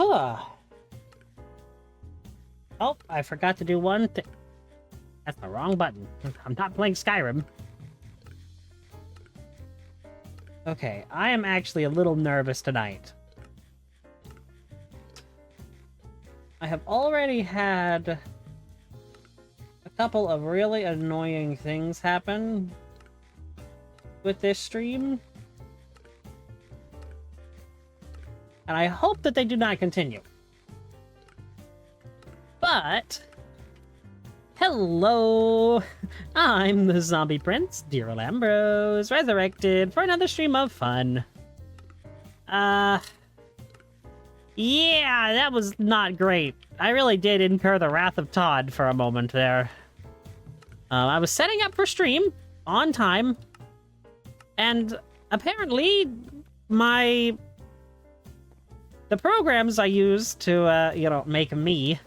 Oh, I forgot to do one thing. That's the wrong button. I'm not playing Skyrim. Okay, I am actually a little nervous tonight. I have already had a couple of really annoying things happen with this stream. And I hope that they do not continue. But hello! I'm the Zombie Prince, Dear Old Ambrose, resurrected for another stream of fun. Yeah, that was not great. I really did incur the wrath of Todd for a moment there. I was setting up for stream on time, and apparently the programs I use to, make me,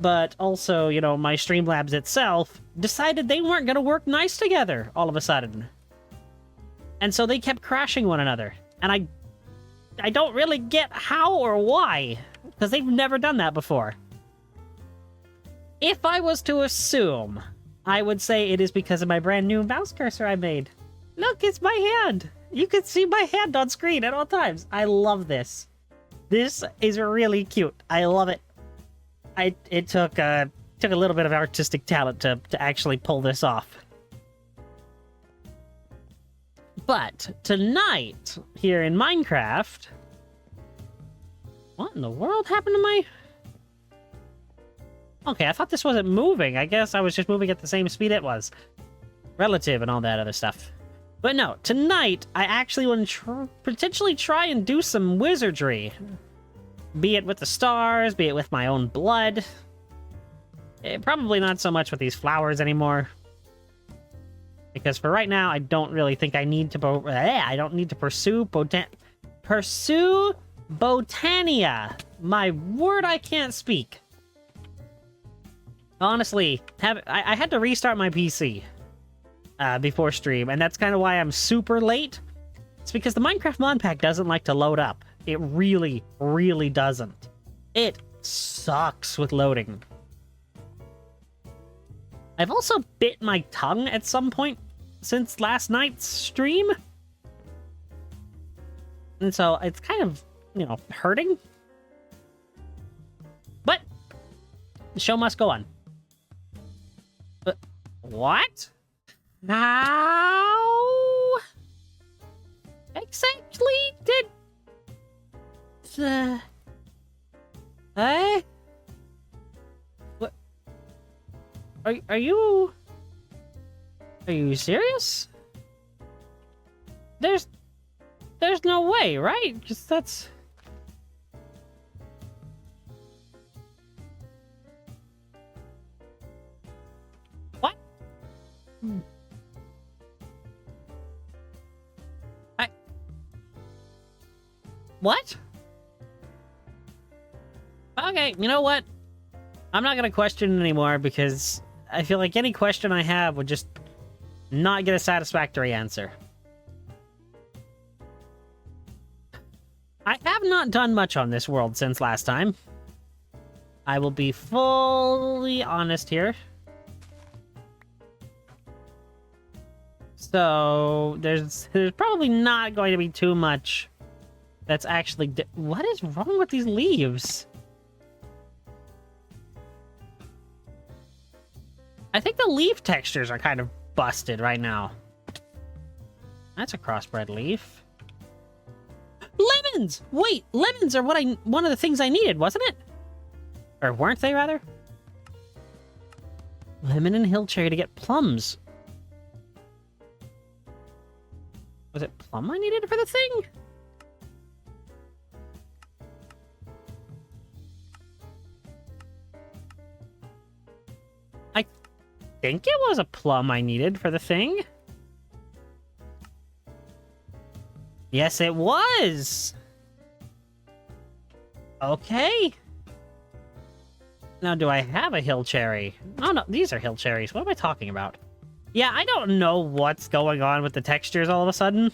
but also, my Streamlabs itself, decided they weren't going to work nice together all of a sudden. And so they kept crashing one another. And I don't really get how or why, because they've never done that before. If I was to assume, I would say it is because of my brand new mouse cursor I made. Look, it's my hand! You can see my hand on screen at all times. I love this. This is really cute. I love it. It took a little bit of artistic talent to actually pull this off. But tonight, here in Minecraft... What in the world happened to my... Okay, I thought this wasn't moving. I guess I was just moving at the same speed it was. Relative and all that other stuff. But no, tonight, I actually want to potentially try and do some wizardry. Be it with the stars, be it with my own blood. Probably not so much with these flowers anymore. Because for right now, I don't really think I need to pursue Botania. My word, I can't speak. Honestly, I had to restart my PC before stream, and that's kind of why I'm super late. It's because the Minecraft mod pack doesn't like to load up. It really, really doesn't. It sucks with loading. I've also bit my tongue at some point since last night's stream. And so it's kind of, hurting. But the show must go on. What? How exactly did the... What? Are you serious? There's no way, right? Just that's... What? What? Okay, you know what? I'm not gonna question anymore because I feel like any question I have would just not get a satisfactory answer. I have not done much on this world since last time. I will be fully honest here. So, there's probably not going to be too much that's actually... What is wrong with these leaves? I think the leaf textures are kind of busted right now. That's a crossbred leaf. Lemons! Wait, lemons are one of the things I needed, wasn't it? Or weren't they, rather? Lemon and hill cherry to get plums. Was it plum I needed for the thing? I think it was a plum I needed for the thing. Yes, it was! Okay. Now, do I have a hill cherry? Oh, no, these are hill cherries. What am I talking about? Yeah, I don't know what's going on with the textures all of a sudden.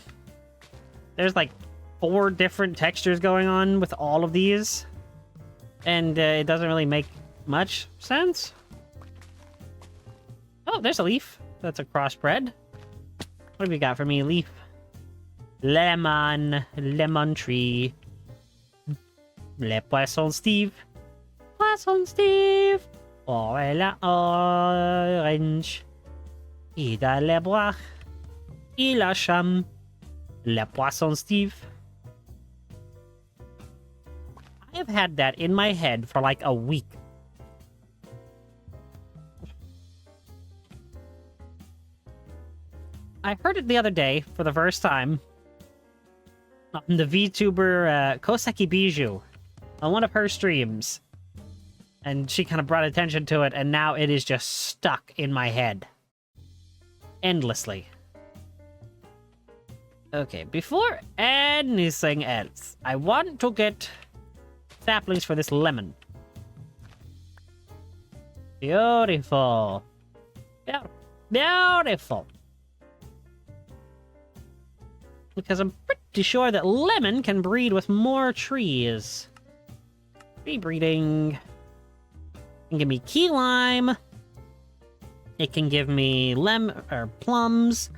There's like 4 different textures going on with all of these. And it doesn't really make much sense. Oh, there's a leaf. That's a crossbred. What have you got for me, leaf? Lemon. Lemon tree. Le poisson Steve. Poisson Steve. Oh, la orange. Il a le boire. Il a cham. Le poisson Steve. I have had that in my head for like a week. I heard it the other day for the first time on the VTuber Koseki Bijou on one of her streams. And she kind of brought attention to it, and now it is just stuck in my head. Endlessly. Okay, before anything else, I want to get saplings for this lemon. Beautiful. Beautiful. Because I'm pretty sure that lemon can breed with more trees. Tree breeding. It can give me key lime. It can give me plums.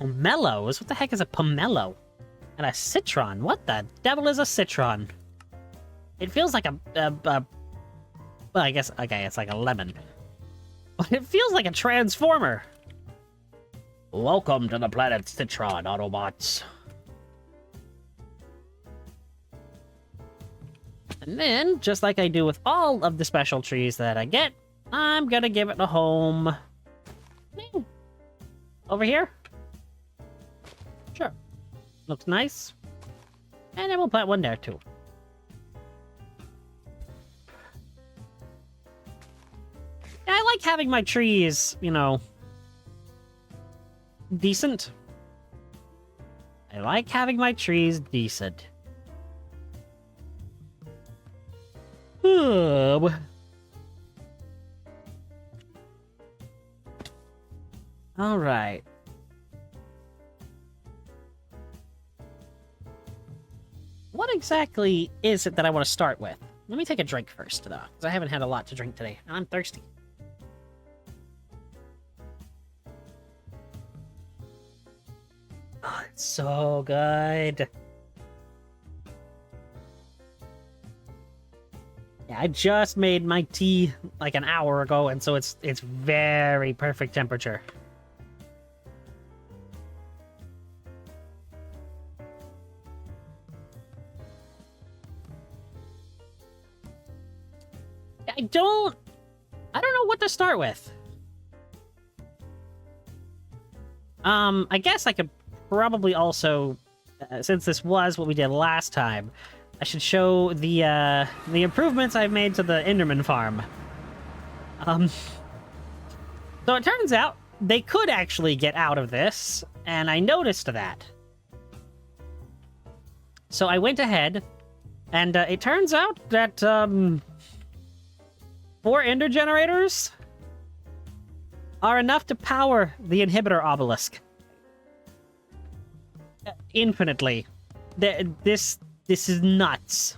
Pomelos? What the heck is a pomelo? And a citron? What the devil is a citron? It feels like well, I guess, okay, it's like a lemon. But it feels like a transformer. Welcome to the planet Citron, Autobots. And then, just like I do with all of the special trees that I get, I'm gonna give it a home. Over here? Sure. Looks nice. And then we'll put one there, too. I like having my trees, you know, decent. I like having my trees decent. All right. What exactly is it that I want to start with? Let me take a drink first, though, because I haven't had a lot to drink today, and I'm thirsty. Oh, it's so good. Yeah, I just made my tea like an hour ago, and so it's very perfect temperature. I don't know what to start with. I guess I could probably also, since this was what we did last time, I should show the improvements I've made to the Enderman farm. So it turns out they could actually get out of this, and I noticed that. So I went ahead, and it turns out that 4 ender generators are enough to power the inhibitor obelisk. Infinitely. This is nuts.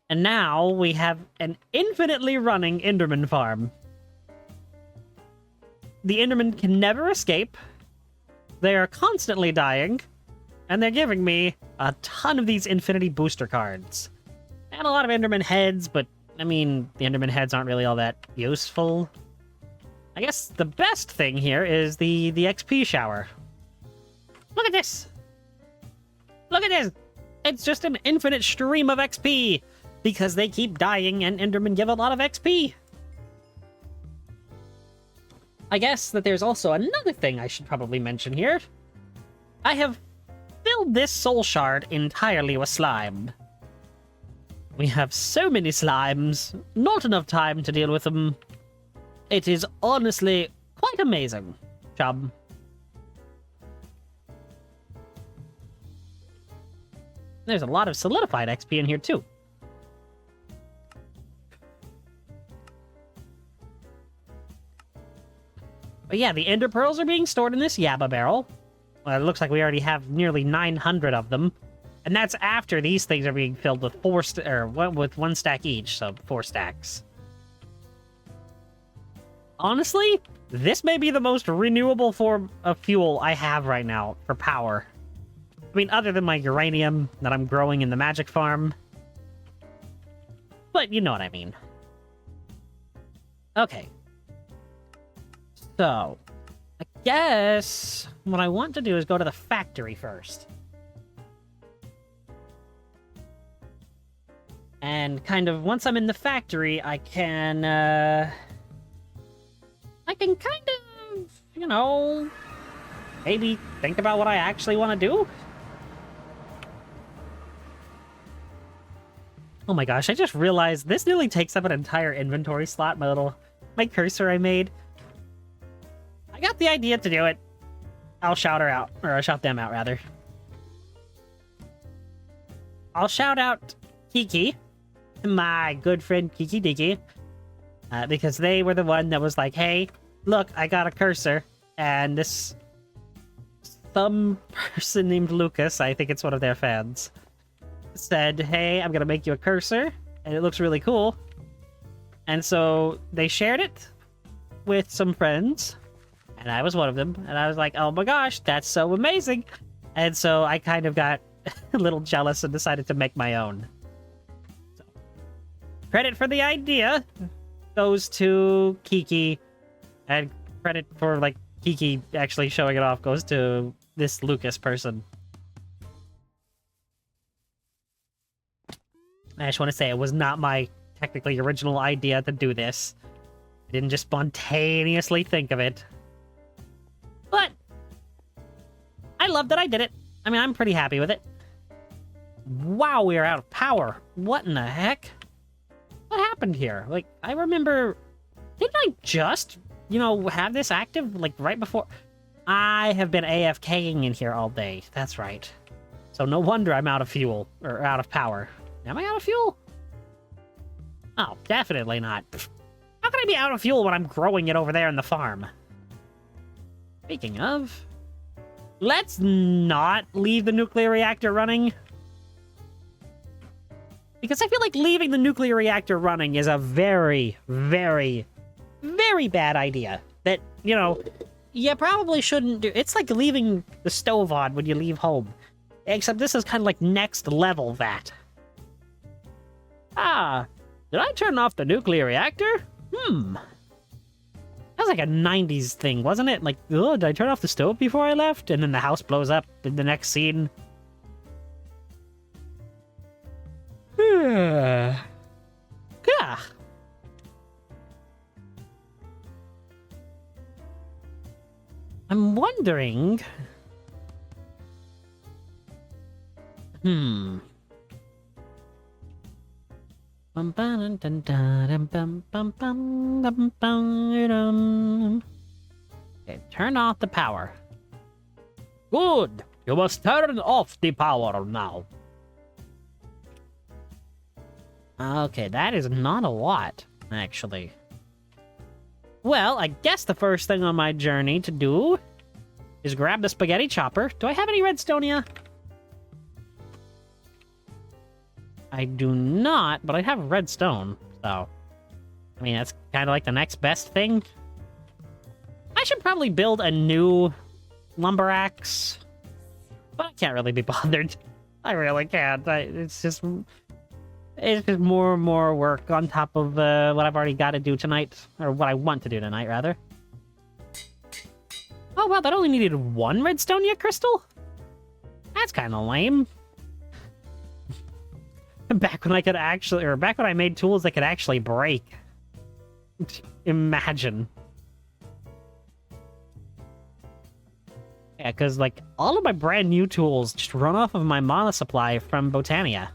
And now we have an infinitely running Enderman farm. The Endermen can never escape. They are constantly dying. And they're giving me a ton of these infinity booster cards. And a lot of Enderman heads, but I mean, the Enderman heads aren't really all that useful. I guess the best thing here is the XP shower. Look at this! Look at this! It's just an infinite stream of XP! Because they keep dying and Endermen give a lot of XP! I guess that there's also another thing I should probably mention here. I have filled this soul shard entirely with slime. We have so many slimes, not enough time to deal with them. It is honestly quite amazing, chum. There's a lot of solidified XP in here, too. But yeah, the ender pearls are being stored in this Yabba barrel. Well, it looks like we already have nearly 900 of them. And that's after these things are being filled with with 1 stack each, so 4 stacks. Honestly, this may be the most renewable form of fuel I have right now for power. I mean, other than my uranium that I'm growing in the magic farm. But you know what I mean. Okay. So, I guess what I want to do is go to the factory first. And kind of, once I'm in the factory, I can kind of, you know, maybe think about what I actually want to do. Oh my gosh, I just realized this nearly takes up an entire inventory slot, my cursor I made. I got the idea to do it. I'll shout her out, or I'll shout them out, rather. I'll shout out Kiki, my good friend Kiki Diki, because they were the one that was like, hey, look, I got a cursor, and some person named Lucas, I think it's one of their fans, said, hey, I'm gonna make you a cursor, and it looks really cool. And so they shared it with some friends, and I was one of them, and I was like, oh my gosh, that's so amazing. And so I kind of got a little jealous and decided to make my own. So, credit for the idea goes to Kiki, and credit for, like, Kiki actually showing it off goes to this Lucas person. I just want to say it was not my technically original idea to do this. I didn't just spontaneously think of it. But I love that I did it. I mean, I'm pretty happy with it. Wow, we are out of power. What in the heck? What happened here? Like, I remember... Didn't I just, you know, have this active, like, right before... I have been AFKing in here all day. That's right. So no wonder I'm out of fuel, or out of power. Am I out of fuel? Oh, definitely not. How can I be out of fuel when I'm growing it over there in the farm? Speaking of... Let's not leave the nuclear reactor running. Because I feel like leaving the nuclear reactor running is a very, very, very bad idea. That, you know, you probably shouldn't do. It's like leaving the stove on when you leave home. Except this is kind of like next level that. Ah, did I turn off the nuclear reactor? That was like a 90s thing, wasn't it? Like, oh, did I turn off the stove before I left? And then the house blows up in the next scene. Yeah. I'm wondering... Okay, turn off the power. Good. You must turn off the power now. Okay, that is not a lot, actually. Well, I guess the first thing on my journey to do is grab the spaghetti chopper. Do I have any redstonia? I do not, but I have redstone, so... I mean, that's kind of like the next best thing. I should probably build a new lumber axe, but I can't really be bothered. I really can't. It's just more and more work on top of what I've already got to do tonight, or what I want to do tonight, rather. Oh, wow, that only needed 1 redstonia crystal? That's kind of lame. Back when I could actually, or back when I made tools that could actually break. Imagine. Yeah, because, like, all of my brand new tools just run off of my mana supply from Botania.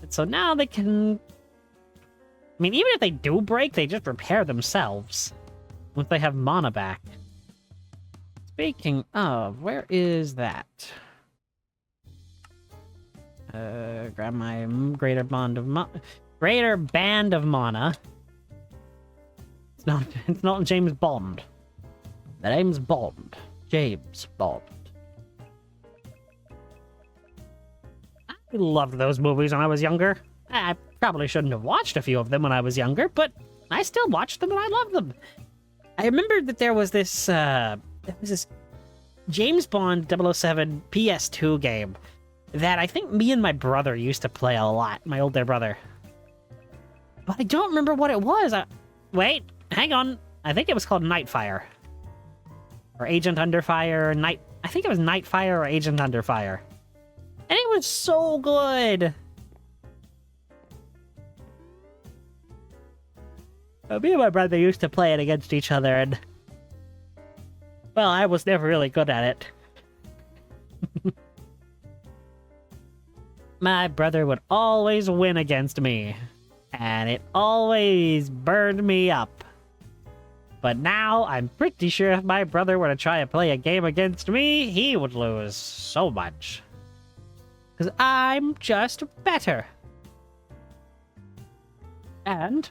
And so now they can... I mean, even if they do break, they just repair themselves. Once they have mana back. Speaking of, where is that? Grab my greater band of mana. It's not James Bond. The name's Bond. James Bond. loved those movies when I was younger. I probably shouldn't have watched a few of them when I was younger, but I still watched them and I loved them. I remember that there was this James Bond 007 PS2 game that I think me and my brother used to play a lot, my older brother. But I don't remember what it was. Wait, hang on. I think it was called Nightfire. Or Agent Under Fire, I think it was Nightfire or Agent Under Fire. And it was so good! Me and my brother used to play it against each other, and... well, I was never really good at it. My brother would always win against me, and it always burned me up. But now, I'm pretty sure if my brother were to try and play a game against me, he would lose so much. Because I'm just better. And,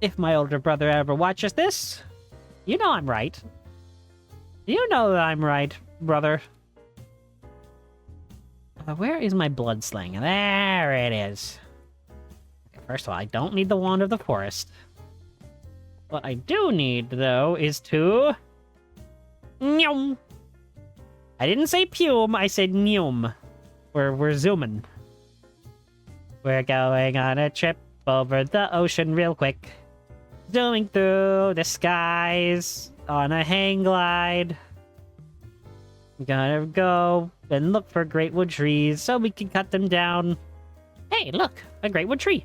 if my older brother ever watches this, you know I'm right. You know that I'm right, brother. Where is my blood sling? There it is. Okay, first of all, I don't need the Wand of the Forest. What I do need, though, is to... Nyum! I didn't say pume, I said nyum. We're zooming. We're going on a trip over the ocean real quick. Zooming through the skies on a hang glide. Gotta go and look for greatwood trees so we can cut them down. Hey, look! A greatwood tree!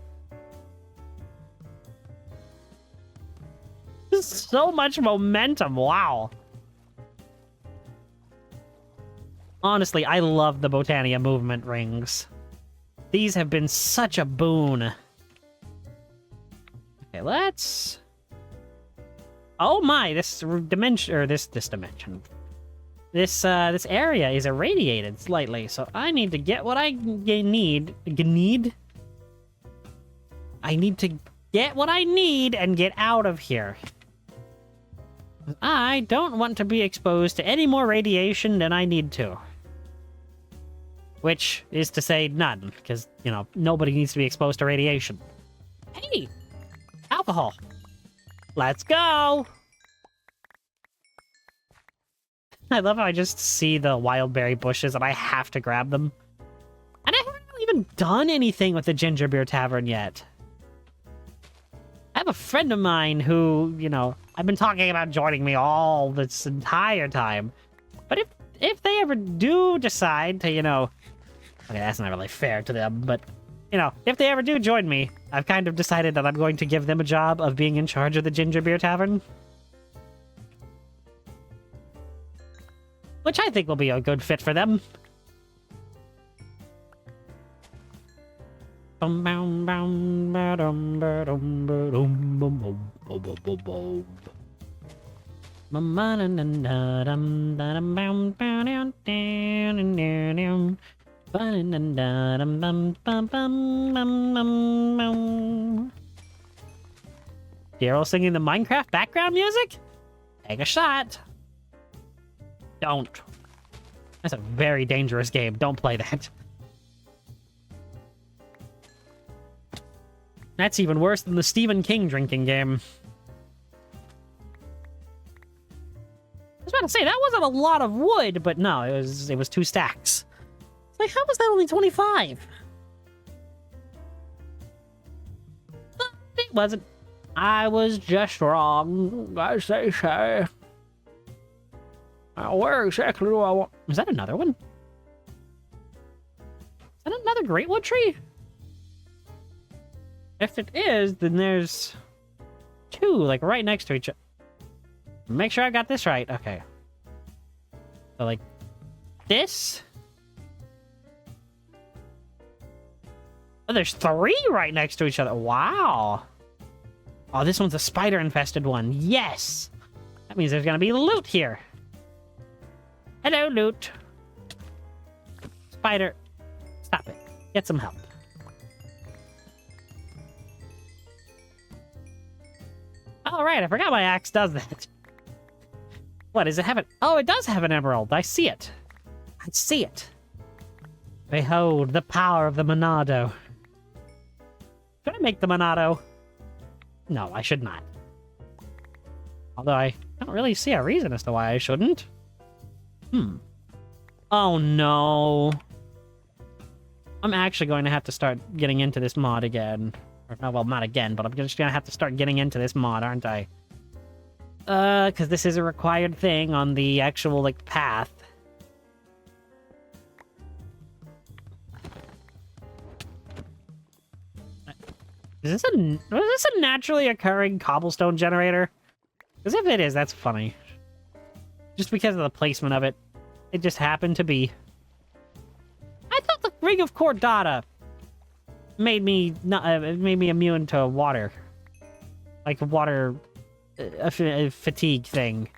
So much momentum, wow! Honestly, I love the Botania movement rings. These have been such a boon. Okay, let's... oh my, this dimension, or this dimension. This area is irradiated slightly, so I need to get what I need. I need to get what I need and get out of here. I don't want to be exposed to any more radiation than I need to. Which is to say none, because, you know, nobody needs to be exposed to radiation. Hey! Alcohol! Let's go! I love how I just see the wild berry bushes and I have to grab them. And I haven't even done anything with the Ginger Beer Tavern yet. I have a friend of mine who, you know, I've been talking about joining me all this entire time. But if they ever do decide to, you know... okay, that's not really fair to them, but, you know, if they ever do join me, I've kind of decided that I'm going to give them a job of being in charge of the Ginger Beer Tavern. Which I think will be a good fit for them. Daryl singing the Minecraft background music? Take a shot. Don't. That's a very dangerous game. Don't play that. That's even worse than the Stephen King drinking game. I was about to say, that wasn't a lot of wood, but no, it was 2 stacks. It's like, how was that only 25? It wasn't. I was just wrong, as they say. Where exactly do I want... is that another one? Is that another greatwood tree? If it is, then there's 2, like, right next to each other. Make sure I got this right. Okay. So, like, this? Oh, there's 3 right next to each other. Wow. Oh, this one's a spider-infested one. Yes! That means there's gonna be loot here. Hello, loot. Spider. Stop it. Get some help. All right, I forgot my axe does that. What, does it have it? Oh, it does have an emerald. I see it. I see it. Behold the power of the Monado. Should I make the Monado? No, I should not. Although I don't really see a reason as to why I shouldn't. Oh no. I'm actually going to have to start getting into this mod again. Or, no, well, not again, but I'm just going to have to start getting into this mod, aren't I? Because this is a required thing on the actual, like, path. Is this a naturally occurring cobblestone generator? Because if it is, that's funny. Just because of the placement of it. It just happened to be. I thought the Ring of Cordata made me immune to water. Like a water fatigue thing.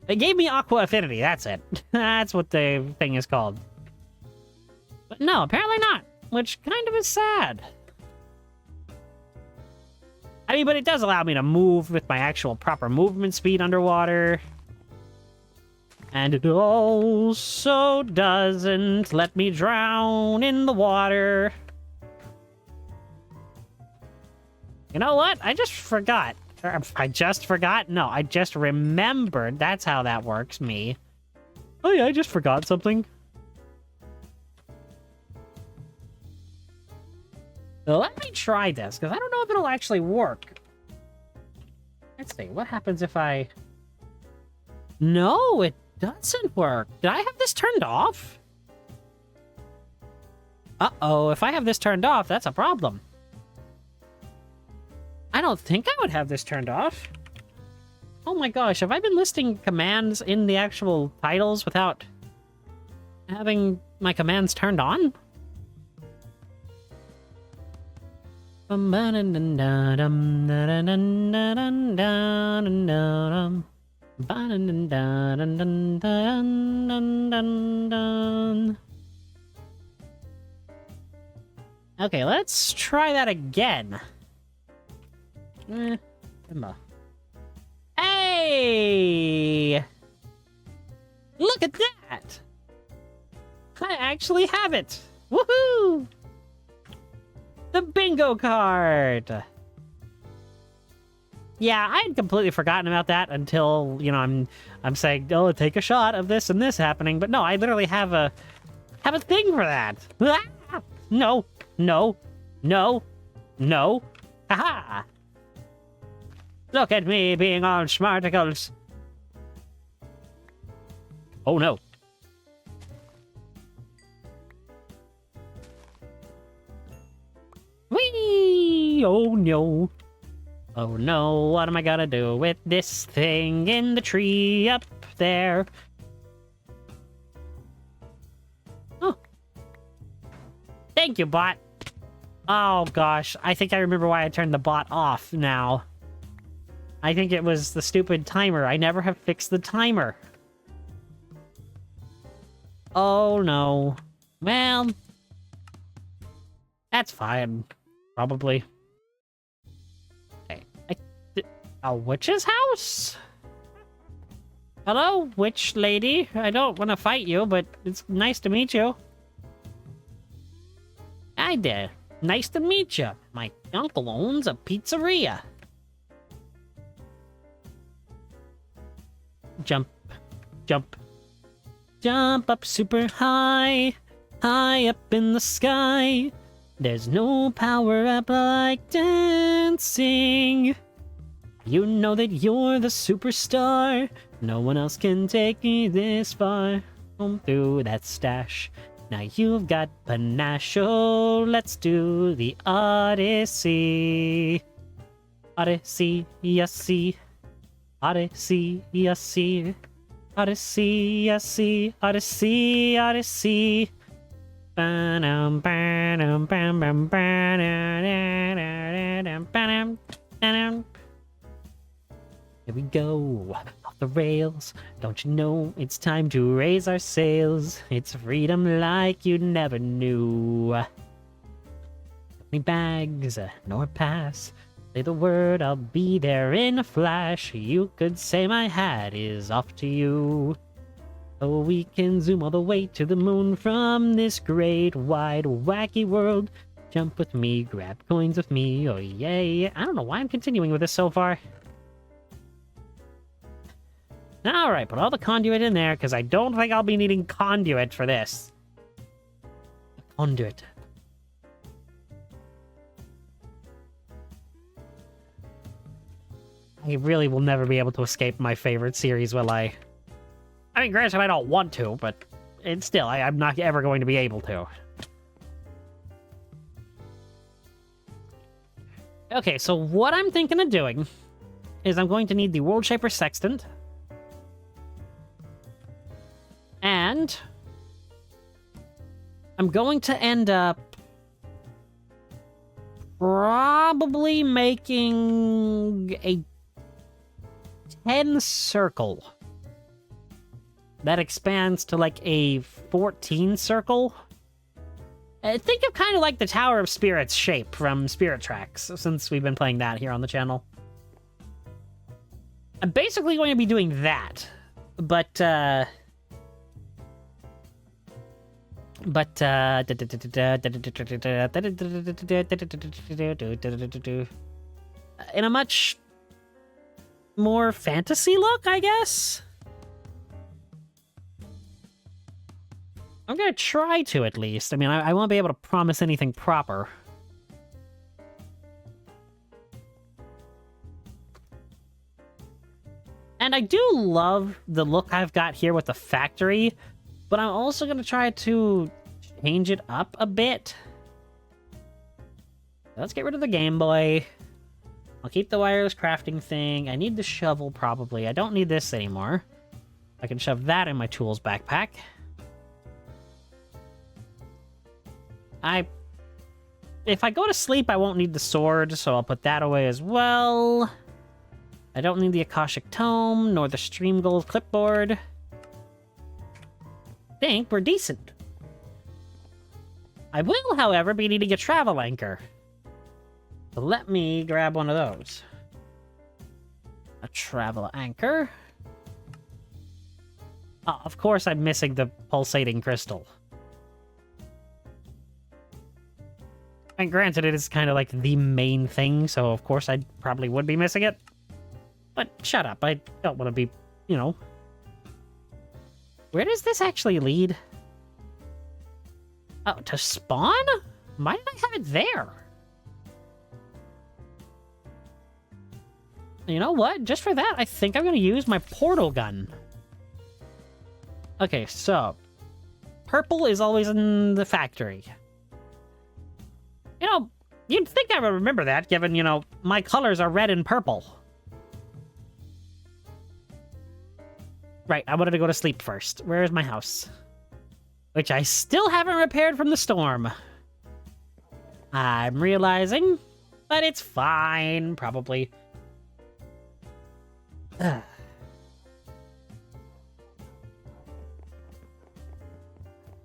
It gave me aqua affinity, that's it. That's what the thing is called. But no, apparently not. Which kind of is sad. I mean, but it does allow me to move with my actual proper movement speed underwater. And it also doesn't let me drown in the water. You know what? I just forgot. I just forgot? No, I just remembered. That's how that works, me. Oh yeah, I just forgot something. So let me try this, because I don't know if it'll actually work. Let's see, what happens if I... No, it doesn't work. Did I have this turned off? Uh-oh, if I have this turned off, that's a problem. I don't think I would have this turned off. Oh my gosh, have I been listing commands in the actual titles without having my commands turned on? Okay, let's try that again. Hey! Look at that! I actually have it! Woohoo! The bingo card! Yeah, I had completely forgotten about that until, you know, I'm saying, oh, take a shot of this and this happening, but no, I literally have a thing for that. Ah! No, no, no, no. Haha! Look at me being all smarticles. Oh no. Whee! Oh no. Oh no, what am I gonna do with this thing in the tree up there? Oh. Thank you, bot. Oh gosh, I think I remember why I turned the bot off now. I think it was the stupid timer. I never have fixed the timer. Oh no. Well, that's fine. Probably. Okay. A witch's house? Hello, witch lady. I don't want to fight you, but it's nice to meet you. Hi there. Nice to meet you. My uncle owns a pizzeria. Jump, jump, jump up super high, high up in the sky. There's no power up like dancing. You know that you're the superstar. No one else can take me this far. Home through that stash. Now you've got panache. Oh, let's do the Odyssey. Odyssey, Odyssey. Odyssey, Odyssey, Odyssey, Odyssey, Odyssey, Odyssey. Here we go, off the rails. Don't you know it's time to raise our sails? It's freedom like you never knew. Me bags, nor pass. Say the word, I'll be there in a flash. You could say my hat is off to you. Oh, we can zoom all the way to the moon from this great, wide, wacky world. Jump with me, grab coins with me, oh yay. I don't know why I'm continuing with this so far. Alright, put all the conduit in there, because I don't think I'll be needing conduit for this. Conduit. I really will never be able to escape my favorite series, will I? I mean, granted, I don't want to, but it's still, I'm not ever going to be able to. Okay, so what I'm thinking of doing is I'm going to need the World Shaper Sextant. And I'm going to end up probably making a 10 circle that expands to like a 14 circle. Think of kind of like the Tower of Spirits shape from Spirit Tracks, since we've been playing that here on the channel. I'm basically going to be doing that, but in a much more fantasy look, I guess? I'm gonna try to, at least. I mean, I won't be able to promise anything proper. And I do love the look I've got here with the factory, but I'm also gonna try to change it up a bit. Let's get rid of the Game Boy. I'll keep the wireless crafting thing. I need the shovel, probably. I don't need this anymore. I can shove that in my tools backpack. If I go to sleep, I won't need the sword, so I'll put that away as well. I don't need the Akashic Tome, nor the Stream Gold clipboard. Think we're decent. I will, however, be needing a travel anchor. So let me grab one of those. A travel anchor. Oh, of course I'm missing the pulsating crystal. And granted, it is kind of like the main thing, so of course I probably would be missing it. But shut up, I don't want to be, you know. Where does this actually lead? Oh, to spawn? Why did I have it there? You know what? Just for that, I think I'm going to use my portal gun. Okay, so purple is always in the factory. You know, you'd think I would remember that, given, you know, my colors are red and purple. Right, I wanted to go to sleep first. Where is my house? Which I still haven't repaired from the storm. I'm realizing, but it's fine, probably.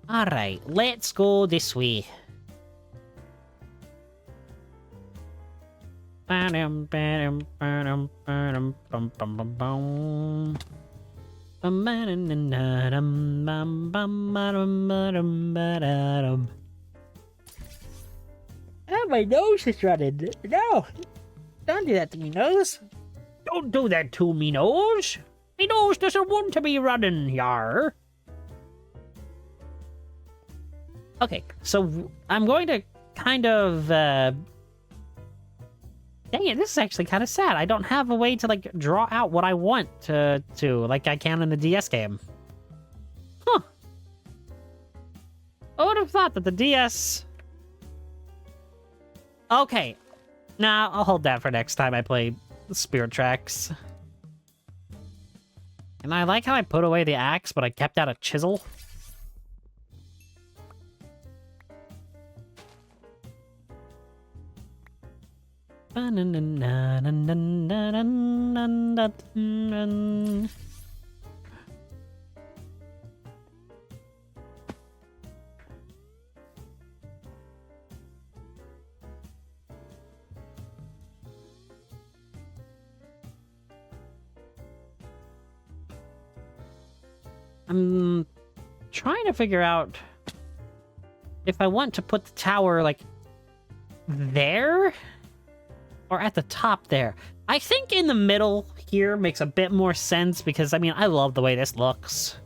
Alright, let's go this way. Oh, my nose is running. No, don't do that to me, nose. Don't do that to me, nose. My nose doesn't want to be running, yar. Okay, so I'm going to kind of, dang it, this is actually kind of sad. I don't have a way to, like, draw out what I want to like I can in the DS game. Huh. I would have thought that the DS... Okay. Nah, I'll hold that for next time I play Spirit Tracks. And I like how I put away the axe, but I kept out a chisel. I'm trying to figure out if I want to put the tower, like, there? Or at the top there? I think in the middle here makes a bit more sense because, I mean, I love the way this looks.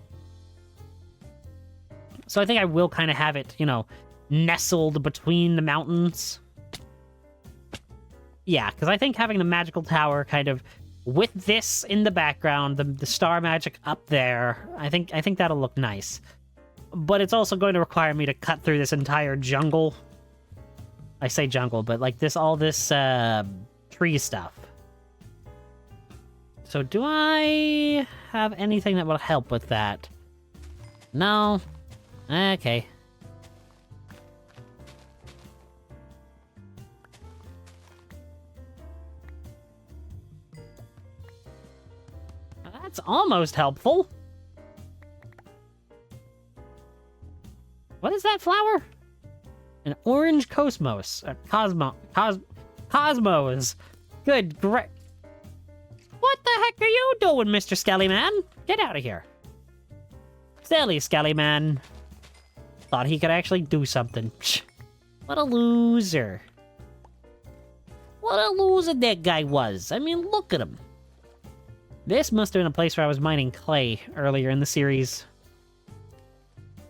So I think I will kind of have it, you know, nestled between the mountains. Yeah, because I think having the magical tower kind of with this in the background, the star magic up there, I think that'll look nice. But it's also going to require me to cut through this entire jungle. I say jungle, but like all this tree stuff. So do I have anything that will help with that? No. Okay. That's almost helpful. What is that flower? An orange cosmos. Cosmos. Good, great. What the heck are you doing, Mr. Skellyman? Get out of here. Silly Skellyman. Thought he could actually do something. What a loser. What a loser that guy was. I mean, look at him. This must have been a place where I was mining clay earlier in the series.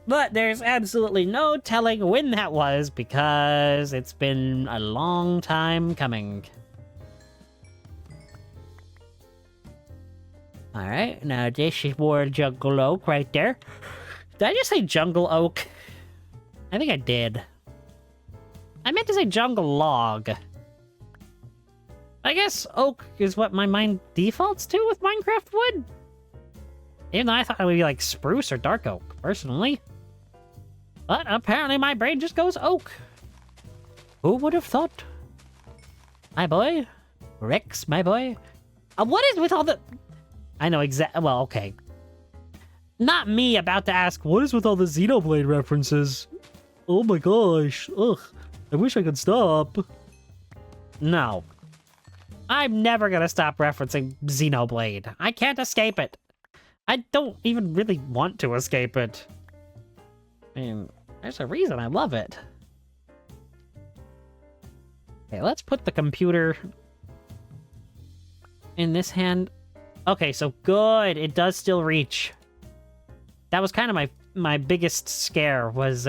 But there's absolutely no telling when that was because it's been a long time coming. Alright, now this is more jungle oak right there. Did I just say jungle oak? I think I did. I meant to say jungle log. I guess oak is what my mind defaults to with Minecraft wood. Even though I thought it would be like spruce or dark oak, personally. But apparently my brain just goes oak. Who would have thought? My boy? Rex, my boy? What is with all the... I know exactly... Well, okay. Not me about to ask, what is with all the Xenoblade references? Oh my gosh. Ugh. I wish I could stop. No. I'm never gonna stop referencing Xenoblade. I can't escape it. I don't even really want to escape it. I mean, there's a reason I love it. Okay, let's put the computer in this hand. Okay, so good. It does still reach. That was kind of my biggest scare was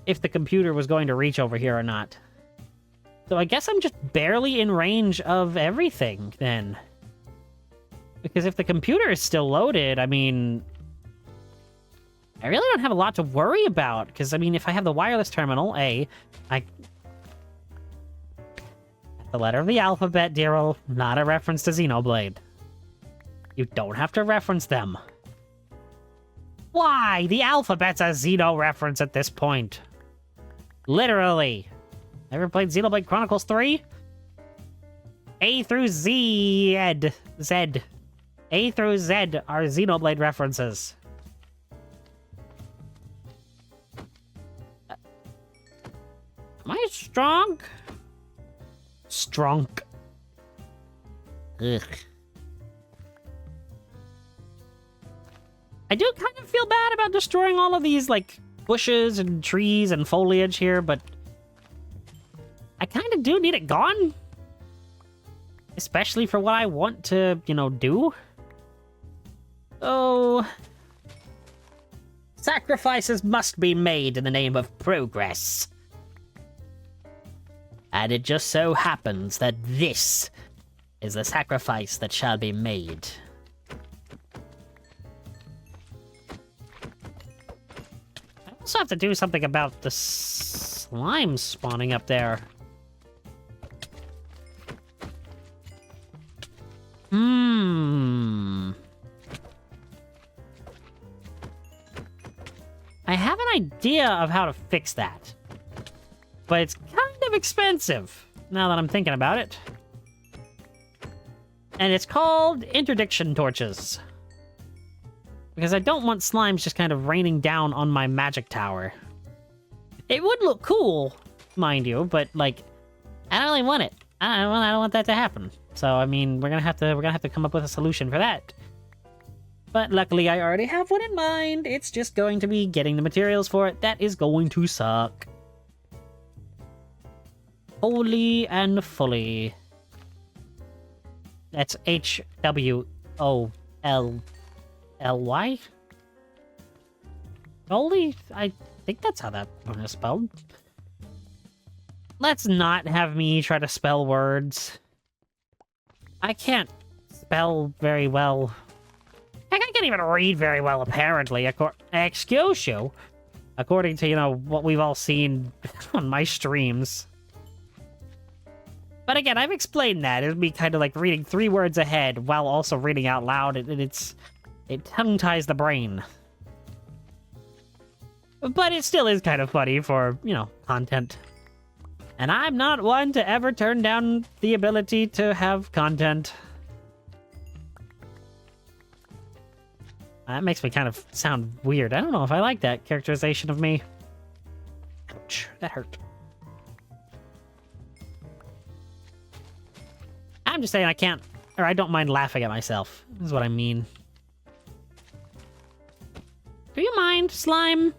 if the computer was going to reach over here or not. So I guess I'm just barely in range of everything, then. Because if the computer is still loaded, I mean... I really don't have a lot to worry about, because, I mean, if I have the wireless terminal, the letter of the alphabet, Daryl, not a reference to Xenoblade. You don't have to reference them. Why? The alphabet's a Xeno reference at this point. Literally. Ever played Xenoblade Chronicles 3? A through Z. A through Z are Xenoblade references. Am I strong? Strong. Ugh. I do kind of feel bad about destroying all of these, like, bushes and trees and foliage here, but... I kind of do need it gone. Especially for what I want to, you know, do. So... sacrifices must be made in the name of progress. And it just so happens that this is the sacrifice that shall be made. I also have to do something about the slime spawning up there. I have an idea of how to fix that. But it's kind of expensive, now that I'm thinking about it. And it's called interdiction torches. Because I don't want slimes just kind of raining down on my magic tower. It would look cool, mind you, but like, I don't really want it. I don't want that to happen. So I mean, we're gonna have to come up with a solution for that. But luckily I already have one in mind. It's just going to be getting the materials for it. That is going to suck. Wholly and fully. That's H-W-O-L-L-Y? Wholly? I think that's how that one is spelled. Let's not have me try to spell words. I can't spell very well. Heck, I can't even read very well, apparently. Excuse you. According to, you know, what we've all seen on my streams. But again, I've explained that. It would be kind of like reading 3 words ahead while also reading out loud. It tongue-ties the brain. But it still is kind of funny for, you know, content. And I'm not one to ever turn down the ability to have content. That makes me kind of sound weird. I don't know if I like that characterization of me. Ouch, that hurt. I'm just saying I can't, or I don't mind laughing at myself. This is what I mean. Do you mind, slime?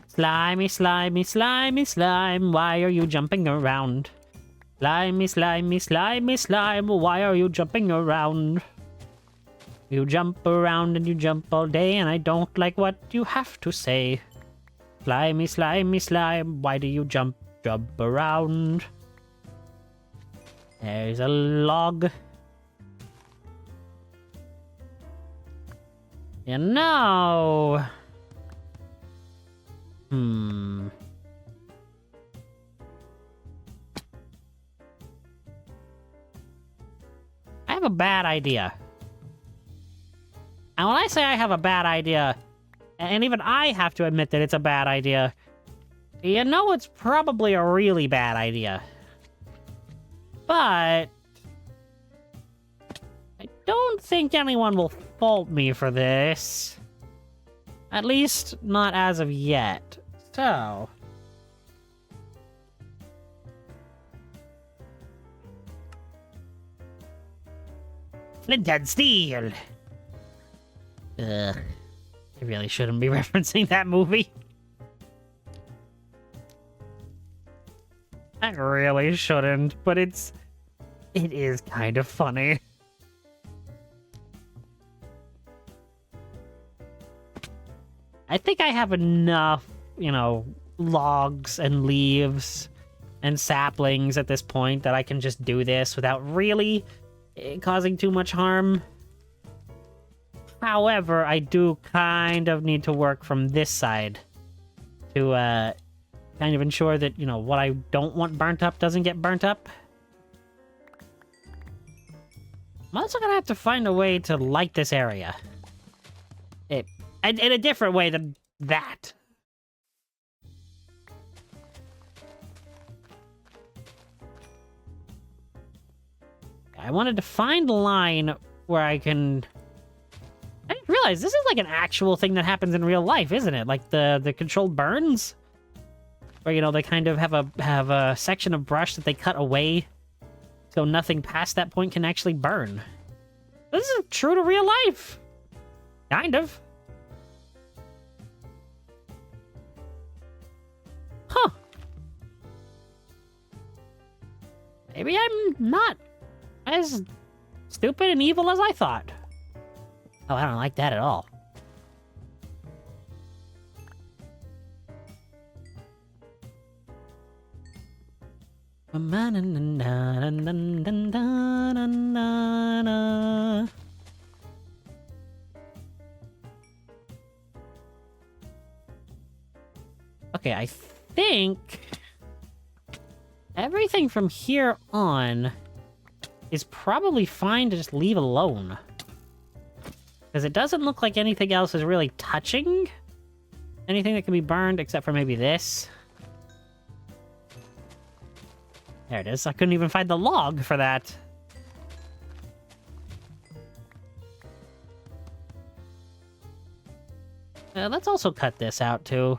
Slimy, slimy, slimy, slime, why are you jumping around? Slimy, slimy, slimy, slime, why are you jumping around? You jump around and you jump all day, and I don't like what you have to say. Slimy, slimy, slime, why do you jump around? There's a log. You know... I have a bad idea. And when I say I have a bad idea, and even I have to admit that it's a bad idea, you know it's probably a really bad idea. But I don't think anyone will fault me for this. At least not as of yet. So... Flint and Steel! Ugh. I really shouldn't be referencing that movie. I really shouldn't, but it is kind of funny. I think I have enough, you know, logs and leaves and saplings at this point that I can just do this without really causing too much harm. However, I do kind of need to work from this side to kind of ensure that, you know, what I don't want burnt up doesn't get burnt up. I'm also gonna have to find a way to light this area. In a different way than that. I wanted to find a line where I can... I didn't realize this is like an actual thing that happens in real life, isn't it? Like the controlled burns? Where, you know, they kind of have a section of brush that they cut away so nothing past that point can actually burn. This is true to real life. Kind of. Huh. Maybe I'm not as stupid and evil as I thought. Oh, I don't like that at all. Okay, I think everything from here on is probably fine to just leave alone. Because it doesn't look like anything else is really touching anything that can be burned except for maybe this. There it is. I couldn't even find the log for that. Let's also cut this out, too.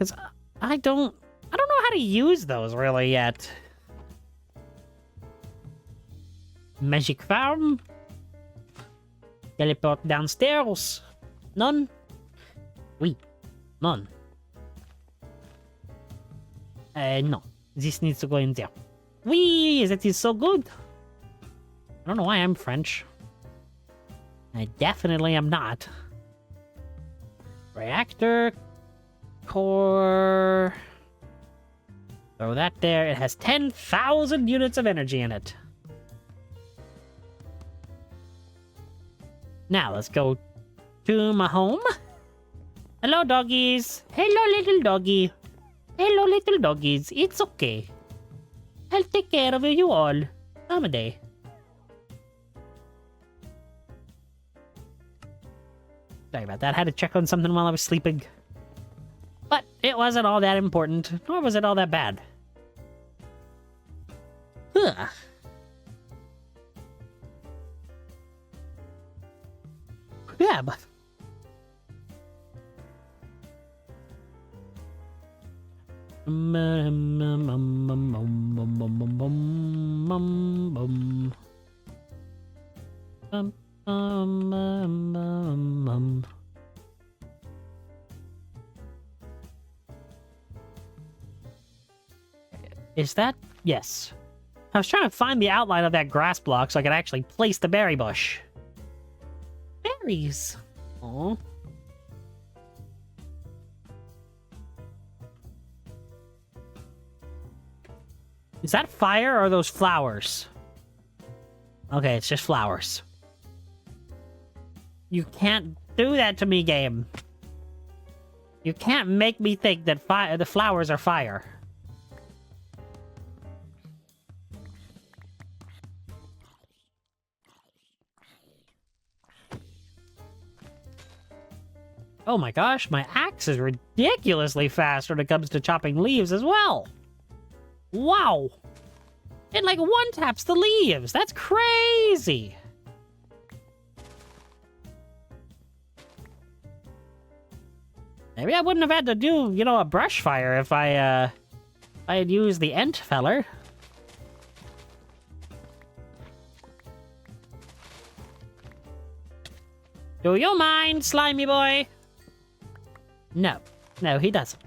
Because I don't know how to use those really yet. Magic farm. Teleport downstairs. None. Oui. None. No. This needs to go in there. Oui, that is so good. I don't know why I'm French. I definitely am not. Reactor. Core. Throw that there. It has 10,000 units of energy in it. Now, let's go to my home. Hello, doggies. Hello, little doggy. Hello, little doggies. It's okay. I'll take care of you all. Someday. Sorry about that. I had to check on something while I was sleeping. But it wasn't all that important, nor was it all that bad. Huh. Yeah, but... Is that... Yes. I was trying to find the outline of that grass block so I could actually place the berry bush. Berries. Aww. Is that fire or are those flowers? Okay, it's just flowers. You can't do that to me, game. You can't make me think that the flowers are fire. Oh my gosh, my axe is ridiculously fast when it comes to chopping leaves as well. Wow. It like one-taps the leaves. That's crazy. Maybe I wouldn't have had to do, you know, a brush fire if I had used the Ent feller. Do you mind, slimy boy? No. No, he doesn't.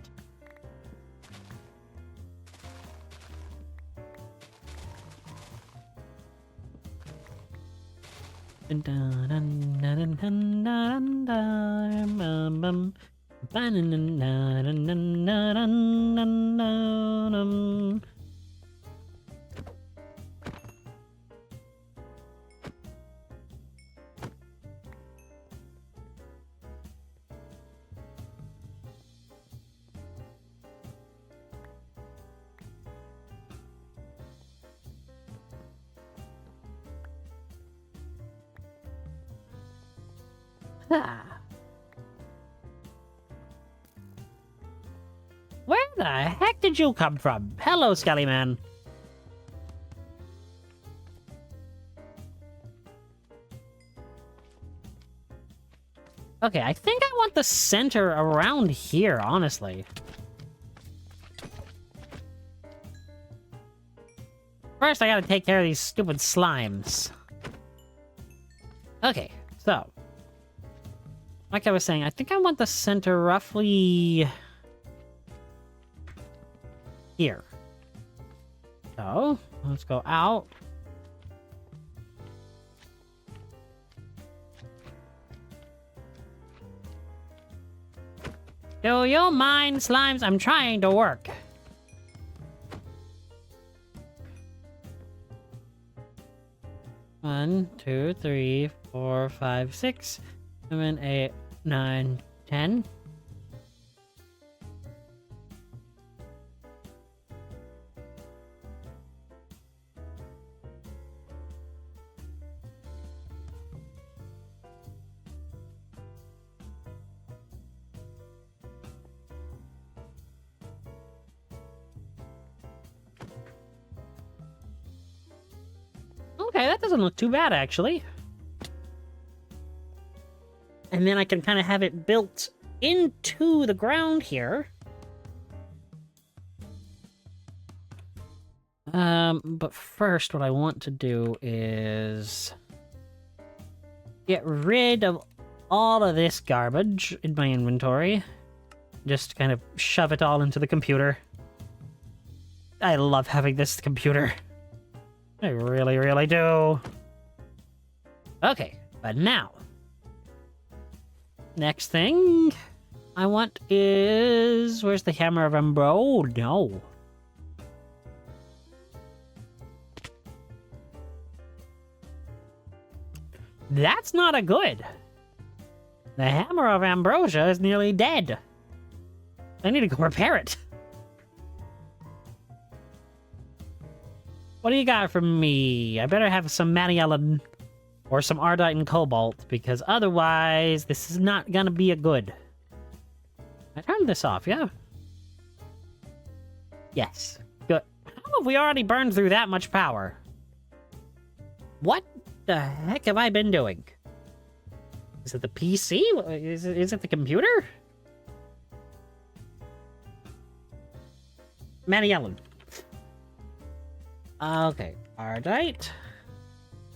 Where the heck did you come from? Hello, Skelly Man. Okay, I think I want the center around here, honestly. First, I gotta take care of these stupid slimes. Okay, so... like I was saying, I think I want the center roughly... here. So, let's go out. Do you mind, slimes? I'm trying to work. One, 2, 3, 4, 5, 6, 7, 8, 9, 10. Okay, that doesn't look too bad, actually. And then I can kind of have it built into the ground here. But first, what I want to do is get rid of all of this garbage in my inventory. Just kind of shove it all into the computer. I love having this computer. I really, really do. Okay, but now, next thing I want is... Where's the Hammer of Umbro? Oh, no. That's not a good. The Hammer of Ambrosia is nearly dead. I need to go repair it. What do you got for me? I better have some Maniellan or some Ardite and Cobalt, because otherwise this is not gonna be a good. I turned this off, yeah? Yes. Good. How have we already burned through that much power? What the heck have I been doing? Is it the PC? Is it the computer? Maniellan. Okay, Ardite.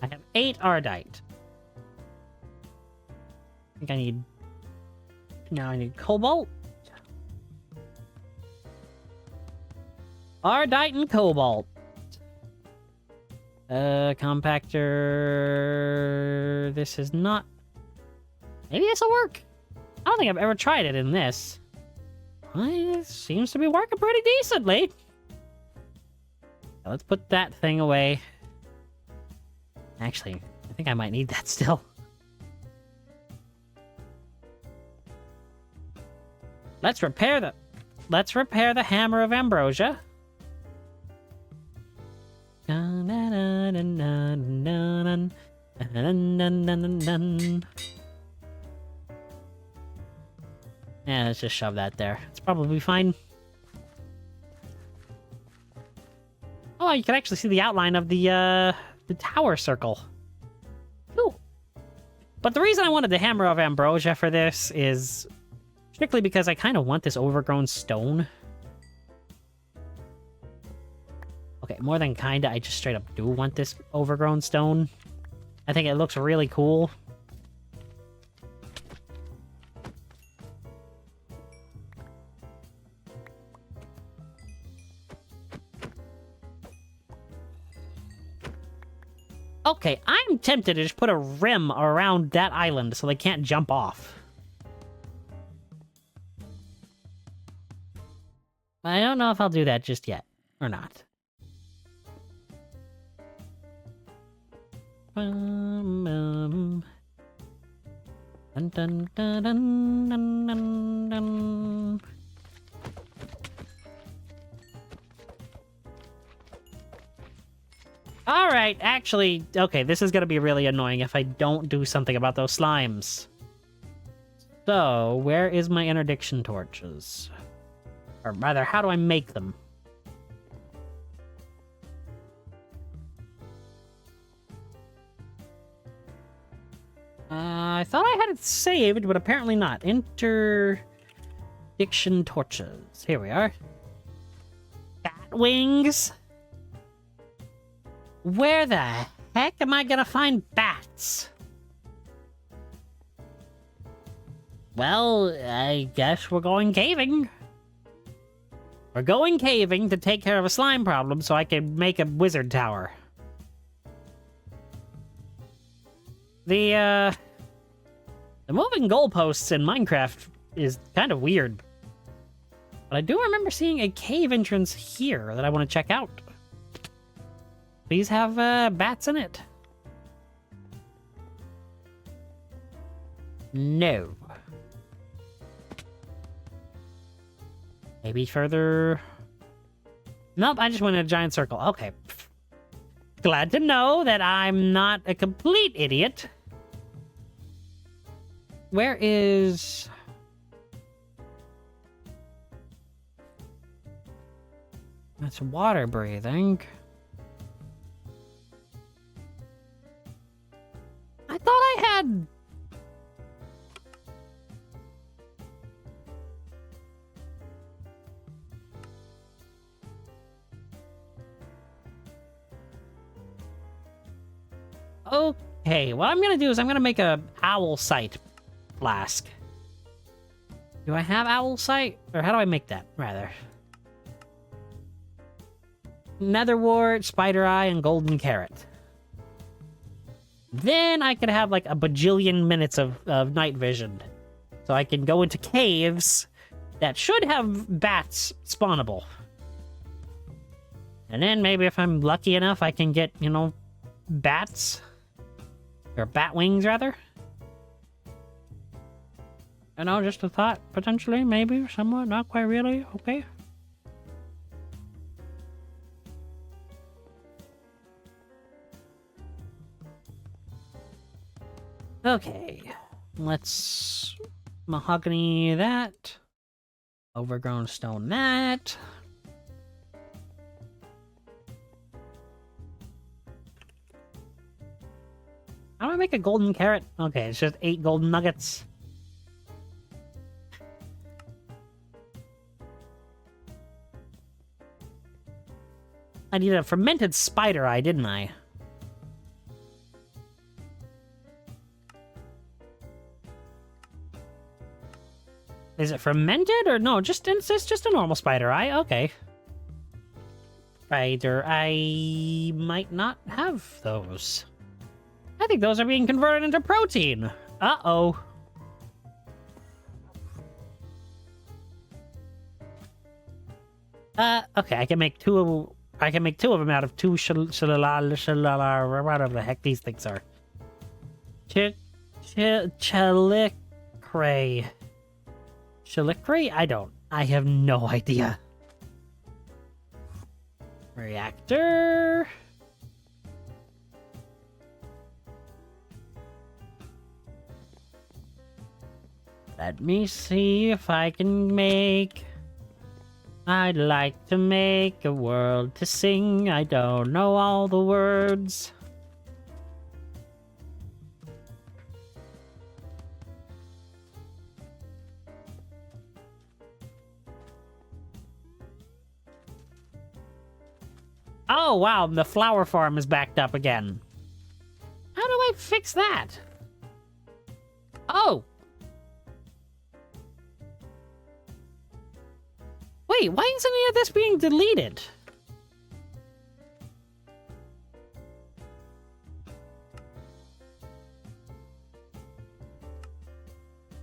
I have 8 Ardite. I think I need... Now I need Cobalt. Ardite and Cobalt. Compactor... This is not... Maybe this will work. I don't think I've ever tried it in this. It seems to be working pretty decently. Let's put that thing away. Actually, I think I might need that still. Let's repair the Hammer of Ambrosia. Yeah, let's just shove that there. It's probably fine. Oh, you can actually see the outline of the tower circle. Cool. But the reason I wanted the Hammer of Ambrosia for this is strictly because I kind of want this overgrown stone. Okay, more than kinda, I just straight up do want this overgrown stone. I think it looks really cool. Okay, I'm tempted to just put a rim around that island so they can't jump off. I don't know if I'll do that just yet, or not. Dun, dun, dun, dun, dun, dun, dun. Alright, actually, okay, this is gonna be really annoying if I don't do something about those slimes. So, where is my interdiction torches? Or rather, how do I make them? I thought I had it saved, but apparently not. Interdiction torches. Here we are. Bat wings? Where the heck am I gonna find bats? Well, I guess we're going caving. We're going caving to take care of a slime problem so I can make a wizard tower. The moving goalposts in Minecraft is kind of weird. But I do remember seeing a cave entrance here that I want to check out. Please have bats in it. No. Maybe further... Nope, I just went in a giant circle. Okay. Glad to know that I'm not a complete idiot. Where is... That's water breathing. I thought I had... Okay, what I'm gonna do is I'm gonna make a owl sight flask. Do I have owl sight? Or how do I make that, rather? Netherwort, spider eye, and golden carrot. Then I could have like a bajillion minutes of night vision. So I can go into caves that should have bats spawnable. And then maybe if I'm lucky enough, I can get, you know, bats. Or bat wings, rather. I know, just a thought. Potentially, maybe, somewhat, not quite really. Okay. Okay. Let's mahogany that. Overgrown stone that. How do I make a golden carrot? Okay, it's just 8 golden nuggets. I needed a fermented spider eye, didn't I? Is it fermented or no? It's just a normal spider eye. Okay. Spider eye might not have those. I think those are being converted into protein. Uh-oh. Okay, I can make two of them out of two whatever the heck these things are. Chalicrae. Chalicrae? I have no idea. Reactor. Let me see if I can make... I'd like to make a world to sing. I don't know all the words. Oh, wow, the flower farm is backed up again. How do I fix that? Oh! Wait, why isn't any of this being deleted?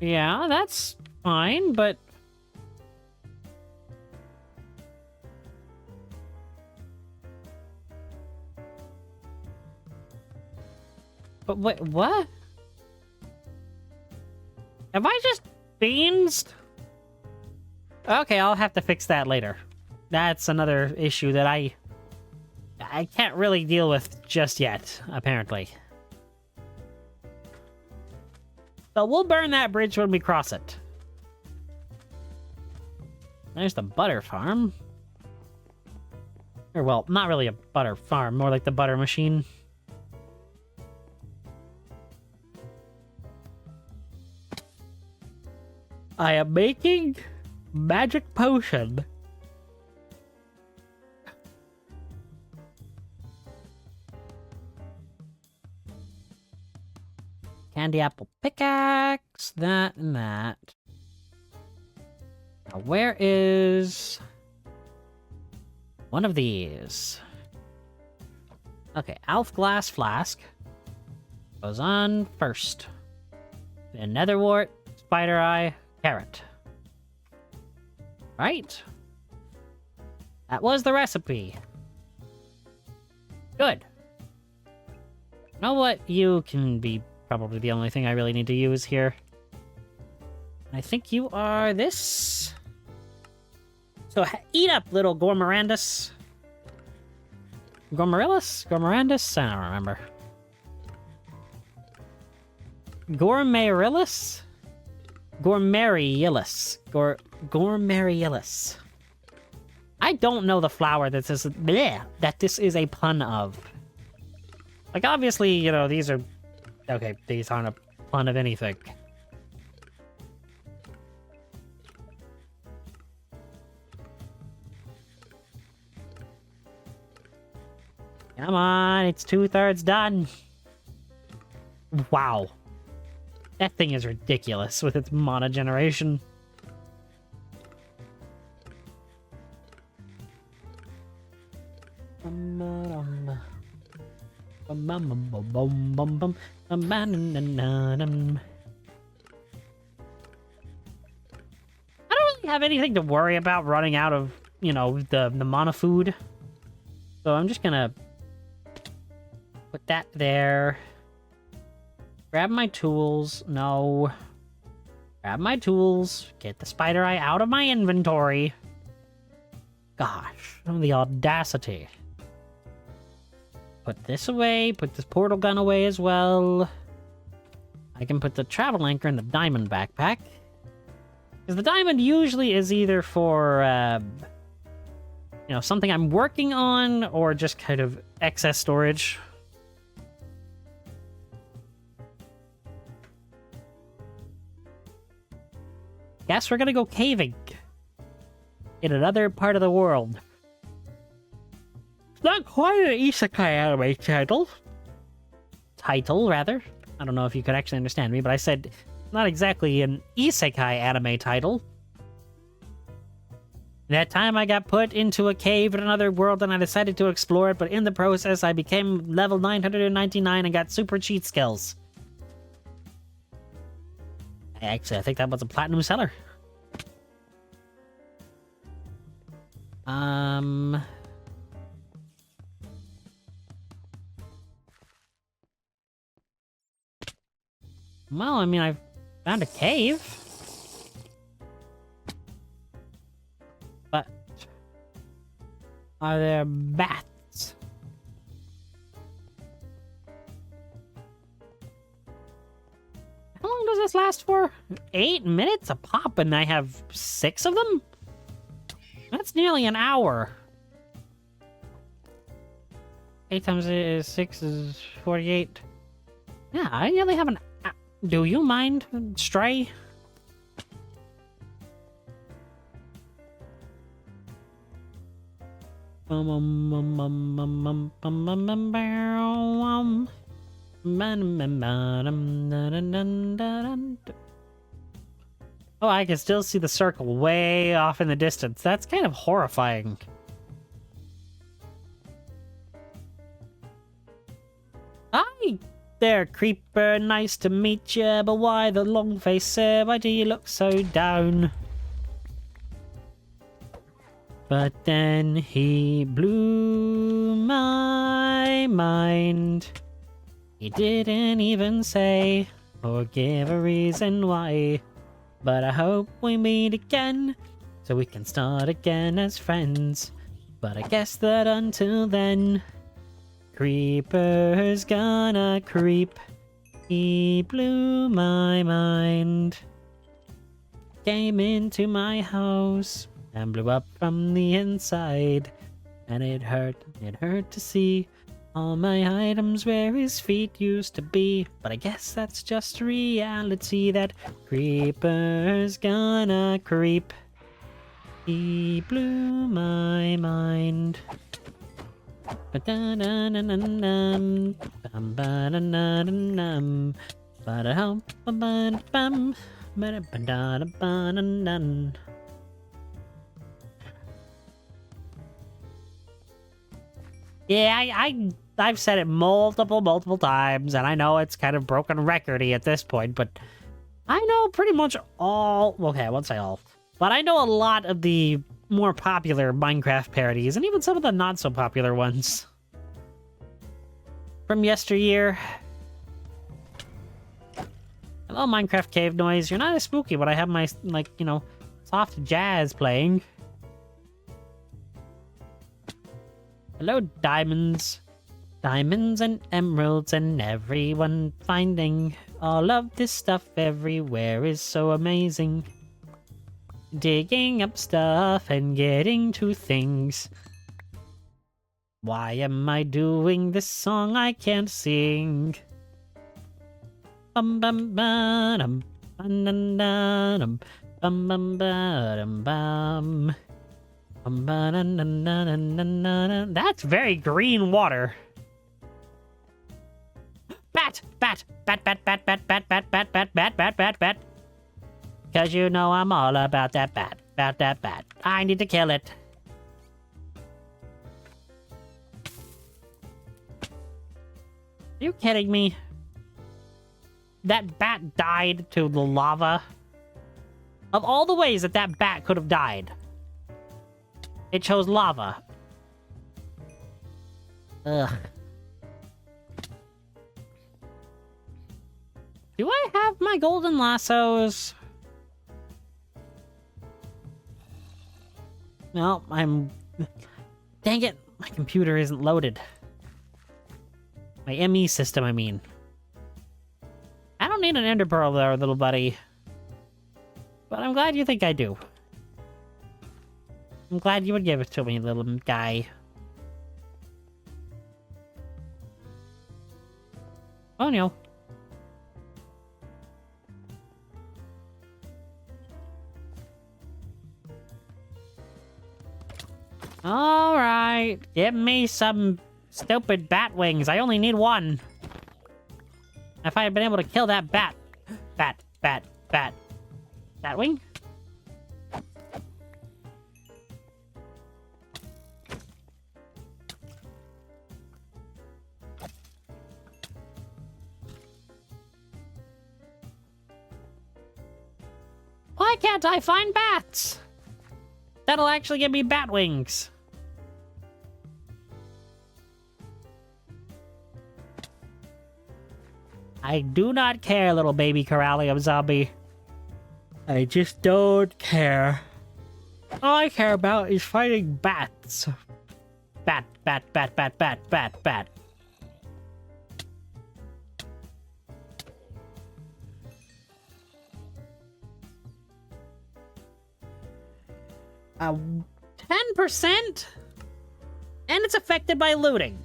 Yeah, that's fine, but... But wait, what? Have I just beansed? Okay, I'll have to fix that later. That's another issue that I can't really deal with just yet, apparently. So we'll burn that bridge when we cross it. There's the butter farm. Or, well, not really a butter farm, more like the butter machine. I am making magic potion. Candy apple pickaxe, that and that. Now where is one of these? Okay, Alf glass flask goes on first. Then netherwort, spider eye, carrot. Right? That was the recipe. Good. You know what? You can be probably the only thing I really need to use here. I think you are this. So eat up, little Gormarandus. Gormarillus? Gormarandus? I don't remember. Gormarillus? Gormarillus. Gormarillus. I don't know the flower that this is a pun of. Like, obviously, you know, these are... Okay, these aren't a pun of anything. Come on, it's 2/3 done. Wow. That thing is ridiculous with its mana generation. I don't really have anything to worry about running out of, you know, the mana food. So I'm just gonna put that there. Grab my tools. No. Grab my tools. Get the spider eye out of my inventory. Gosh, the audacity. Put this away. Put this portal gun away as well. I can put the travel anchor in the diamond backpack. Because the diamond usually is either for, you know, something I'm working on or just kind of excess storage. Guess we're gonna go caving in another part of the world. It's not quite an isekai anime title. Title, rather. I don't know if you could actually understand me, but I said not exactly an isekai anime title. That time I got put into a cave in another world and I decided to explore it, but in the process I became level 999 and got super cheat skills. Actually, I think that was a platinum seller. Well, I mean, I've found a cave. But are there bats? How long does this last for? 8 minutes a pop, and I have 6 of them? That's nearly an hour. 8 times 6 is 48. Yeah, I nearly have an... Do you mind, Stray? Oh, I can still see the circle way off in the distance. That's kind of horrifying. Hi there, creeper. Nice to meet ya. But why the long face, sir? Why do you look so down? But then he blew my mind. He didn't even say or give a reason why. But I hope we meet again, so we can start again as friends. But I guess that until then, creeper's gonna creep. He blew my mind. Came into my house and blew up from the inside. And it hurt to see all my items where his feet used to be. But I guess that's just reality, that creeper's gonna creep. He blew my mind. Ba-da-da-na-na-nam, bam-ba-da-na-na-nam, ba-da-hum-ba-ba-da-bam, ba-da-ba-da-ba-da-nan. Yeah, I've said it multiple times, and I know it's kind of broken recordy at this point, but I know pretty much all... Okay, I won't say all. But I know a lot of the more popular Minecraft parodies, and even some of the not-so-popular ones from yesteryear. Hello, Minecraft cave noise. You're not as spooky when I have my, like, you know, soft jazz playing. Hello, diamonds. Diamonds and emeralds and everyone finding all of this stuff everywhere is so amazing. Digging up stuff and getting to things. Why am I doing this song I can't sing? Bum bum ba-dum, ba-dum, bum bum ba-dum bum. That's very green water. Bat! Bat! Bat, bat, bat, bat, bat, bat, bat, bat, bat, bat, bat, bat. Cause you know I'm all about that bat. About that bat. I need to kill it. Are you kidding me? That bat died to the lava. Of all the ways that that bat could have died, it chose lava. Ugh. Do I have my golden lassos? No, I'm... Dang it, my computer isn't loaded. My ME system, I mean. I don't need an ender pearl there, little buddy. But I'm glad you think I do. I'm glad you would give it to me, little guy. Oh no. Alright, give me some stupid bat wings. I only need one. If I had been able to kill that bat. Bat, bat, bat. Bat wing? Why can't I find bats? That'll actually give me bat wings. I do not care, little baby Corallium zombie. I just don't care. All I care about is fighting bats. Bat, bat, bat, bat, bat, bat, bat. Uh, 10%? And it's affected by looting.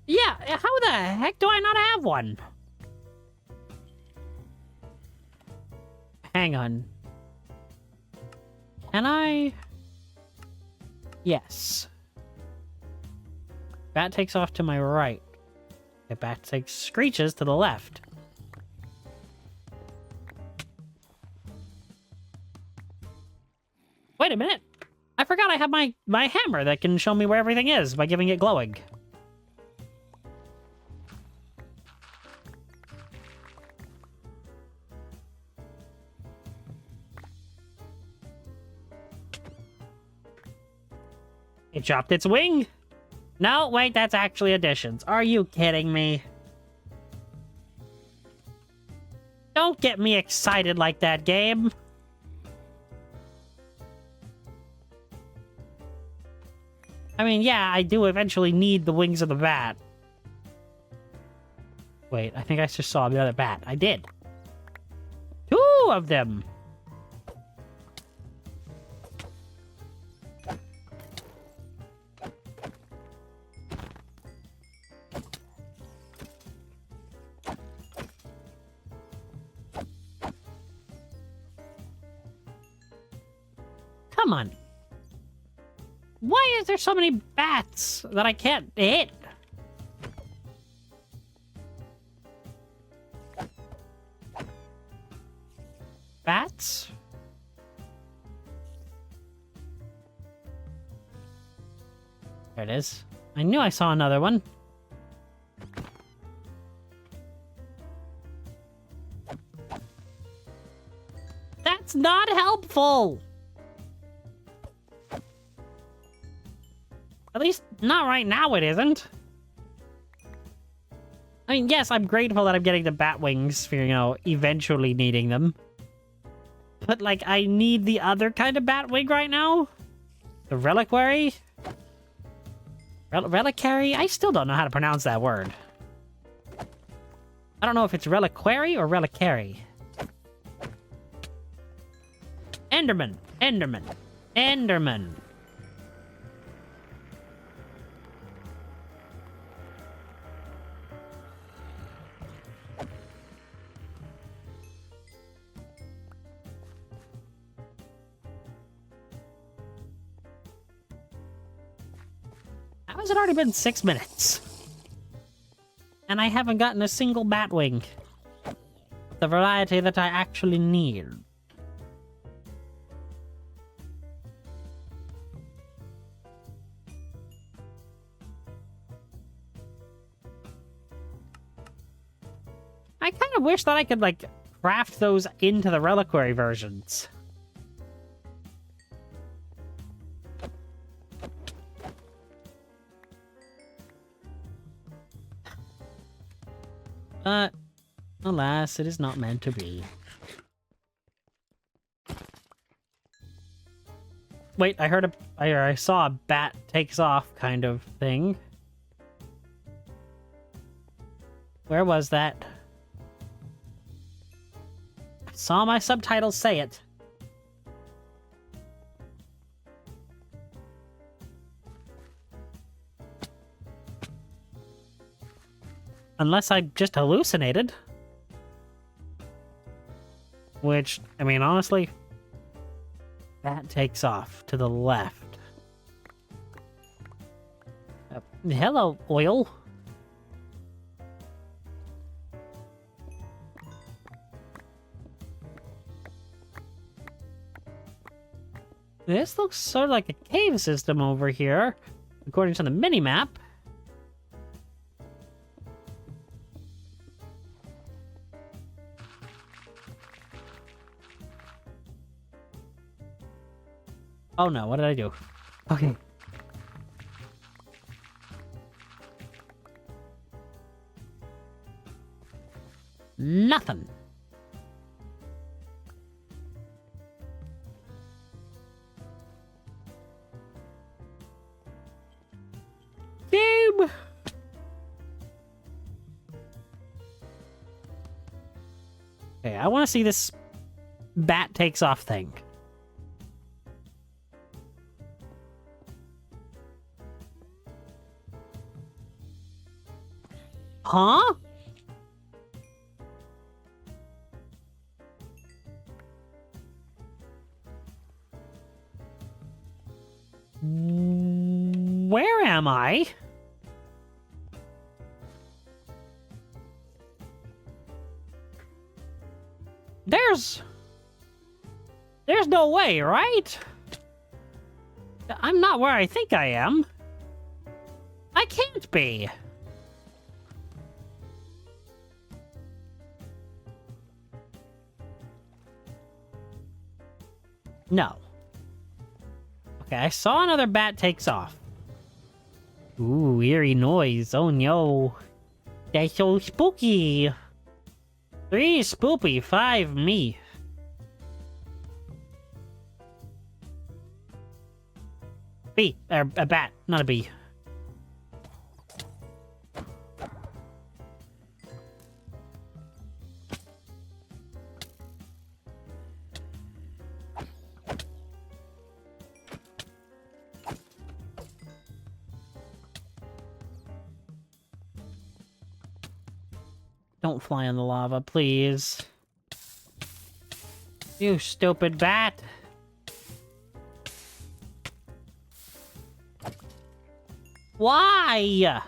Yeah, how the heck do I not have one? Hang on. Can I? Yes. Bat takes off to my right. The bat takes screeches to the left. Wait a minute. I forgot I have my hammer that can show me where everything is by giving it glowing. It dropped its wing. No, wait, that's actually additions. Are you kidding me? Don't get me excited like that, game. I mean, yeah, I do eventually need the wings of the bat. Wait, I think I just saw the other bat. I did. 2 of them. Come on. Why is there so many bats that I can't hit? Bats? There it is. I knew I saw another one. That's not helpful! At least, not right now it isn't. I mean, yes, I'm grateful that I'm getting the bat wings for, you know, eventually needing them. But, like, I need the other kind of bat wing right now? The reliquary? Reliquary? I still don't know how to pronounce that word. I don't know if it's reliquary or reliquary. Enderman. Enderman. Enderman. How has it already been 6 minutes? And I haven't gotten a single batwing. The variety that I actually need. I kind of wish that I could, like, craft those into the reliquary versions. But, alas, it is not meant to be. Wait, I saw a bat takes off kind of thing. Where was that? I saw my subtitles say it. Unless I just hallucinated. Which, I mean, honestly, that takes off to the left. Hello, oil. This looks sort of like a cave system over here, according to the mini-map. Oh no, what did I do? Okay. Nothing. Game! Okay, I want to see this bat takes off thing. Huh? Where am I? There's no way, right? I'm not where I think I am. I can't be. No. Okay, I saw another bat takes off. Ooh, eerie noise. Oh no. That's so spooky. 3 spoopy, 5 me. Bee. A bat, not a bee. Don't fly on the lava, please. You stupid bat. Why?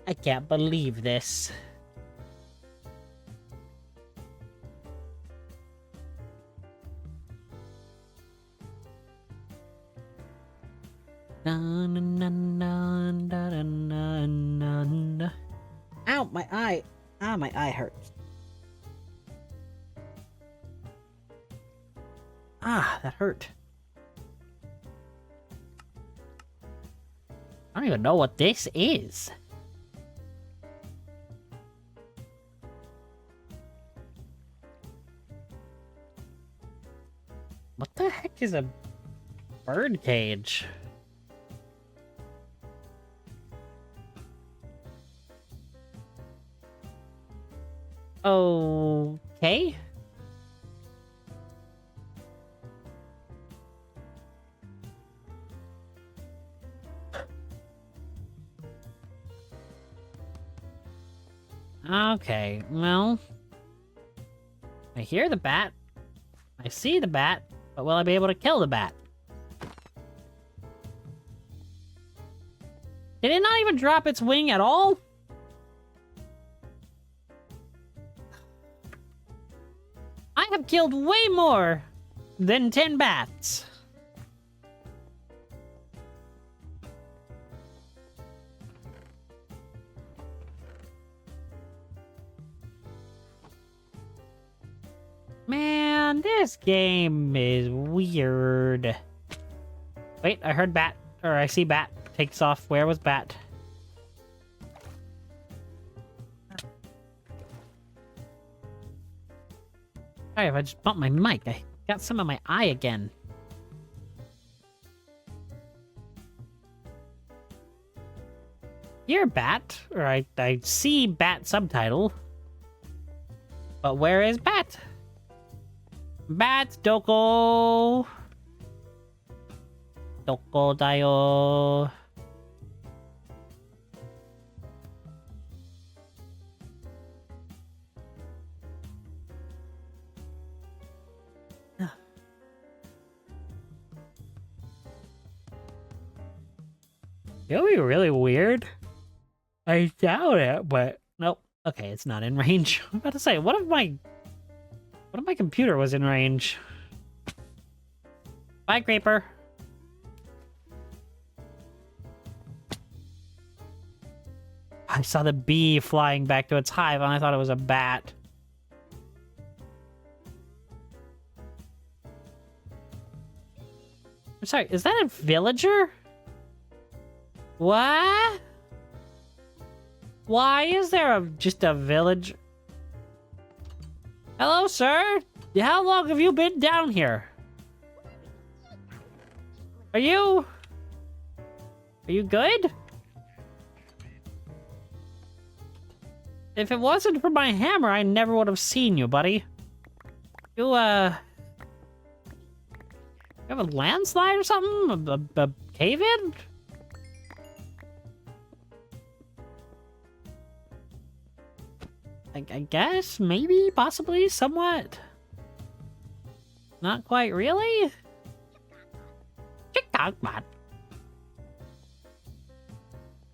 I can't believe this. Ow, my eye. Ah, my eye hurts. Ah, that hurt. I don't even know what this is. What the heck is a bird cage? Okay. Okay, well... I hear the bat. I see the bat. But will I be able to kill the bat? Did it not even drop its wing at all? I have killed way more than 10 bats. Man, this game is weird. Wait, I heard bat. Or I see bat. Takes off. Where was bat? Sorry if I just bumped my mic. I got some on my eye again. Here, bat. Or I see bat subtitle. But where is bat? Bat, doko. Doko dayo. It'll be really weird. I doubt it, but nope. Okay, it's not in range. I'm about to say, what if my computer was in range? Bye, creeper. I saw the bee flying back to its hive, and I thought it was a bat. I'm sorry, is that a villager? What? Why is there just a village? Hello, sir. How long have you been down here? Are you good? If it wasn't for my hammer, I never would have seen you, buddy. You have a landslide or something? A cave-in? I guess, maybe, possibly, somewhat. Not quite really? Chick-tock-bot.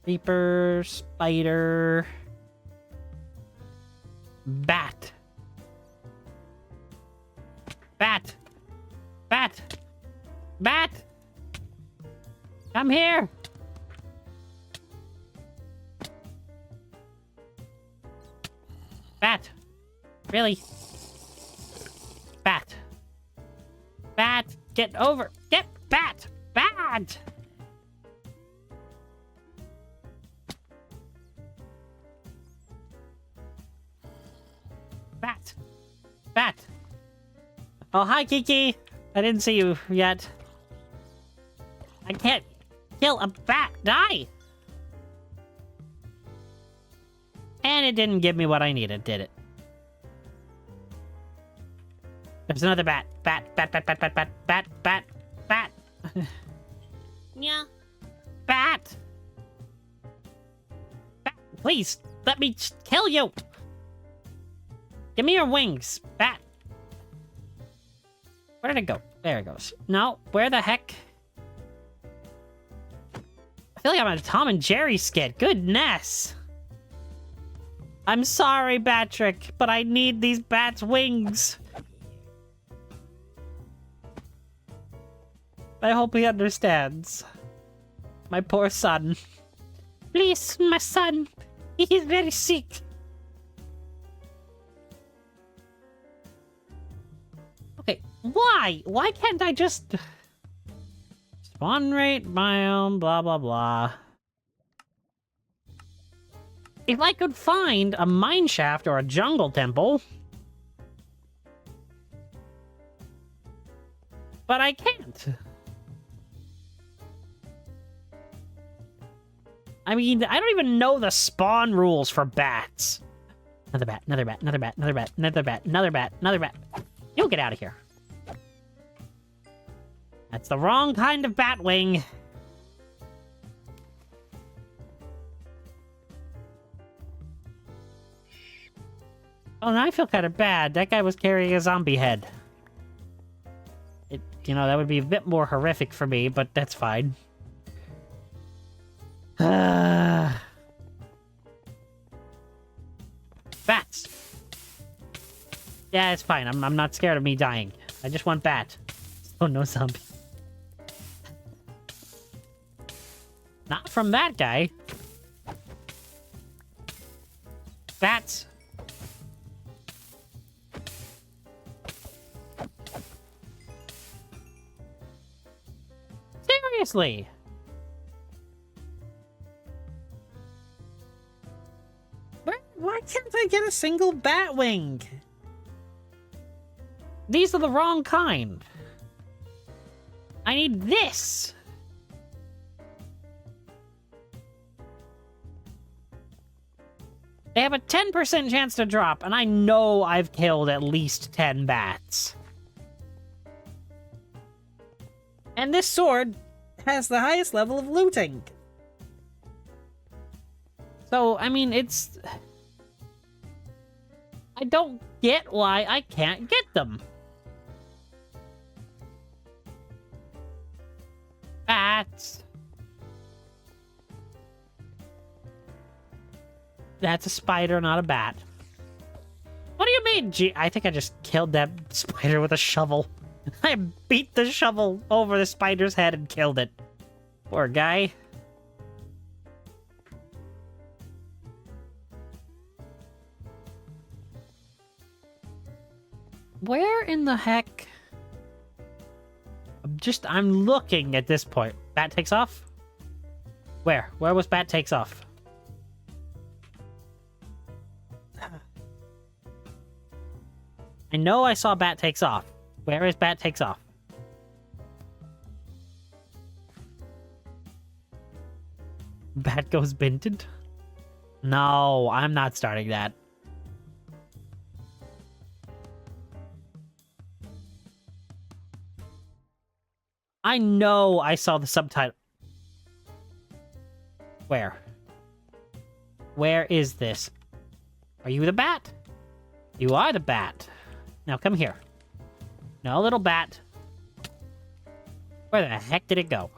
Creeper, spider... Bat. Bat. Bat. Bat. Come here. Bat. Really? Bat. Bat. Get over. Get bat. Bat. Bat. Bat. Oh, hi, Kiki. I didn't see you yet. I can't kill a bat. Die. And it didn't give me what I needed, did it? There's another bat. Bat, bat, bat, bat, bat, bat, bat, bat, bat. Yeah. Bat. Bat, please, let me kill you. Give me your wings, bat. Where did it go? There it goes. No, where the heck? I feel like I'm on a Tom and Jerry skit. Goodness. I'm sorry, Patrick, but I need these bats' wings. I hope he understands. My poor son. Please, my son. He is very sick. Okay, why? Why can't I just... Spawn rate, biome, blah, blah, blah. If I could find a mine shaft or a jungle temple... But I can't. I mean, I don't even know the spawn rules for bats. Another bat, another bat, another bat, another bat, another bat, another bat, another bat. You'll get out of here. That's the wrong kind of bat wing. and I feel kind of bad. That guy was carrying a zombie head. That would be a bit more horrific for me, but that's fine. Bats. Yeah, it's fine. I'm not scared of me dying. I just want bat. Oh, no zombie. Not from that guy. Bats. Seriously. Why can't I get a single bat wing? These are the wrong kind. I need this. They have a 10% chance to drop, and I know I've killed at least 10 bats. And this sword has the highest level of looting. So, I mean, I don't get why I can't get them. Bats. That's a spider, not a bat. What do you mean? Gee, I think I just killed that spider with a shovel. I beat the shovel over the spider's head and killed it. Poor guy. Where in the heck? I'm looking at this point. Bat takes off? Where? Where was bat takes off? I know I saw bat takes off. Where is bat takes off? Bat goes binted? No, I'm not starting that. I know I saw the subtitle. Where? Where is this? Are you the bat? You are the bat. Now come here. No, little bat. Where the heck did it go?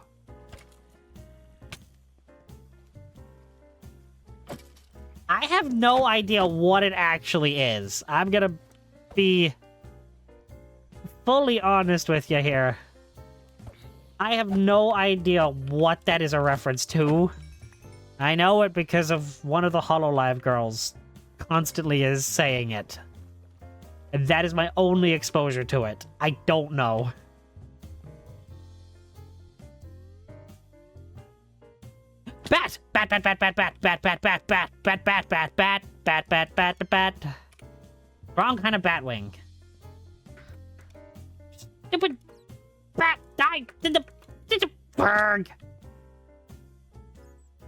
I have no idea what it actually is. I'm gonna be fully honest with you here. I have no idea what that is a reference to. I know it because of one of the HoloLive girls constantly is saying it. And that is my only exposure to it. I don't know. Bat! Bat, bat, bat, bat, bat, bat, bat, bat, bat, bat, bat, bat, bat, bat, bat, bat, bat, bat. Wrong kind of bat wing. Stupid bat die in the berg.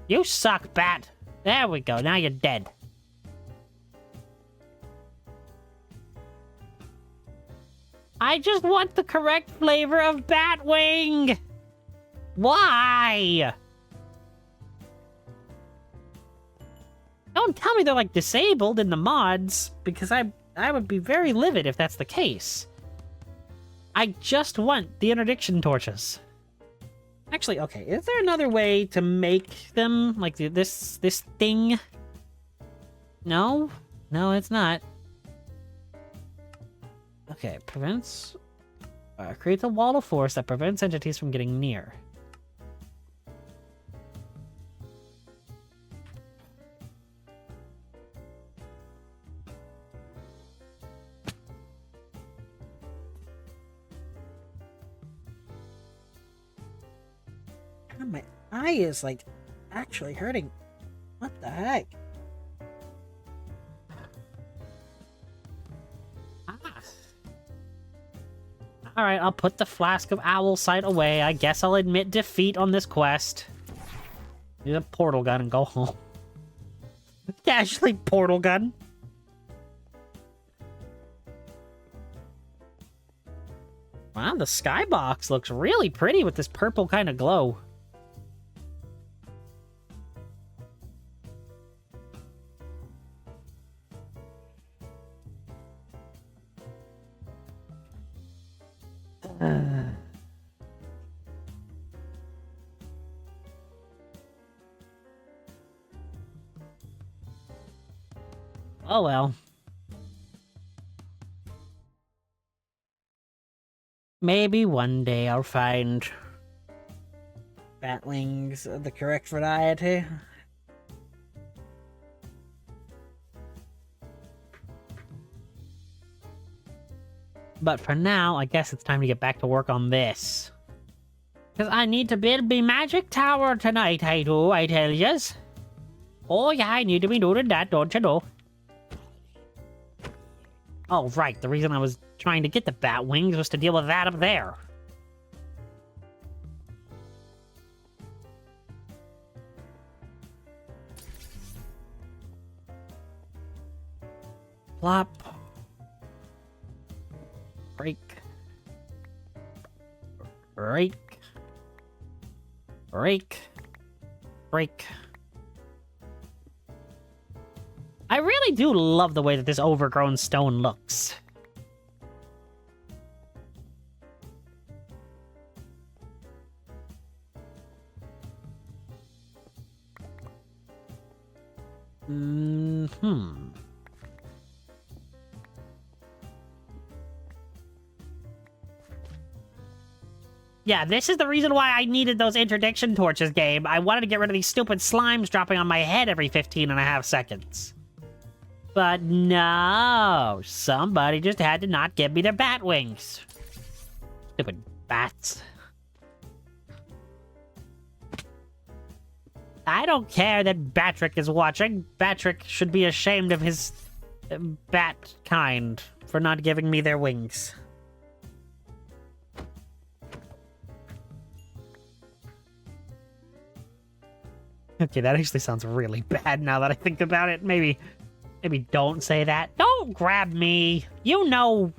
You suck, bat. There we go. Now you're dead. I just want the correct flavor of bat wing. Why? Don't tell me they're like disabled in the mods, because I would be very livid if that's the case. I just want the interdiction torches. Actually, okay, is there another way to make them like this thing? No? No, it's not. Okay, prevents... creates a wall of force that prevents entities from getting near. God, my eye is, like, actually hurting. What the heck? Alright, I'll put the flask of owl sight away. I guess I'll admit defeat on this quest. Use a portal gun and go home. Casually portal gun. Wow, the skybox looks really pretty with this purple kind of glow. Oh well. Maybe one day I'll find bat wings of the correct variety. But for now, I guess it's time to get back to work on this. Because I need to build the magic tower tonight, I do, I tell yous. Oh yeah, I need to be doing that, don't you know? Oh right, the reason I was trying to get the bat wings was to deal with that up there. Plop. Break. Break. Break. Break. I really do love the way that this overgrown stone looks. Yeah, this is the reason why I needed those interdiction torches, game. I wanted to get rid of these stupid slimes dropping on my head every 15.5 seconds. But no, somebody just had to not give me their bat wings. Stupid bats. I don't care that Batrick is watching. Batrick should be ashamed of his bat kind for not giving me their wings. Okay, that actually sounds really bad now that I think about it. Maybe don't say that. Don't grab me. You know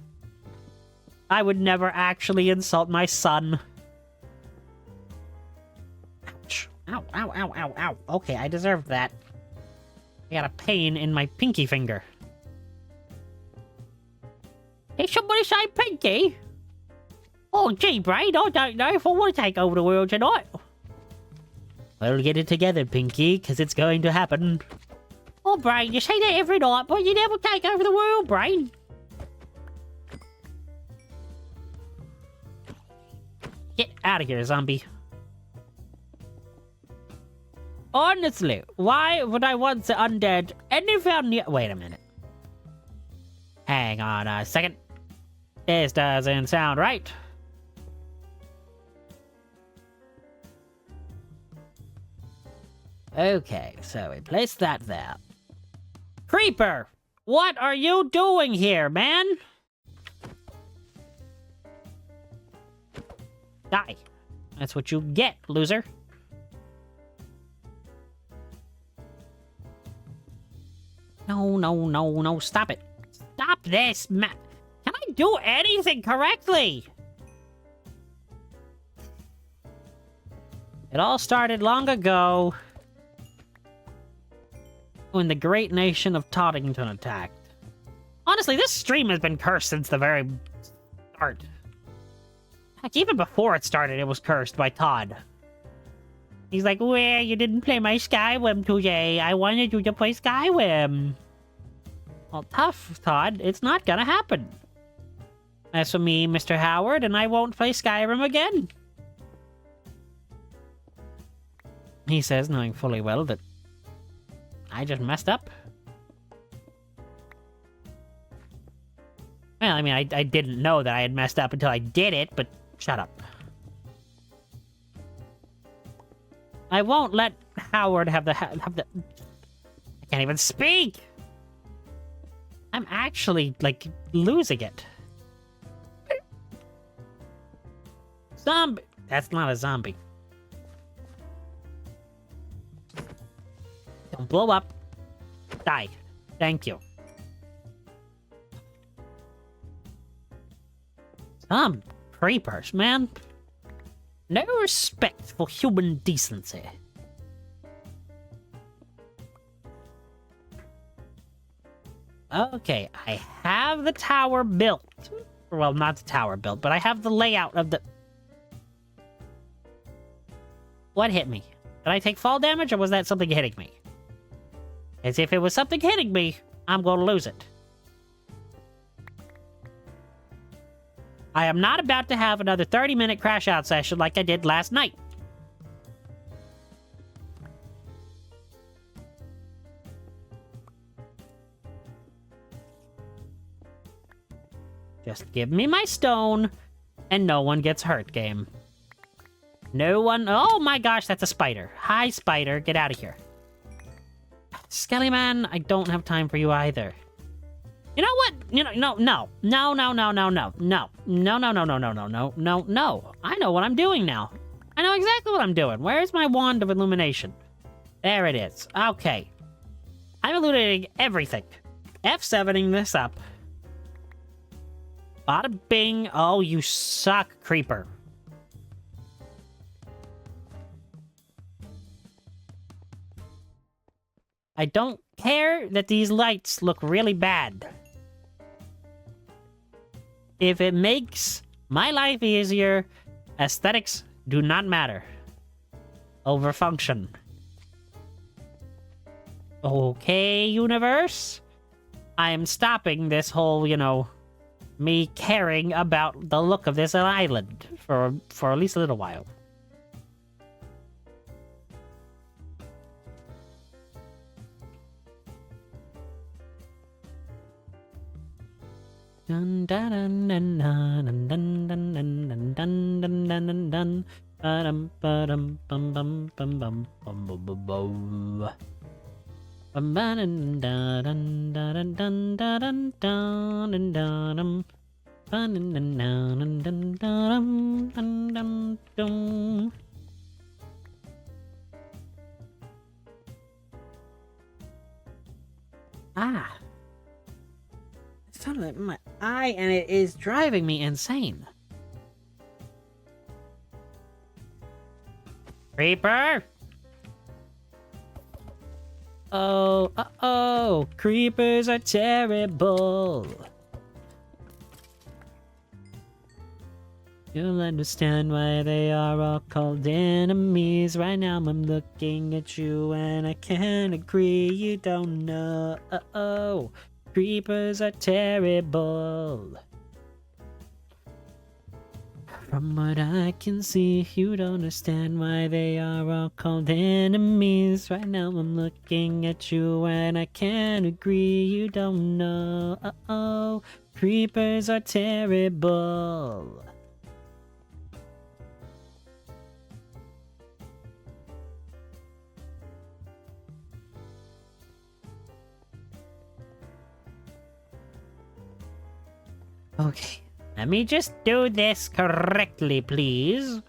I would never actually insult my son. Ouch. Ow, ow, ow, ow, ow. Okay, I deserve that. I got a pain in my pinky finger. Did somebody say pinky? Oh, gee, Brain, I don't know if I want to take over the world tonight. We'll get it together, Pinky, because it's going to happen. Oh, Brain, you say that every night, but you never take over the world, Brain. Get out of here, zombie. Honestly, why would I want the undead anywhere near... Wait a minute. Hang on a second. This doesn't sound right. Okay, so we place that there. Creeper! What are you doing here, man? Die. That's what you get, loser. No, no, no, no, stop it. Stop this, Can I do anything correctly? It all started long ago when the great nation of Toddington attacked. Honestly, this stream has been cursed since the very start. Heck, even before it started, it was cursed by Todd. He's like, well, you didn't play my Skywim today. I wanted you to play Skywim. Well, tough, Todd. It's not gonna happen. As for me, Mr. Howard, and I won't play Skyrim again. He says, knowing fully well that I just messed up. Well, I mean, I didn't know that I had messed up until I did it, but shut up. I won't let Howard have the... I can't even speak! I'm actually, like, losing it. Zombie! That's not a zombie. Don't blow up. Die. Thank you. Some creepers, man. No respect for human decency. Okay, I have the tower built. Well, not the tower built, but I have the layout of the... What hit me? Did I take fall damage, or was that something hitting me? As if it was something hitting me, I'm going to lose it. I am not about to have another 30-minute crash out session like I did last night. Just give me my stone, and no one gets hurt, game. No one... Oh my gosh, that's a spider. Hi, spider. Get out of here. Skellyman, I don't have time for you either. You know what? You know, no. I know what I'm doing now. I know exactly what I'm doing. Where's my wand of illumination? There it is. Okay. I'm illuminating everything. F7ing this up. Bada bing. Oh, you suck, creeper. I don't care that these lights look really bad. If it makes my life easier, aesthetics do not matter. Over function. Okay, universe. I am stopping this whole, you know, me caring about the look of this island for at least a little while. Dun dun dun dun dun dun dun dun dun dun dun dun dun ba-dum ba-dum bum bum bum bum bum bum bum bum ba-dun dun dun dun dun dun dun dun dun ba-dun dun dun dun dun dun dun dun. Ah. Something in my eye, and it is driving me insane. Creeper! Oh, uh-oh! Creepers are terrible! You'll understand why they are all called enemies. Right now I'm looking at you and I can't agree. You don't know. Uh-oh! Creepers are terrible. From what I can see, you don't understand why they are all called enemies. Right now I'm looking at you and I can't agree. You don't know. Uh-oh. Creepers are terrible. Okay, let me just do this correctly, please.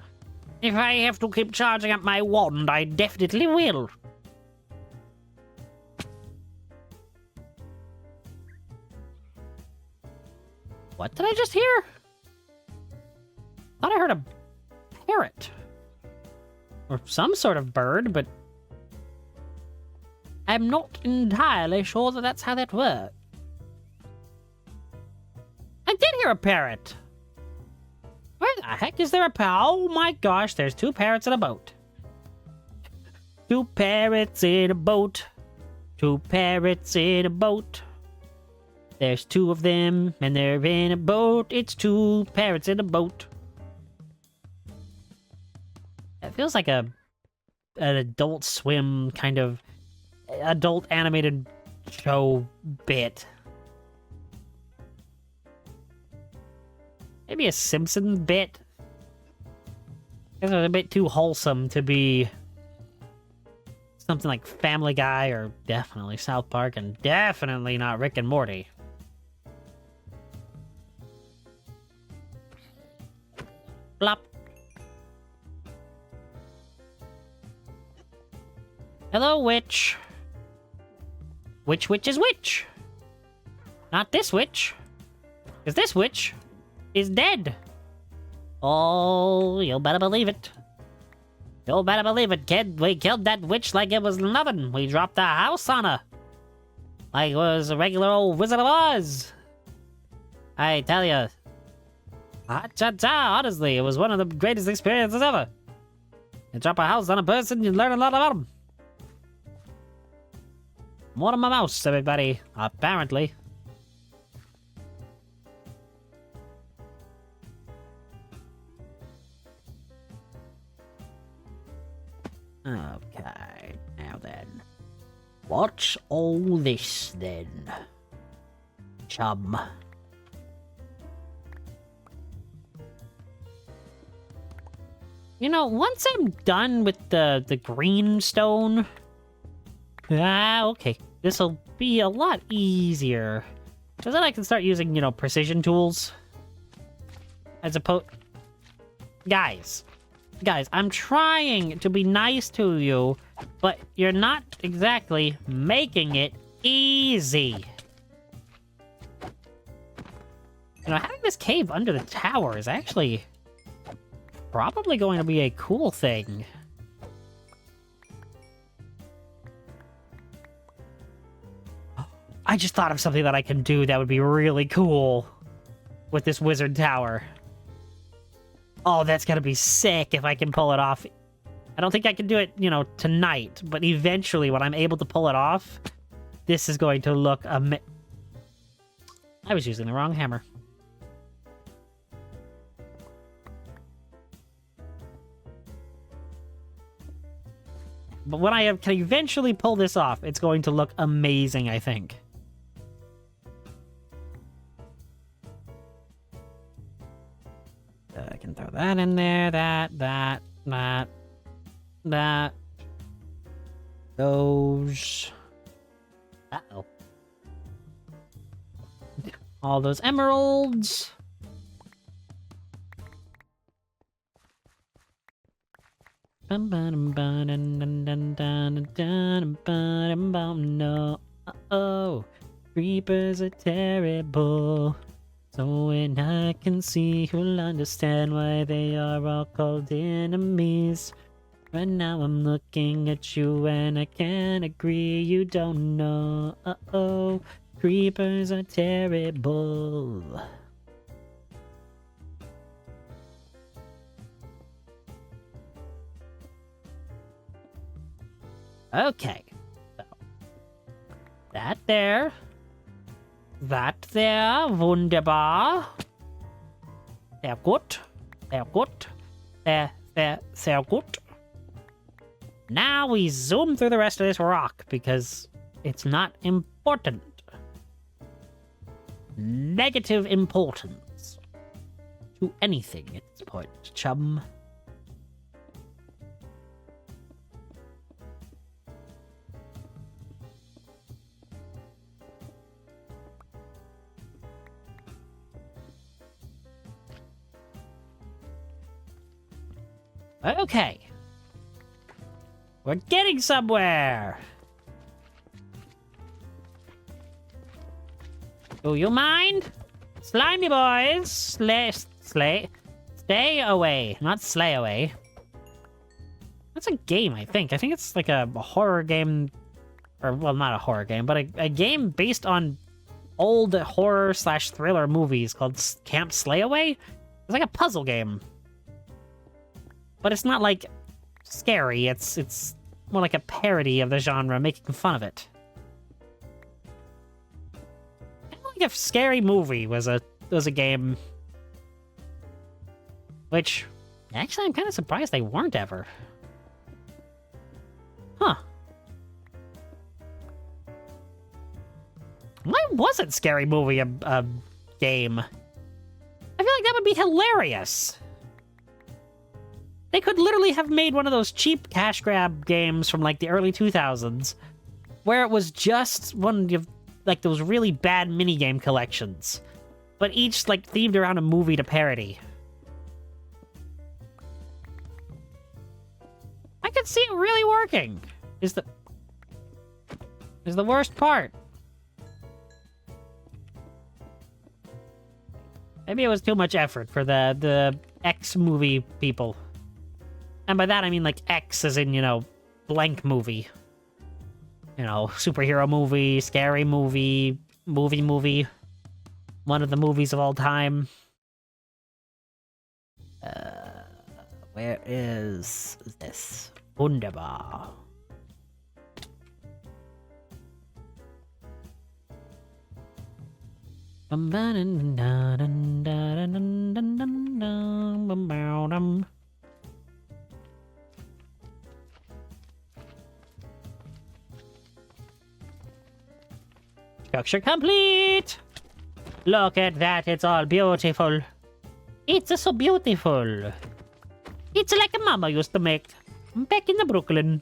If I have to keep charging up my wand, I definitely will. What did I just hear? Thought I heard a parrot. Or some sort of bird, but I'm not entirely sure that that's how that works. I did hear a parrot. Where the heck is there a parrot? Oh my gosh, there's two parrots in a boat. Two parrots in a boat. Two parrots in a boat. There's two of them, and they're in a boat. It's two parrots in a boat. It feels like an Adult Swim kind of adult animated show bit. Maybe a Simpsons bit. It was a bit too wholesome to be something like Family Guy or definitely South Park and definitely not Rick and Morty. Blop. Hello, witch. Which witch is which? Not this witch. Because this witch is dead. Oh, you better believe it. You better believe it, kid. We killed that witch like it was nothing. We dropped the house on her. Like it was a regular old Wizard of Oz. I tell you, Ha-cha-cha, honestly, it was one of the greatest experiences ever. You drop a house on a person, you learn a lot about them. More than my mouse, everybody. Apparently. Okay, now then. What's all this, then? Chum. You know, once I'm done with the green stone... okay. This'll be a lot easier. So then I can start using, you know, precision tools. As opposed... Guys, I'm trying to be nice to you, but you're not exactly making it easy. You know, having this cave under the tower is actually probably going to be a cool thing. I just thought of something that I can do that would be really cool with this wizard tower. Oh, that's gonna be sick if I can pull it off. I don't think I can do it, you know, tonight, but eventually when I'm able to pull it off, this is going to look I was using the wrong hammer. But when I can eventually pull this off, it's going to look amazing, I think. I can throw that in there, that. Those. Uh-oh. All those emeralds. No. Uh-oh. Creepers are terrible. So when I can see, you'll understand why they are all called enemies. Right now I'm looking at you and I can't agree, you don't know. Uh-oh, creepers are terrible. Okay, so that there. That there, wunderbar. Sehr gut. Sehr gut. Sehr gut. Now we zoom through the rest of this rock because it's not important. Negative importance to anything at this point, chum. Okay. We're getting somewhere. Do you mind? Slimy boys. Stay away. Not slay away. That's a game, I think. I think it's like a horror game. Or, well, not a horror game, but a game based on old horror/thriller movies called Camp Slay Away. It's like a puzzle game. But it's not, like, scary. It's more like a parody of the genre, making fun of it. Kind of like if Scary Movie was a game. Which, actually, I'm kind of surprised they weren't ever. Huh. Why wasn't Scary Movie a game? I feel like that would be hilarious. They could literally have made one of those cheap cash grab games from like the early 2000s where it was just one of like those really bad minigame collections, but each like themed around a movie to parody. I could see it really working. Is the worst part. Maybe it was too much effort for the X movie people. And by that, I mean, like, X as in, you know, blank movie. You know, superhero movie, scary movie, movie. One of the movies of all time. Where is this? Wunderbar. Structure complete! Look at that, it's all beautiful. It's so beautiful. It's like a mama used to make back in the Brooklyn.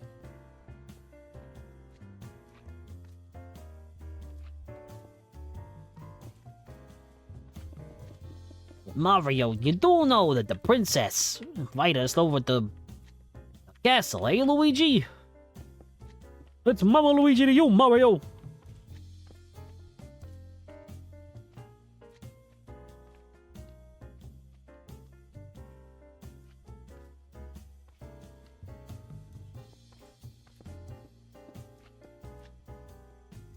Mario, you do know that the princess invited us over to the castle, eh, Luigi? It's Mama Luigi to you, Mario.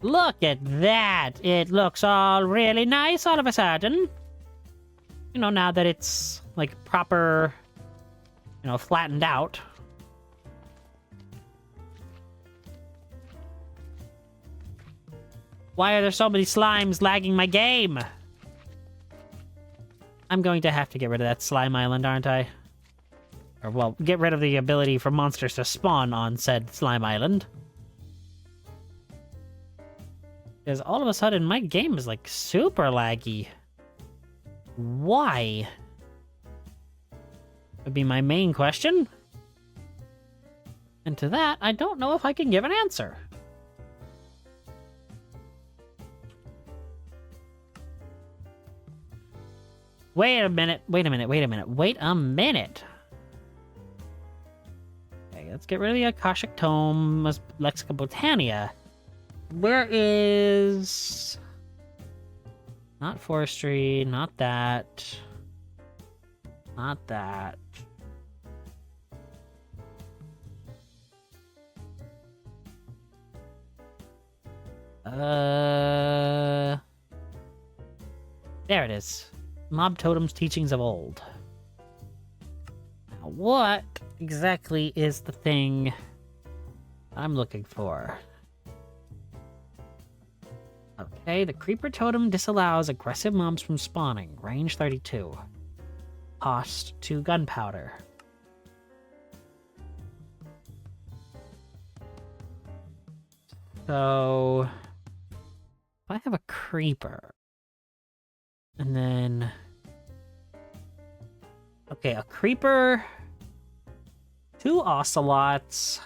Look at that! It looks all really nice all of a sudden. You know, now that it's, like, proper, you know, flattened out. Why are there so many slimes lagging my game? I'm going to have to get rid of that slime island, aren't I? Or, well, get rid of the ability for monsters to spawn on said slime island. Because all of a sudden, my game is, like, super laggy. Why? Would be my main question. And to that, I don't know if I can give an answer. Wait a minute. Okay, let's get rid of the Akashic Tome, Lexica Botania. Where is... Not forestry, not that. Not that. There it is. Mob Totem's Teachings of Old. Now, what exactly is the thing I'm looking for? Okay, the Creeper Totem disallows aggressive mobs from spawning. Range 32. Cost 2 gunpowder. So... if I have a Creeper... and then... okay, a Creeper... 2 Ocelots...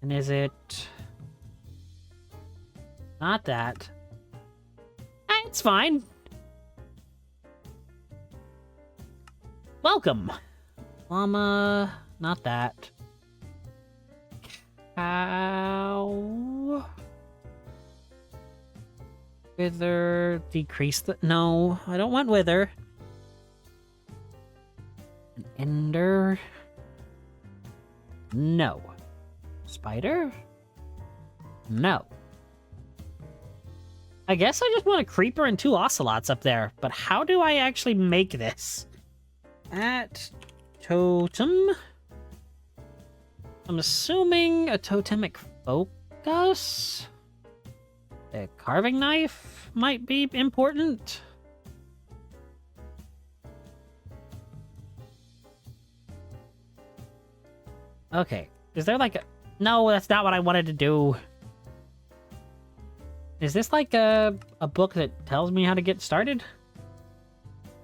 and is it... not that. It's fine. Welcome. Llama. Not that. Cow. Wither. Decrease the... no, I don't want wither. An ender. No. Spider? No. I guess I just want a creeper and 2 ocelots up there, but how do I actually make this? At totem? I'm assuming a totemic focus? A carving knife might be important. Okay, is there like a... no, that's not what I wanted to do. Is this like a book that tells me how to get started?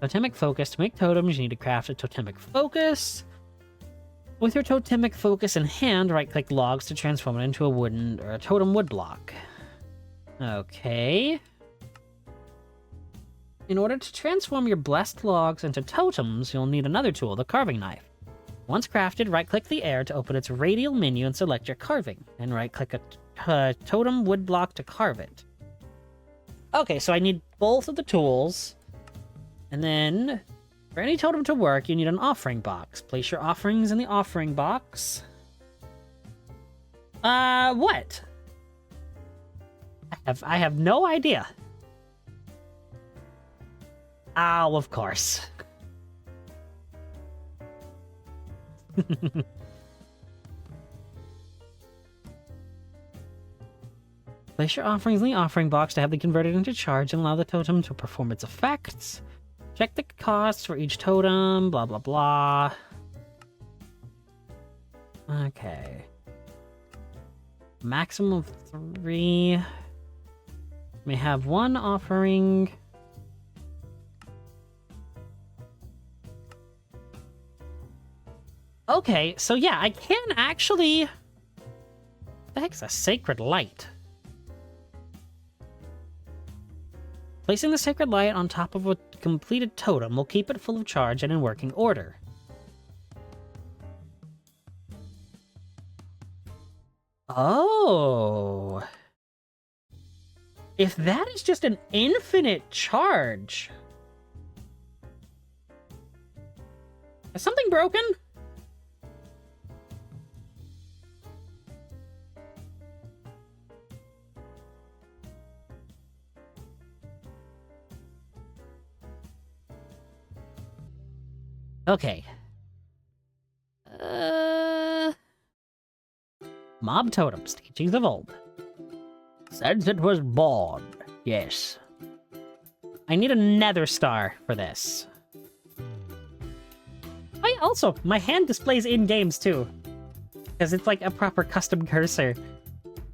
Totemic focus. To make totems, you need to craft a totemic focus. With your totemic focus in hand, right-click logs to transform it into a wooden or a totem wood block. Okay. In order to transform your blessed logs into totems, you'll need another tool, the carving knife. Once crafted, right-click the air to open its radial menu and select your carving. Then right-click a totem wood block to carve it. Okay, so I need both of the tools. And then, for any totem to work, you need an offering box. Place your offerings in the offering box. What? I have no idea. Oh, of course. Place your offerings in the offering box to have them converted into charge and allow the totem to perform its effects. Check the costs for each totem, blah, blah, blah. Okay. Maximum of 3. May have 1 offering. Okay, so yeah, I can actually... What the heck's a sacred light? Placing the sacred light on top of a completed totem will keep it full of charge and in working order. Oh. If that is just an infinite charge... Is something broken? Okay. Mob totems, teachings of old. Since it was born, yes. I need a nether star for this. Also, my hand displays in games too. Because it's like a proper custom cursor.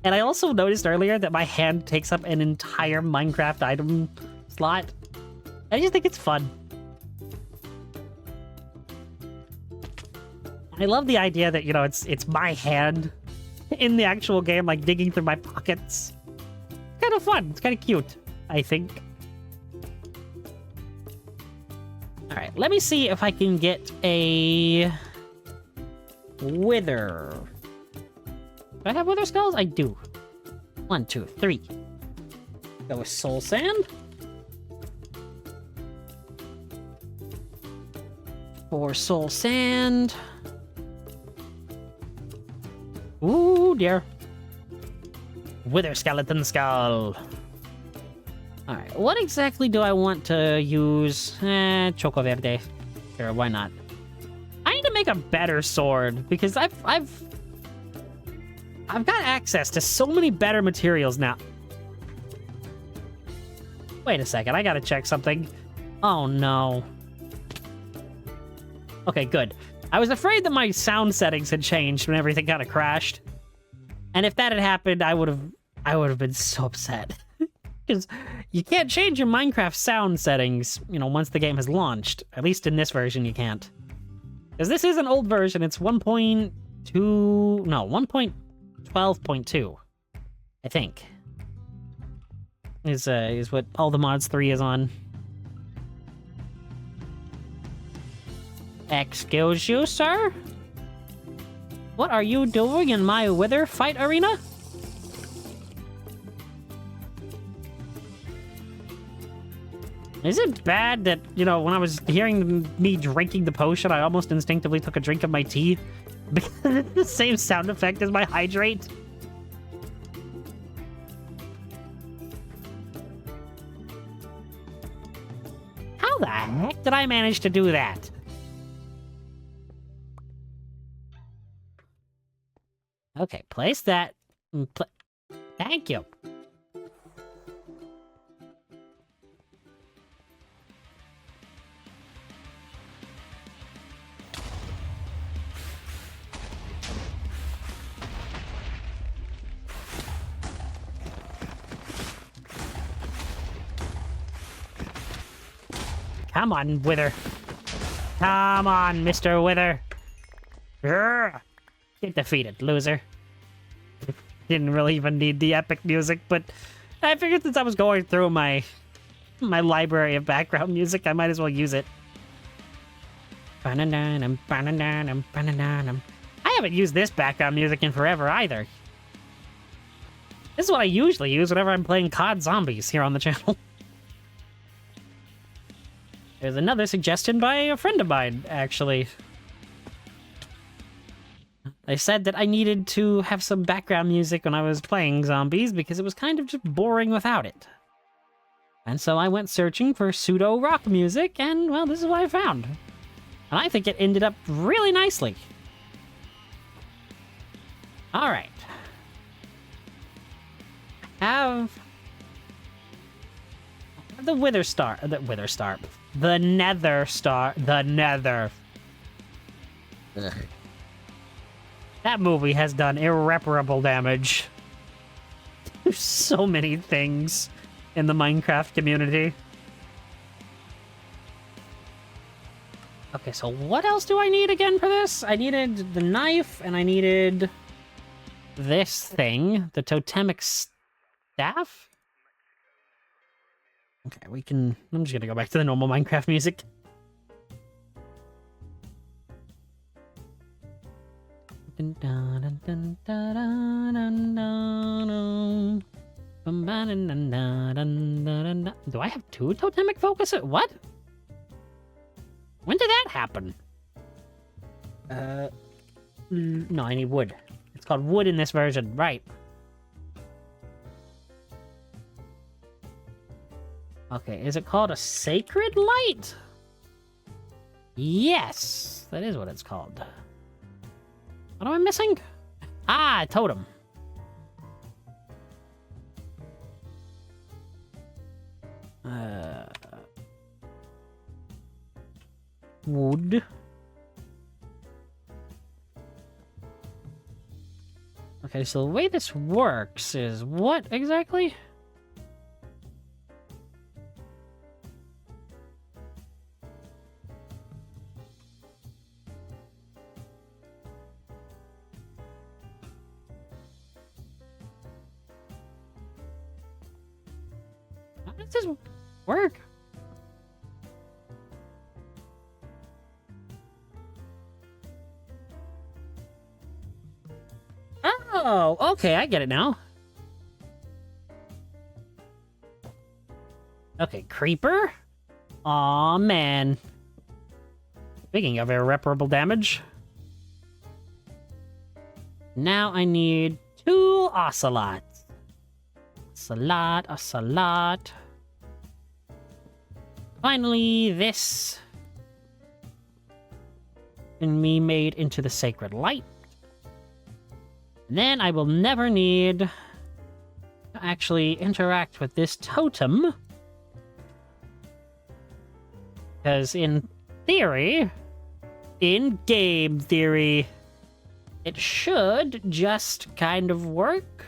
And I also noticed earlier that my hand takes up an entire Minecraft item slot. I just think it's fun. I love the idea that, you know, it's my hand in the actual game, like digging through my pockets. It's kind of fun. It's kind of cute, I think. All right, let me see if I can get a wither. Do I have wither skulls? I do. 1, 2, 3. Go with soul sand. 4 soul sand. Ooh, dear. Wither skeleton skull. Alright, what exactly do I want to use? Choco Verde. Sure, why not? I need to make a better sword, because I've got access to so many better materials now. Wait a second, I gotta check something. Oh no. Okay, good. I was afraid that my sound settings had changed when everything kind of crashed. And if that had happened, I would have been so upset. Because you can't change your Minecraft sound settings, you know, once the game has launched. At least in this version, you can't. Because this is an old version. It's 1.12.2, I think. Is what all the mods 3 is on. Excuse you, sir? What are you doing in my wither fight arena? Is it bad that, you know, when I was hearing me drinking the potion, I almost instinctively took a drink of my tea? Because it's the same sound effect as my hydrate? How the heck did I manage to do that? Okay, place that. Thank you. Come on, Wither. Come on, Mr. Wither. Urgh. Get defeated, loser. Didn't really even need the epic music, but I figured since I was going through my library of background music, I might as well use it. I haven't used this background music in forever either. This is what I usually use whenever I'm playing COD Zombies here on the channel. There's another suggestion by a friend of mine, actually. They said that I needed to have some background music when I was playing zombies because it was kind of just boring without it. And so I went searching for pseudo-rock music, and, well, this is what I found. And I think it ended up really nicely. All right. Have the Wither Star, the Nether Star, the Nether. Ugh. That movie has done irreparable damage. There's so many things in the Minecraft community. Okay, so what else do I need again for this? I needed the knife, and I needed this thing, the totemic staff? Okay, we can... I'm just gonna go back to the normal Minecraft music. Do I have 2 totemic focus? What? When did that happen? No, I need wood. It's called wood in this version, right? Okay, is it called a sacred light? Yes, that is what it's called. What am I missing? Ah, totem. Wood. Okay, so the way this works is what exactly? How does this work? Oh, okay, I get it now. Okay, creeper? Aw, man. Speaking of irreparable damage. Now I need 2 ocelots. Ocelot. Finally, this can be made into the sacred light. And then I will never need to actually interact with this totem. Because in theory, in game theory, it should just kind of work.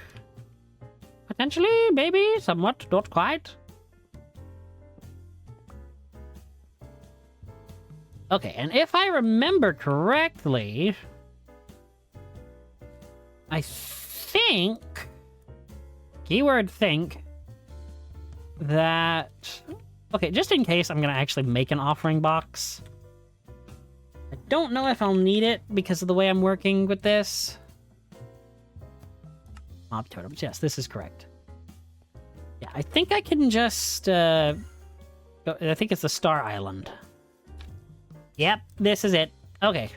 Potentially, maybe, somewhat, not quite. Okay, and if I remember correctly, I think, keyword think, that... Okay, just in case, I'm going to actually make an offering box. I don't know if I'll need it because of the way I'm working with this. Mob totems, yes, this is correct. Yeah, I think I can just... I think it's the Star Island. Yep, this is it. Okay.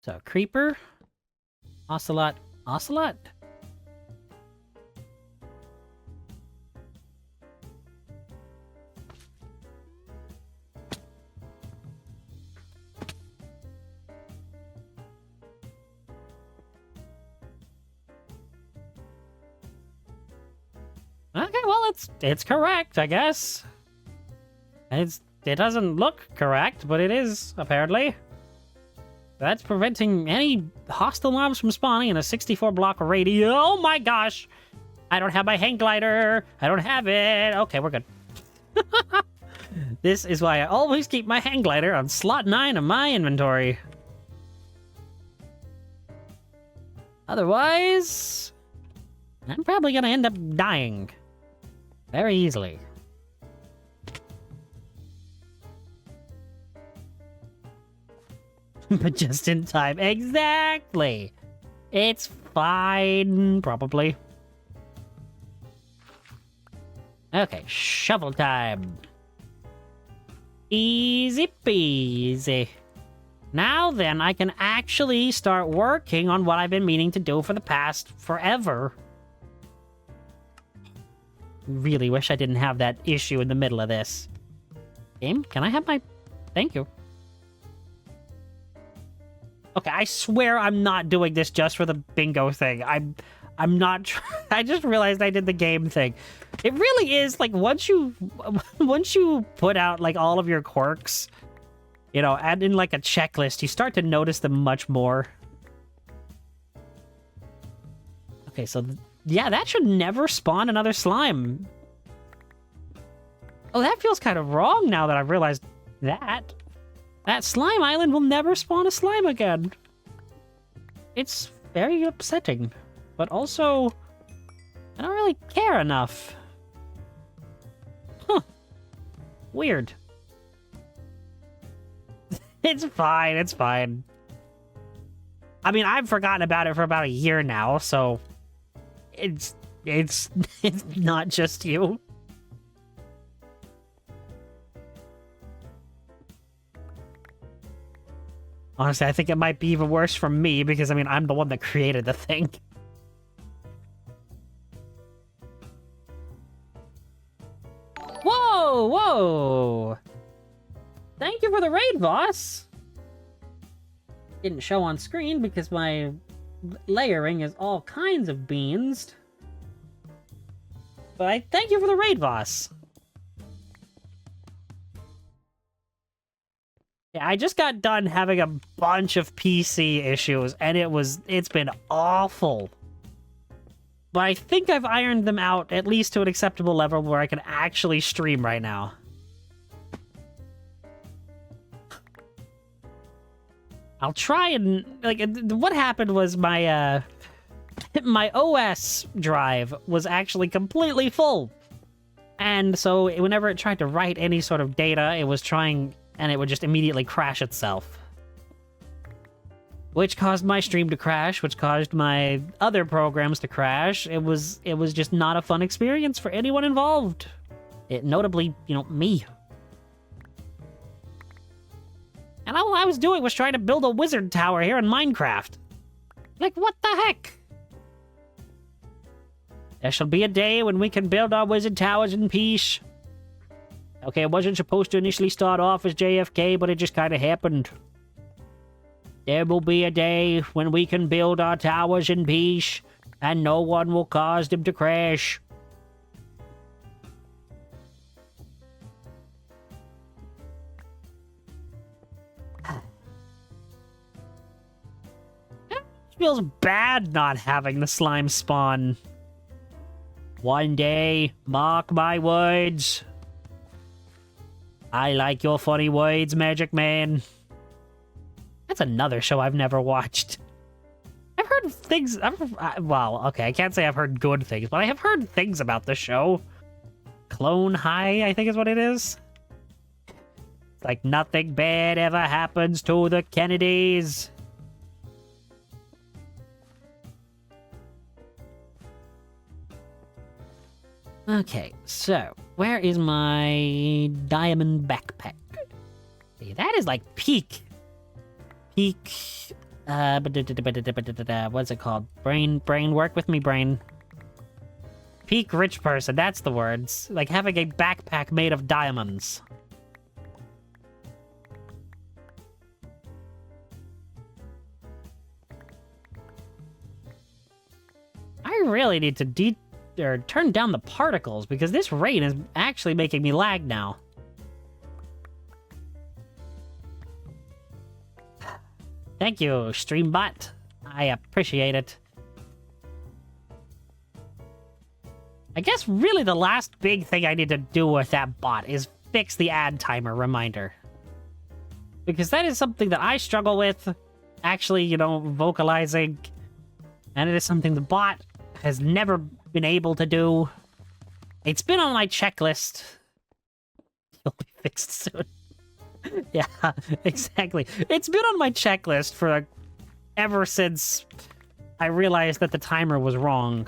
So, creeper, ocelot. Okay, well, it's correct, I guess. It doesn't look correct, but it is, apparently. That's preventing any hostile mobs from spawning in a 64-block radius. Oh my gosh! I don't have my hang glider. I don't have it. Okay, we're good. This is why I always keep my hang glider on slot 9 of my inventory. Otherwise, I'm probably gonna end up dying. Very easily. But just in time. Exactly! It's fine, probably. Okay, shovel time. Easy peasy. Now then, I can actually start working on what I've been meaning to do for the past forever. Really wish I didn't have that issue in the middle of this. Game, can I have my... Thank you. Okay, I swear I'm not doing this just for the bingo thing. I'm not. I just realized I did the game thing. It really is like once you put out like all of your quirks, you know, add in like a checklist, you start to notice them much more. Okay, so yeah, that should never spawn another slime. Oh, that feels kind of wrong now that I've realized that. That slime island will never spawn a slime again. It's very upsetting, but also, I don't really care enough. Huh. Weird. It's fine, it's fine. I mean, I've forgotten about it for about a year now, so it's not just you. Honestly, I think it might be even worse from me because, I mean, I'm the one that created the thing. Whoa, whoa! Thank you for the raid, boss! Didn't show on screen because my layering is all kinds of beans. But I thank you for the raid, boss. Yeah, I just got done having a bunch of PC issues, and it's been awful. But I think I've ironed them out, at least to an acceptable level where I can actually stream right now. I'll try and, like, what happened was my, my OS drive was actually completely full. And so whenever it tried to write any sort of data, it was trying, and it would just immediately crash itself. Which caused my stream to crash, which caused my other programs to crash. It was just not a fun experience for anyone involved. It notably, you know, me. And all I was doing was trying to build a wizard tower here in Minecraft. Like, what the heck? There shall be a day when we can build our wizard towers in peace. Okay, it wasn't supposed to initially start off as JFK, but it just kind of happened. There will be a day when we can build our towers in peace, and no one will cause them to crash. It feels bad not having the slime spawn. One day, mark my words. I like your funny words, Magic Man. That's another show I've never watched. I've heard things... well, okay, I can't say I've heard good things, but I have heard things about the show. Clone High, I think is what it is. It's like, nothing bad ever happens to the Kennedys. Okay, so, where is my diamond backpack? See, that is like peak, what's it called? Brain, work with me, brain. Peak rich person, that's the words. Like having a backpack made of diamonds. I really need to turn down the particles, because this rain is actually making me lag now. Thank you, Streambot. I appreciate it. I guess really the last big thing I need to do with that bot is fix the ad timer reminder. Because that is something that I struggle with, actually, you know, vocalizing. And it is something the bot has never been able to do. It's been on my checklist. It'll be fixed soon. Yeah, exactly. It's been on my checklist for ever since I realized that the timer was wrong.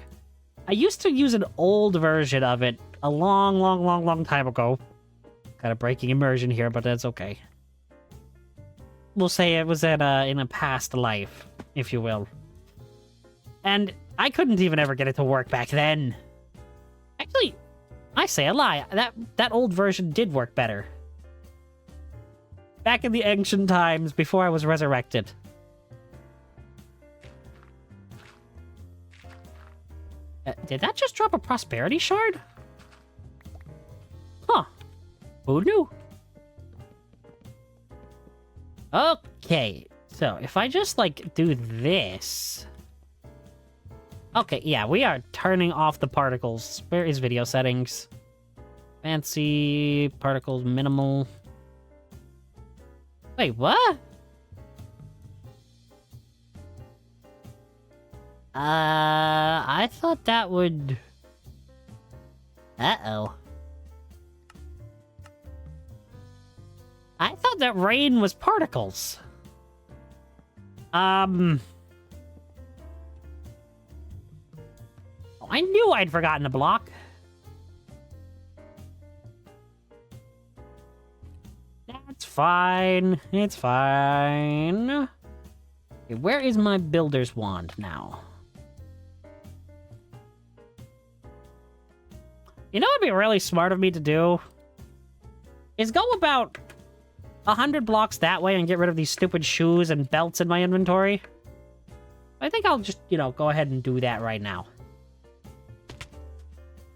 I used to use an old version of it a long time ago. Kind of breaking immersion here, but that's okay. We'll say it was in a past life, if you will. And I couldn't even ever get it to work back then. Actually, I say a lie. That old version did work better. Back in the ancient times, before I was resurrected. Did that just drop a prosperity shard? Huh. Who knew? Okay. So, if I just, like, do this... Okay, yeah, we are turning off the particles. Where is video settings? Fancy, particles, minimal. Wait, what? I thought that would... Uh-oh. I thought that rain was particles. I knew I'd forgotten a block. That's fine. It's fine. Okay, where is my builder's wand now? You know what'd be really smart of me to do? Is go about 100 blocks that way and get rid of these stupid shoes and belts in my inventory. I think I'll just, you know, go ahead and do that right now.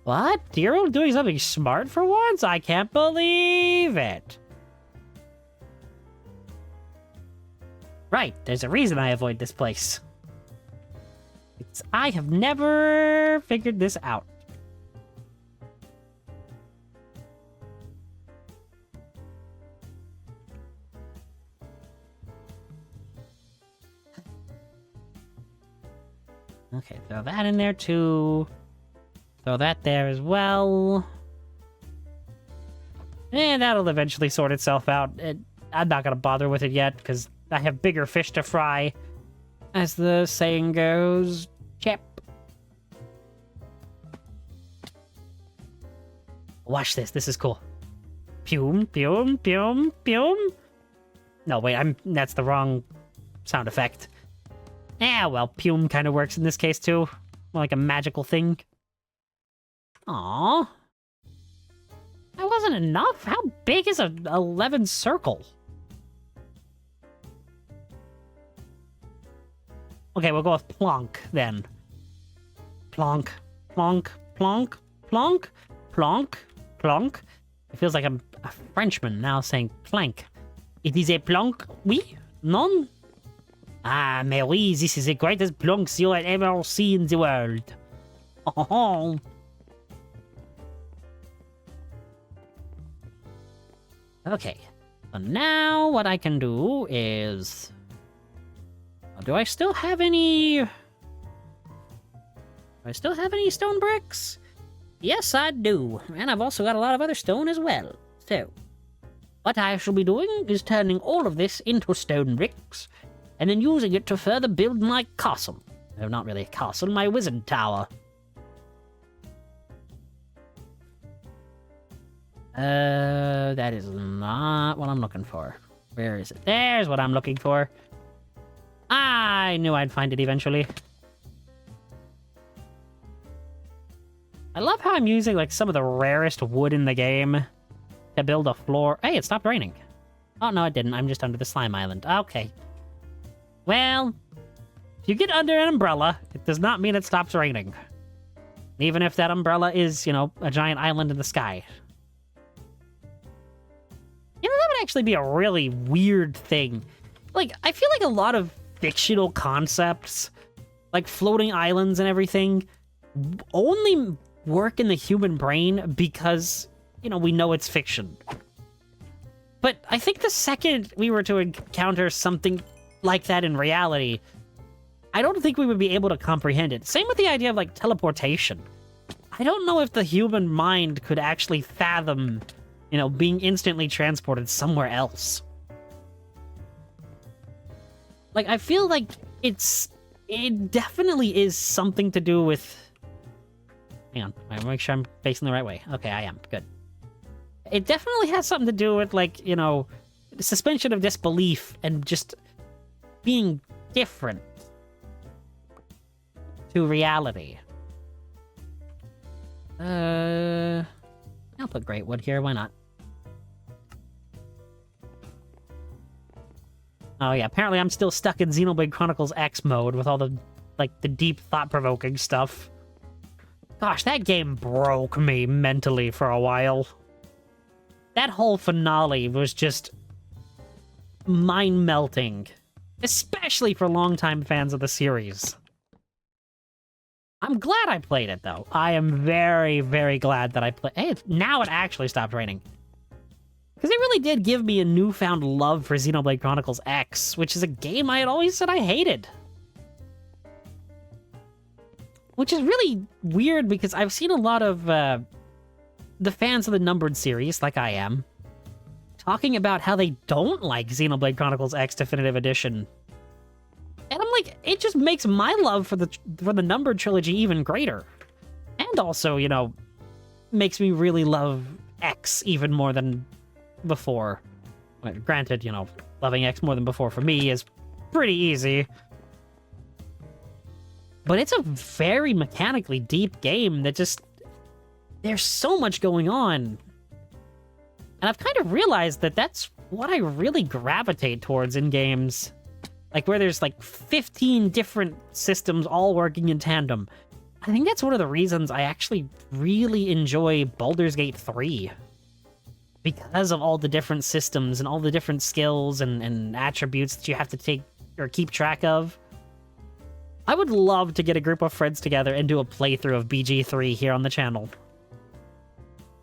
What? Hero doing something smart for once? I can't believe it. Right, there's a reason I avoid this place. I have never figured this out. Okay, throw that in there too. Throw that there as well. And that'll eventually sort itself out. I'm not gonna bother with it yet, because I have bigger fish to fry. As the saying goes, chip. Watch this, this is cool. Pum, pum, pum, pum. No, wait, that's the wrong sound effect. Yeah, well, Pum kind of works in this case, too. More like a magical thing. Aww. That wasn't enough? How big is a 11 circle? Okay, we'll go with plonk, then. Plonk, plonk, plonk, plonk, plonk, plonk. It feels like I'm a Frenchman now saying plank. It is a plonk, oui? Non? Ah, mais oui, this is the greatest plonks you have ever seen in the world. Oh. Okay, so now what I can do is... Do I still have any... stone bricks? Yes, I do. And I've also got a lot of other stone as well. So, what I shall be doing is turning all of this into stone bricks, and then using it to further build my castle. No, not really a castle, my wizard tower. That is not what I'm looking for. Where is it? There's what I'm looking for. I knew I'd find it eventually. I love how I'm using, like, some of the rarest wood in the game to build a floor. Hey, it stopped raining. Oh, no, it didn't. I'm just under the slime island. Okay. Well, if you get under an umbrella, it does not mean it stops raining. Even if that umbrella is, you know, a giant island in the sky. You know, that would actually be a really weird thing. Like, I feel like a lot of fictional concepts, like floating islands and everything, only work in the human brain because, you know, we know it's fiction. But I think the second we were to encounter something like that in reality, I don't think we would be able to comprehend it. Same with the idea of, like, teleportation. I don't know if the human mind could actually fathom, you know, being instantly transported somewhere else. Like, I feel like it definitely is something to do with... Hang on, I want to make sure I'm facing the right way. Okay, I am. Good. It definitely has something to do with, like, you know, suspension of disbelief and just being different to reality. I'll put great wood here, why not? Oh yeah, apparently I'm still stuck in Xenoblade Chronicles X mode with all the, like, the deep thought-provoking stuff. Gosh, that game broke me mentally for a while. That whole finale was just mind-melting. Especially for longtime fans of the series. I'm glad I played it, though. I am very, very glad that I played... Hey, now it actually stopped raining. Because it really did give me a newfound love for Xenoblade Chronicles X, which is a game I had always said I hated. Which is really weird, because I've seen a lot of the fans of the numbered series, like I am, talking about how they don't like Xenoblade Chronicles X Definitive Edition. And I'm like, it just makes my love for the numbered trilogy even greater. And also, you know, makes me really love X even more than before. Well, granted, you know, loving X more than before for me is pretty easy. But it's a very mechanically deep game that just... There's so much going on. And I've kind of realized that that's what I really gravitate towards in games. Like, where there's, like, 15 different systems all working in tandem. I think that's one of the reasons I actually really enjoy Baldur's Gate 3. Because of all the different systems and all the different skills and attributes that you have to take or keep track of. I would love to get a group of friends together and do a playthrough of BG3 here on the channel.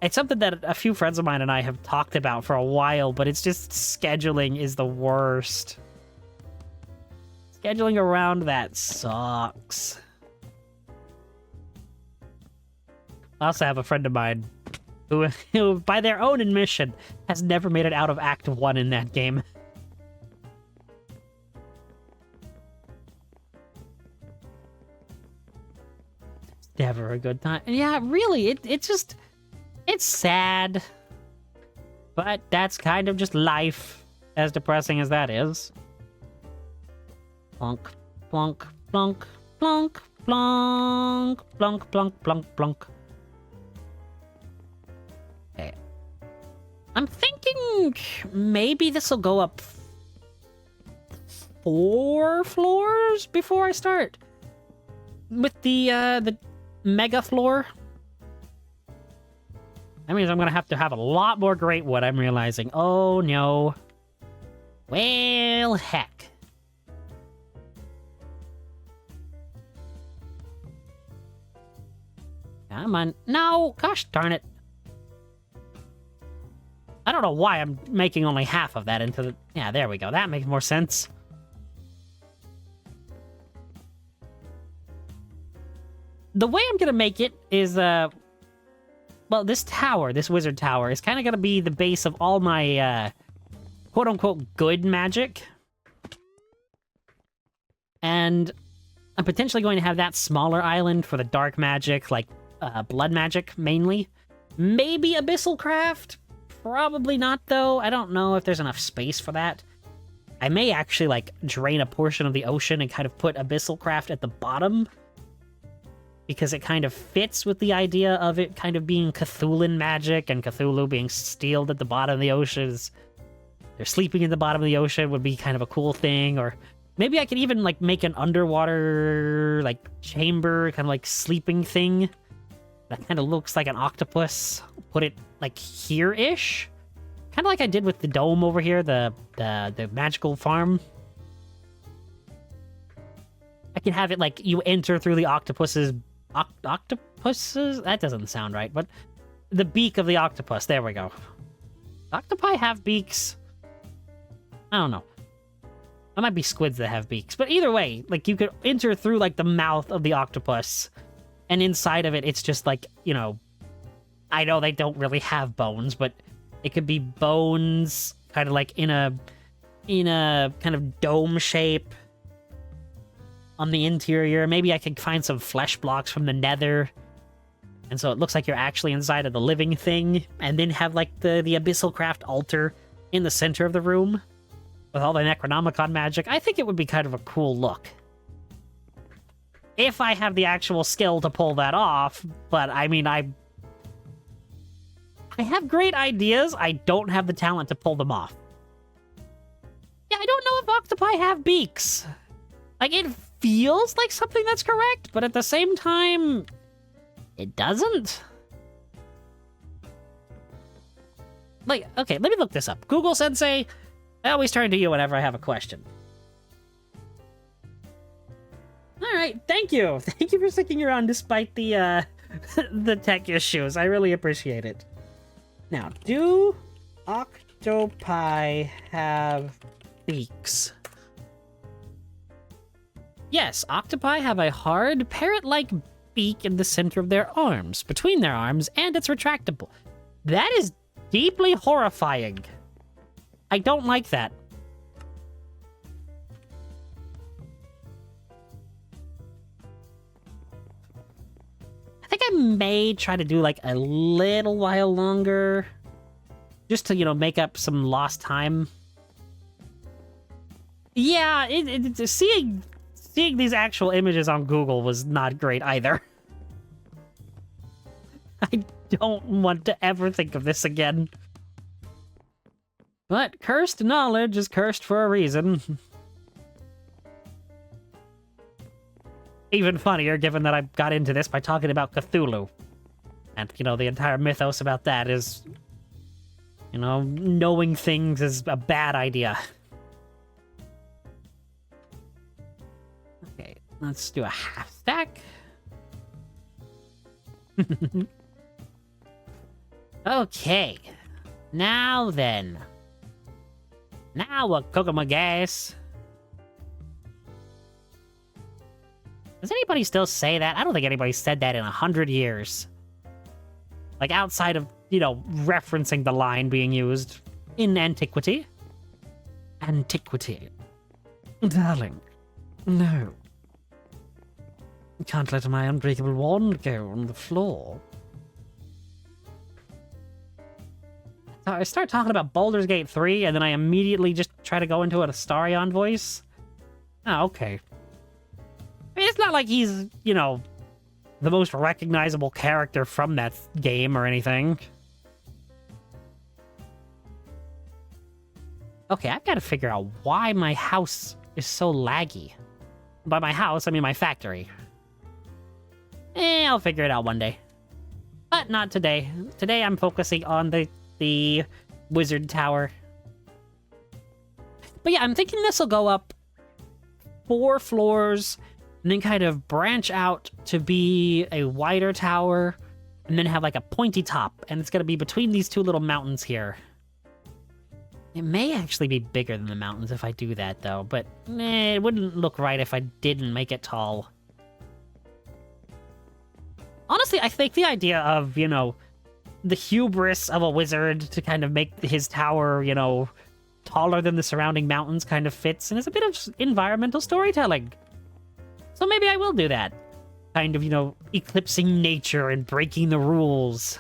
It's something that a few friends of mine and I have talked about for a while, but it's just scheduling is the worst. Scheduling around that sucks. I also have a friend of mine who, by their own admission, has never made it out of Act 1 in that game. Never a good time. Yeah, really, it's just... It's sad. But that's kind of just life, as depressing as that is. Plunk, plunk, plunk, plunk, plunk, plunk, plunk, plunk, plunk. Okay. I'm thinking maybe this will go up 4 floors before I start with the mega floor. That means I'm gonna have to have a lot more great wood, I'm realizing. Oh no. Well, heck. Come on. No! Gosh darn it. I don't know why I'm making only half of that into the... Yeah, there we go. That makes more sense. The way I'm gonna make it is, well, this tower, this wizard tower, is kind of gonna be the base of all my, quote-unquote good magic. And I'm potentially going to have that smaller island for the dark magic, like, blood magic, mainly. Maybe Abyssal Craft? Probably not, though. I don't know if there's enough space for that. I may actually, like, drain a portion of the ocean and kind of put Abyssal Craft at the bottom, because it kind of fits with the idea of it kind of being Cthulhu magic, and Cthulhu being sealed at the bottom of the oceans. They're sleeping in the bottom of the ocean would be kind of a cool thing, or maybe I could even, like, make an underwater, like, chamber, kind of like sleeping thing that kind of looks like an octopus. Put it, like, here-ish? Kind of like I did with the dome over here, the magical farm. I can have it, like, you enter through the octopus's... octopuses? That doesn't sound right, but the beak of the octopus. There we go. Octopi have beaks? I don't know. It might be squids that have beaks, but either way, like, you could enter through, like, the mouth of the octopus, and inside of it, it's just, like, you know, I know they don't really have bones, but it could be bones kind of, like, in a kind of dome shape on the interior. Maybe I could find some flesh blocks from the nether, and so it looks like you're actually inside of the living thing, and then have, like, the Abyssal Craft altar in the center of the room with all the Necronomicon magic. I think it would be kind of a cool look. If I have the actual skill to pull that off, but I mean, I have great ideas, I don't have the talent to pull them off. Yeah, I don't know if octopi have beaks. Like, it feels like something that's correct, but at the same time, It doesn't? Like, okay, let me look this up. Google Sensei, I always turn to you whenever I have a question. Alright, thank you. Thank you for sticking around despite the, the tech issues. I really appreciate it. Now, do octopi have beaks? Yes, octopi have a hard, parrot-like beak in the center of their arms, between their arms, and it's retractable. That is deeply horrifying. I don't like that. I think I may try to do like a little while longer, just to, you know, make up some lost time. Yeah, seeing these actual images on Google was not great either. I don't want to ever think of this again. But cursed knowledge is cursed for a reason. Even funnier, given that I got into this by talking about Cthulhu. And, you know, the entire mythos about that is, you know, knowing things is a bad idea. Okay, let's do a half stack. Okay, now then. Now we'll cook 'em a gas. Does anybody still say that? I don't think anybody said that in 100 years. Like, outside of, you know, referencing the line being used in antiquity. Antiquity. Darling, no. I can't let my unbreakable wand go on the floor. So I start talking about Baldur's Gate 3, and then I immediately just try to go into an Astarion voice? Oh, okay. I mean, it's not like he's, you know, the most recognizable character from that game or anything. Okay, I've got to figure out why my house is so laggy. By my house, I mean my factory. I'll figure it out one day. But not today. Today I'm focusing on the wizard tower. But yeah, I'm thinking this will go up 4 floors, and then kind of branch out to be a wider tower, and then have like a pointy top, and it's going to be between these 2 little mountains here. It may actually be bigger than the mountains if I do that, though, but it wouldn't look right if I didn't make it tall. Honestly, I think the idea of, you know, the hubris of a wizard to kind of make his tower, you know, taller than the surrounding mountains kind of fits, and it's a bit of environmental storytelling. So maybe I will do that. Kind of, you know, eclipsing nature and breaking the rules.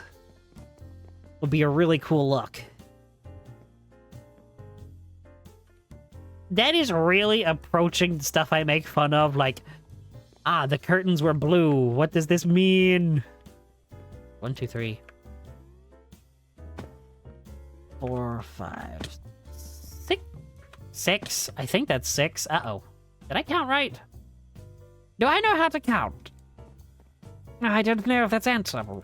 Will be a really cool look. That is really approaching stuff I make fun of, like, the curtains were blue. What does this mean? 1, 2, 3. 4, 5, 6. 6? I think that's 6. Uh-oh. Did I count right? Do I know how to count? I don't know if that's answerable.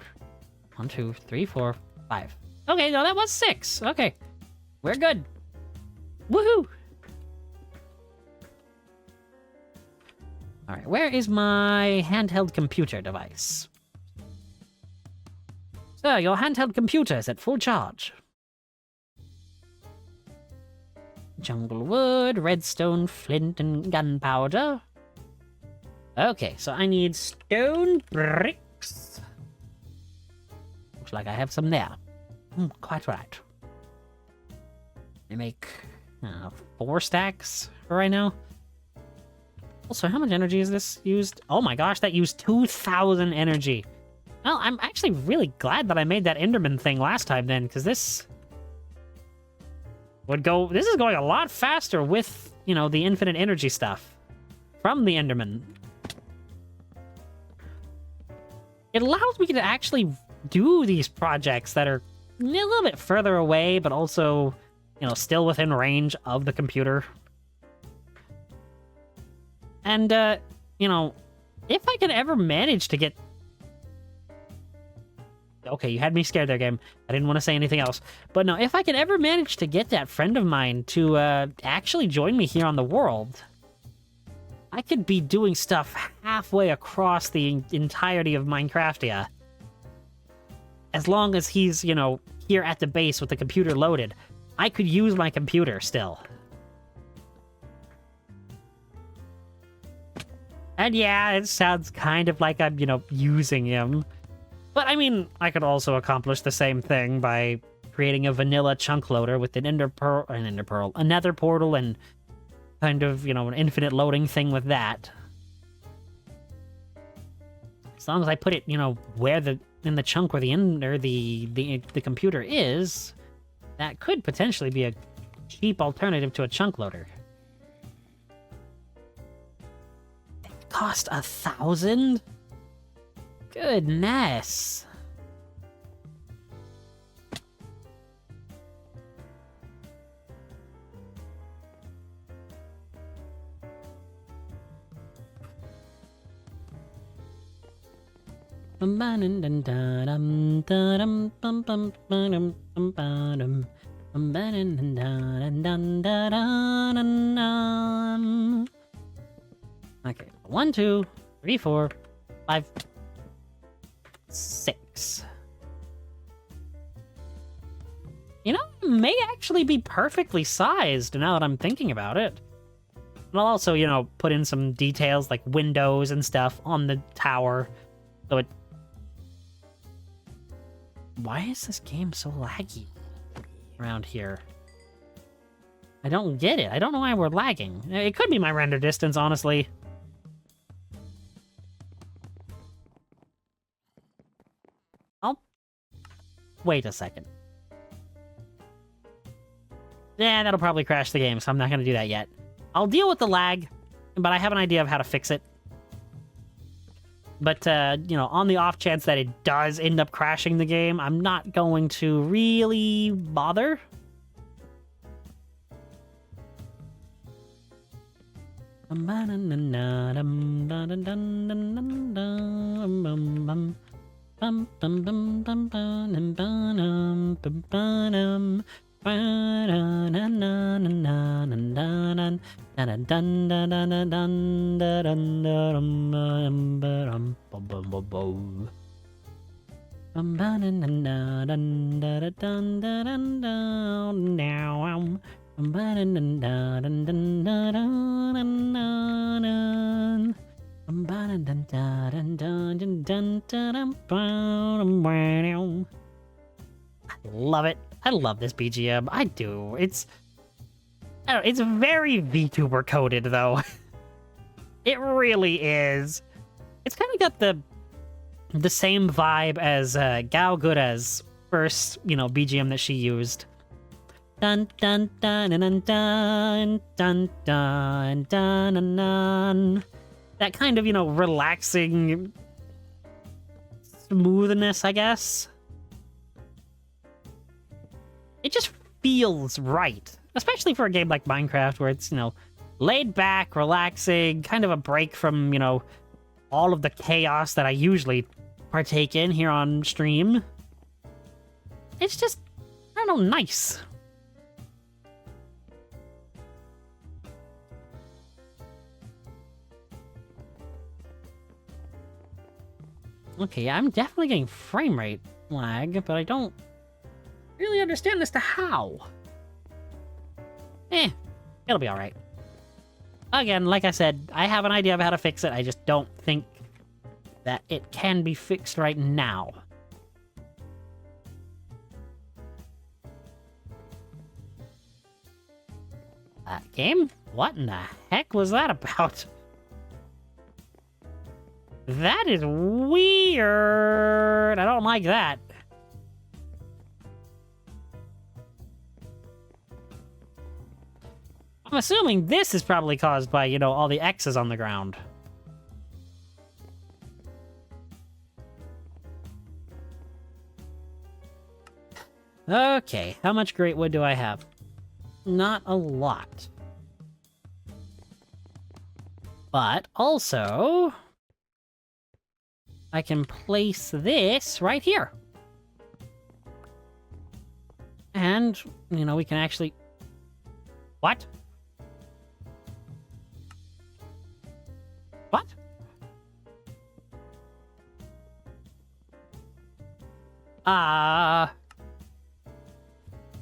1, 2, 3, 4, 5. Okay, no, that was 6. Okay. We're good. Woohoo! Alright, where is my handheld computer device? Sir, your handheld computer is at full charge. Jungle wood, redstone, flint, and gunpowder. Okay, so I need stone bricks. Looks like I have some there. Quite right. I make 4 stacks for right now. Also, how much energy is this used? Oh my gosh, that used 2,000 energy. Well, I'm actually really glad that I made that Enderman thing last time then, because this would go... This is going a lot faster with, you know, the infinite energy stuff from the Enderman. It allows me to actually do these projects that are a little bit further away, but also, you know, still within range of the computer. And, you know, if I can ever manage to get Okay, you had me scared there, game. I didn't want to say anything else. But no, if I could ever manage to get that friend of mine to actually join me here on the world, I could be doing stuff halfway across the entirety of Minecraftia. As long as he's, you know, here at the base with the computer loaded, I could use my computer still. And yeah, it sounds kind of like I'm, you know, using him. But I mean, I could also accomplish the same thing by creating a vanilla chunk loader with an nether portal, and kind of, you know, an infinite loading thing with that. As long as I put it, you know, in the chunk where the computer is, that could potentially be a cheap alternative to a chunk loader. It cost 1,000? Goodness. Okay, 1, 2, 3, 4, 5, 6. You know, it may actually be perfectly sized now that I'm thinking about it. And I'll also, you know, put in some details like windows and stuff on the tower. So it... Why is this game so laggy around here? I don't get it. I don't know why we're lagging. It could be my render distance, honestly. Wait a second. Yeah, that'll probably crash the game, so I'm not going to do that yet. I'll deal with the lag, but I have an idea of how to fix it. But, you know, on the off chance that it does end up crashing the game, I'm not going to really bother. Bum bum bum bum bum bum bum bum I love it. I love this BGM. I do. It's very VTuber coded though. It really is. It's kind of got the same vibe as Gao Guda's first, you know, BGM that she used. Dun dun dun dun dun dun dun dun dun dun. That kind of, you know, relaxing smoothness, I guess. It just feels right, especially for a game like Minecraft, where it's, you know, laid back, relaxing, kind of a break from, you know, all of the chaos that I usually partake in here on stream. It's just, I don't know, nice. Okay, I'm definitely getting frame rate lag, but I don't really understand as to how. It'll be alright. Again, like I said, I have an idea of how to fix it, I just don't think that it can be fixed right now. Game? What in the heck was that about? That is weird. I don't like that. I'm assuming this is probably caused by, you know, all the X's on the ground. Okay, how much great wood do I have? Not a lot. But also, I can place this right here. And, you know, we can actually... What? What?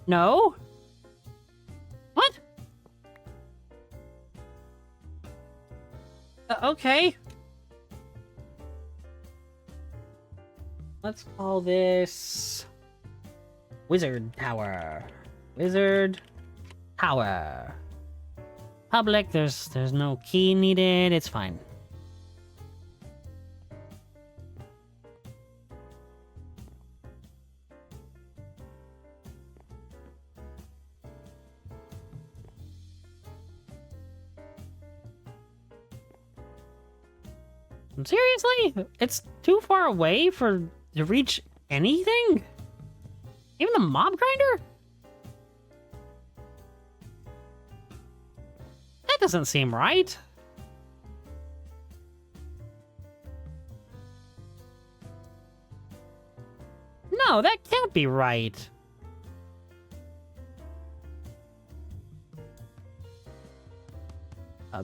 No? What? Okay. Let's call this... Wizard Tower. Wizard Tower. Public, there's no key needed, it's fine. Seriously? It's too far away to reach anything? Even the mob grinder? That doesn't seem right. No, that can't be right.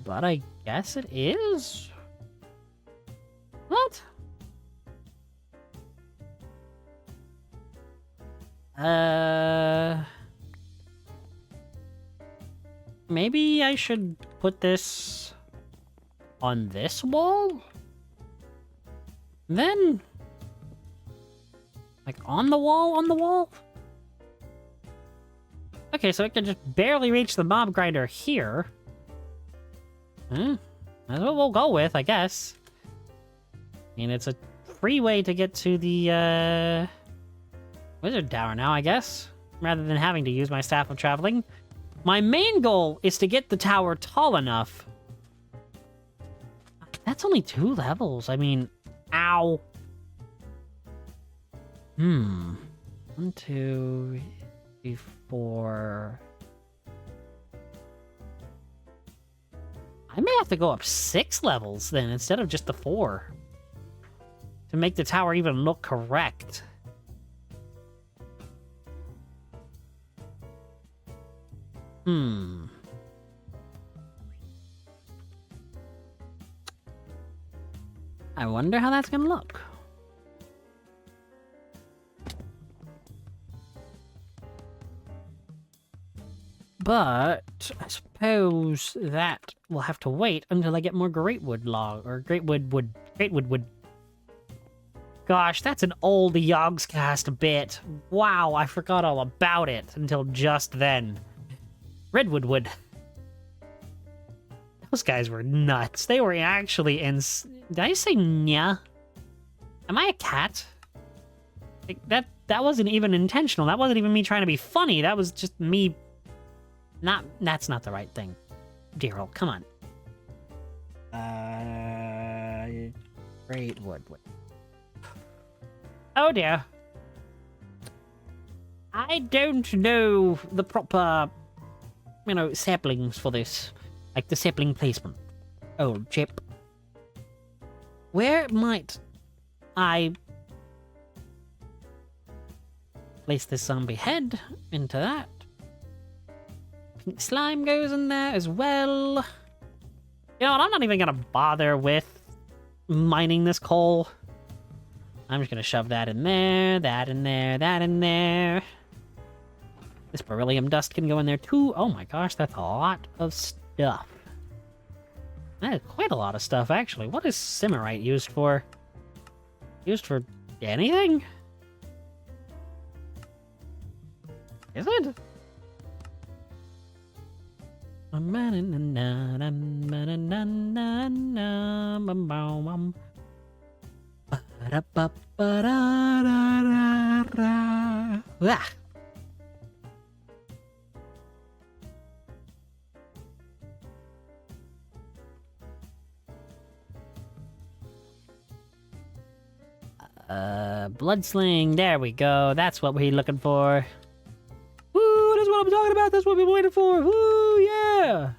But I guess it is. What? Maybe I should put this on this wall? Then? Like on the wall? Okay, so it can just barely reach the mob grinder here. That's what we'll go with, I guess. I mean, it's a free way to get to the, Wizard Tower now, I guess. Rather than having to use my Staff of Traveling. My main goal is to get the tower tall enough. That's only 2 levels. I mean, ow. 1, 2, 3, 4... I may have to go up 6 levels then, instead of just the 4. To make the tower even look correct. I wonder how that's gonna look. But I suppose that will have to wait until I get more Greatwood log, or Greatwood wood. Gosh, that's an old Yogscast bit. Wow, I forgot all about it until just then. Redwood wood. Those guys were nuts. They were actually Did I say nya? Am I a cat? Like, that wasn't even intentional. That wasn't even me trying to be funny. That was just me... That's not the right thing. Daryl, come on. Greatwood. Oh dear. I don't know the proper, saplings for this. Like the sapling placement. Oh, chip. Where might I place this zombie head into that? Pink slime goes in there as well. You know what? I'm not even gonna bother with mining this coal. I'm just gonna shove that in there, that in there, that in there. This beryllium dust can go in there too. Oh my gosh, that's a lot of stuff. That is quite a lot of stuff, actually. What is Simmerite used for? Used for anything? Is it? Ah. Blood sling, there we go. That's what we're looking for. Woo, that's what I'm talking about. That's what we've been waiting for. Woo, yeah.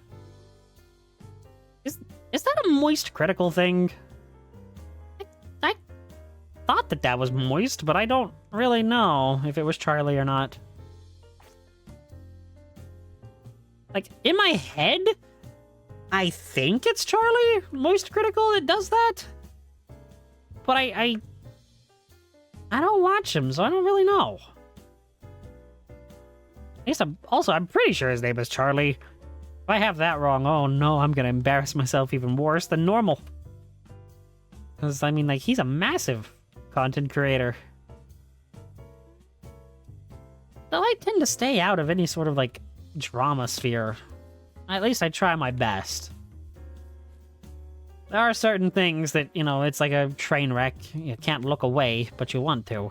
Is that a moist critical thing? I thought that was moist, but I don't really know if it was Charlie or not. Like, in my head, I think it's Charlie, Moist Critical, that does that. But I don't watch him, so I don't really know. At least I'm pretty sure his name is Charlie. If I have that wrong, oh no, I'm gonna embarrass myself even worse than normal. Because, I mean, like, he's a massive content creator. Though I tend to stay out of any sort of, like, drama sphere. At least I try my best. There are certain things that, you know, it's like a train wreck. You can't look away, but you want to.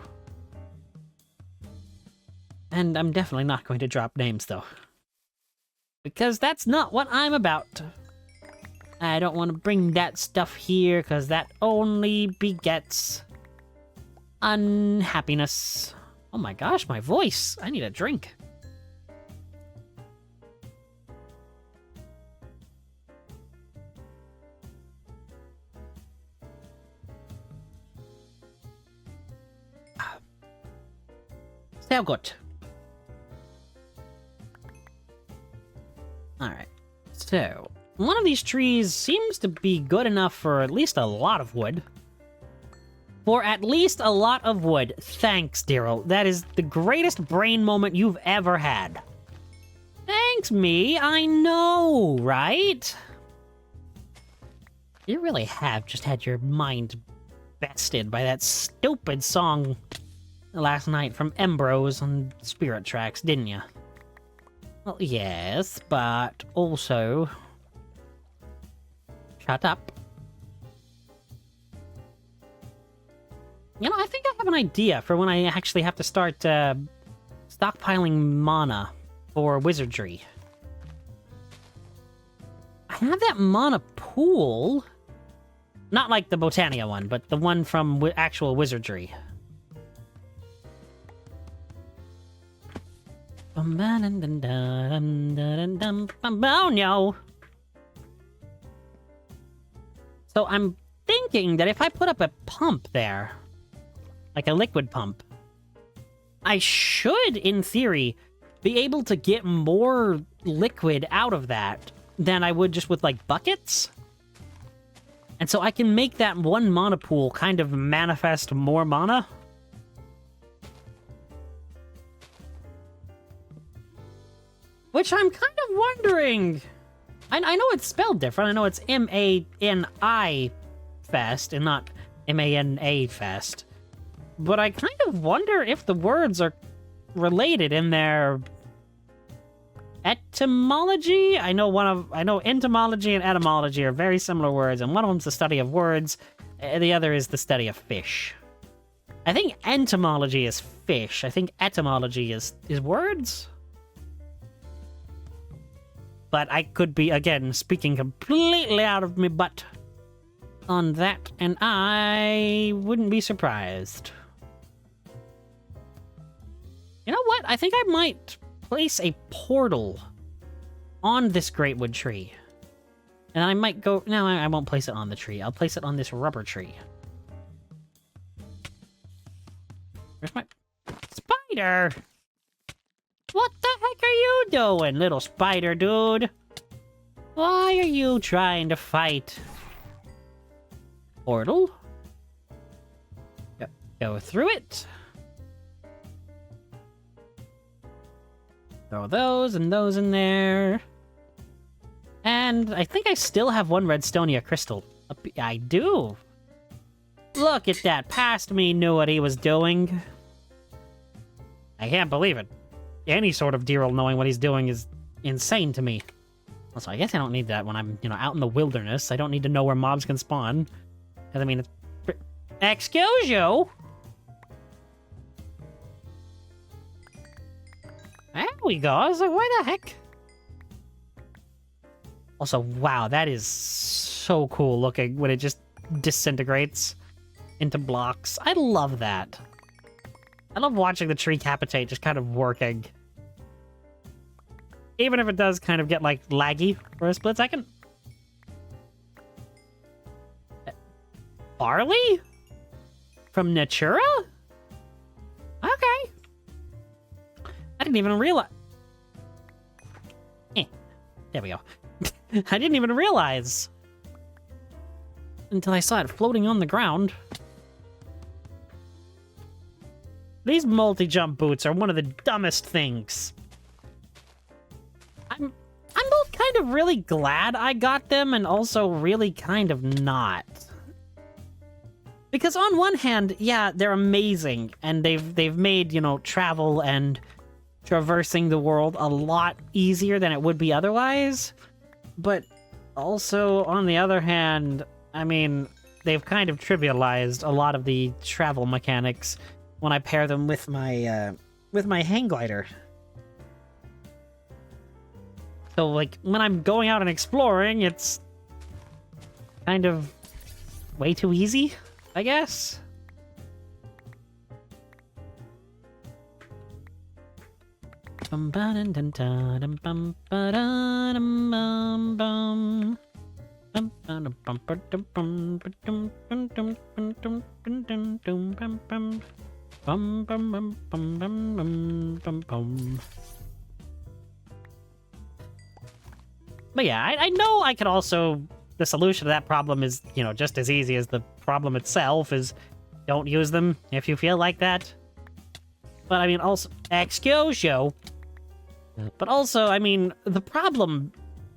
And I'm definitely not going to drop names, though. Because that's not what I'm about. I don't want to bring that stuff here, because that only begets unhappiness. Oh my gosh, my voice. I need a drink. So good. Alright. So, one of these trees seems to be good enough for at least a lot of wood. For at least a lot of wood. Thanks, Daryl. That is the greatest brain moment you've ever had. Thanks, me. I know, right? You really have just had your mind bested by that stupid song last night from Embros on Spirit Tracks, didn't you? Well, yes, but also... Shut up. You know, I think I have an idea for when I actually have to start stockpiling mana for wizardry. I have that mana pool. Not like the Botania one, but the one from actual wizardry. Oh no! So I'm thinking that if I put up a pump there, like a liquid pump, I should, in theory, be able to get more liquid out of that than I would just with, like, buckets. And so I can make that one mana pool kind of manifest more mana. Which I'm kind of wondering... I know it's spelled different. I know it's M-A-N-I Fest and not M-A-N-A Fest. But I kind of wonder if the words are related in their etymology. I know entomology and etymology are very similar words, and one of them's the study of words, the other is the study of fish. I think entomology is fish. I think etymology is words. But I could be, again, speaking completely out of my butt on that, and I wouldn't be surprised. You know what? I think I might place a portal on this greatwood tree. And I might go... No, I won't place it on the tree. I'll place it on this rubber tree. Where's my... Spider! What the heck are you doing, little spider dude? Why are you trying to fight? Portal? Go through it. Throw those and those in there. And I think I still have one Redstonia crystal. I do. Look at that. Past me knew what he was doing. I can't believe it. Any sort of Deerl knowing what he's doing is insane to me. Also, I guess I don't need that when I'm, you know, out in the wilderness. I don't need to know where mobs can spawn. Because, I mean, it's... Excuse you! There we go. I was like, why the heck? Also, wow, that is so cool looking when it just disintegrates into blocks. I love that. I love watching the tree capitate just kind of working. Even if it does kind of get, like, laggy for a split second. Barley? From Natura? Okay. I didn't even realize... There we go. I didn't even realize until I saw it floating on the ground. These multi-jump boots are one of the dumbest things. I'm both kind of really glad I got them and also really kind of not. Because on one hand, yeah, they're amazing and they've made, you know, travel and traversing the world a lot easier than it would be otherwise. But also, on the other hand, I mean, they've kind of trivialized a lot of the travel mechanics when I pair them with my hang glider. So, like, when I'm going out and exploring, it's kind of way too easy, I guess. Bum ba dun dun da dum bum ba da dum bum bum. Bum ba dum bum ba dum bum ba dum dum dum dum dum dum dum bum bum. Bum bum bum bum bum bum bum bum. But yeah, I know I could also... The solution to that problem is, you know, just as easy as the problem itself is don't use them if you feel like that. But I mean, also... Excuse you. But also, I mean, the problem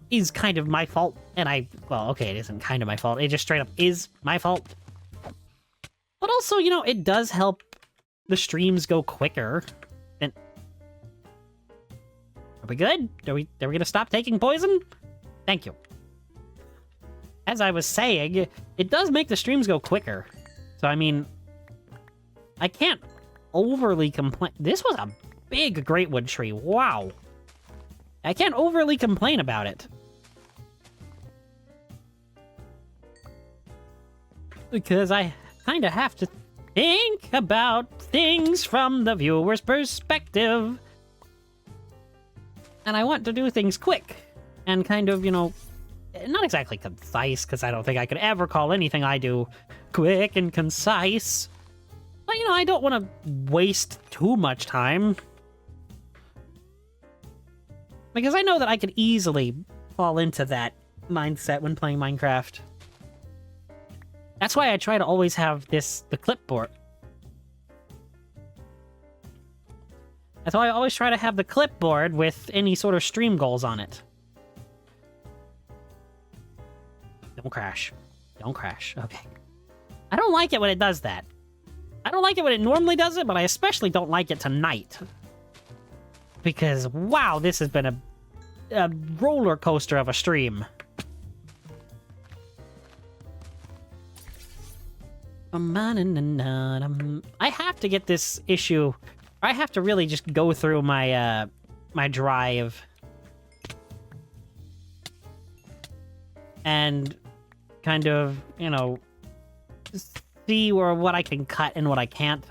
is kind of my fault, and well, okay, it isn't kind of my fault, it just straight up is my fault. But also, you know, it does help the streams go quicker. And... Are we good? Are we gonna stop taking poison? Thank you. As I was saying, it does make the streams go quicker. So, I mean, I can't overly complain. This was a big greatwood tree. Wow. I can't overly complain about it. Because I kind of have to think about things from the viewer's perspective. And I want to do things quick. And kind of, you know, not exactly concise, because I don't think I could ever call anything I do quick and concise. But, you know, I don't want to waste too much time. Because I know that I could easily fall into that mindset when playing Minecraft. That's why I try to always have the clipboard. That's why I always try to have the clipboard with any sort of stream goals on it. Don't crash. Don't crash. Okay. I don't like it when it does that. I don't like it when it normally does it, but I especially don't like it tonight. Because, wow, this has been a roller coaster of a stream. I have to get this issue... I have to really just go through my, my drive. And kind of, you know, see what I can cut and what I can't.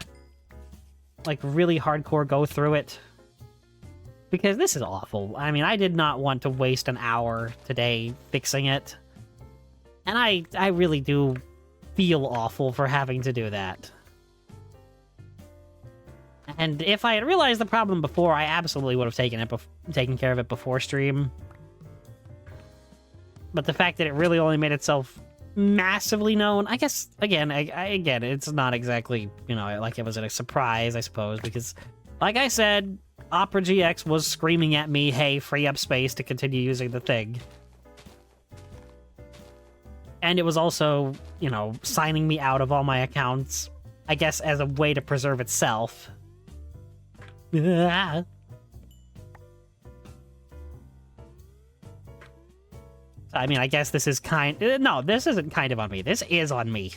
Like, really hardcore go through it. Because this is awful. I mean, I did not want to waste an hour today fixing it. And I really do feel awful for having to do that. And if I had realized the problem before, I absolutely would have taken care of it before stream. But the fact that it really only made itself massively known, I guess, again, again, it's not exactly, you know, like it was a surprise, I suppose, because, like I said, Opera GX was screaming at me, hey, free up space to continue using the thing. And it was also, you know, signing me out of all my accounts, I guess, as a way to preserve itself. I mean, I guess this is no, this isn't kind of on me. This is on me.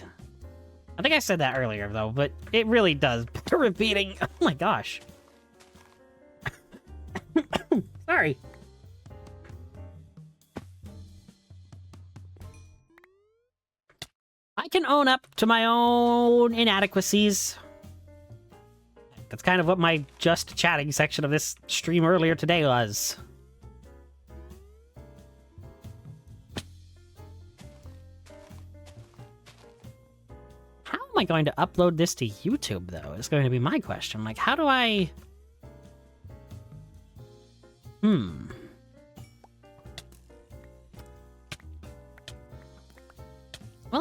I think I said that earlier, though, but it really does bear repeating. Oh my gosh. Sorry. I can own up to my own inadequacies. That's kind of what my just chatting section of this stream earlier today was. How am I going to upload this to YouTube, though, is going to be my question. Like, how do I...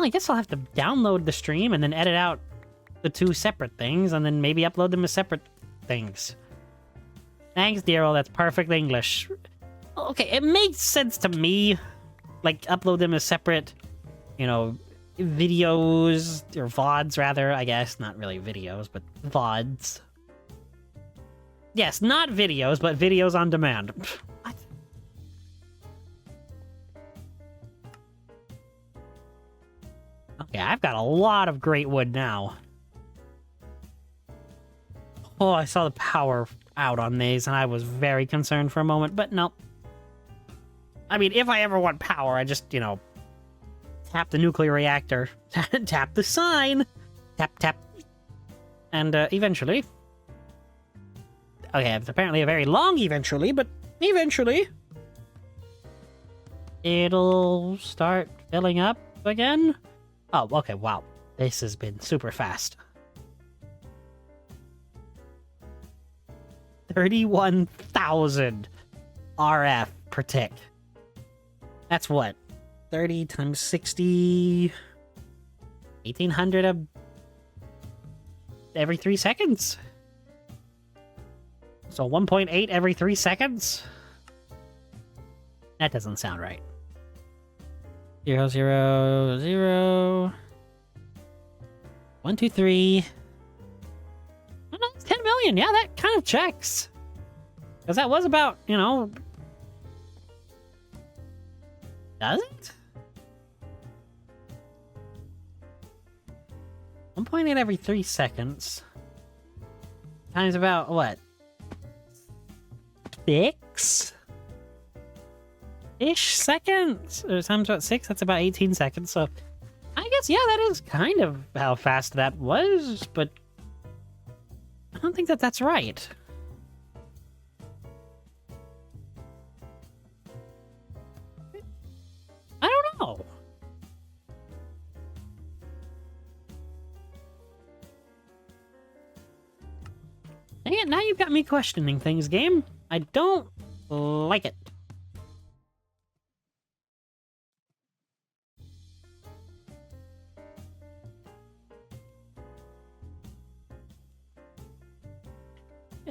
Well, I guess I'll have to download the stream and then edit out the two separate things and then maybe upload them as separate things. Thanks, Daryl. That's perfect English. Okay, it makes sense to me. Like, upload them as separate, you know, videos, or VODs, rather, I guess. Not really videos, but VODs. Yes, not videos, but videos on demand. What? Okay, I've got a lot of great wood now. Oh, I saw the power out on these, and I was very concerned for a moment, but no. I mean, if I ever want power, I just, you know, tap the nuclear reactor, tap the sign, tap, tap, and eventually... Okay, it's apparently a very long eventually, but eventually... it'll start filling up again? Oh, okay, wow. This has been super fast. 31,000 RF per tick. That's what? 30 times 60... 1,800 every 3 seconds? So 1.8 every 3 seconds? That doesn't sound right. 0, 0, 0... 1, 2, 3... Oh, no, it's 10 million. Yeah, that kind of checks. Because that was about, you know... Does it? 1.8 every 3 seconds. Times about, what? 6? Ish seconds? Or times about 6, that's about 18 seconds, so... I guess, yeah, that is kind of how fast that was, but... I don't think that that's right. I don't know. Dang it, now you've got me questioning things, game. I don't like it.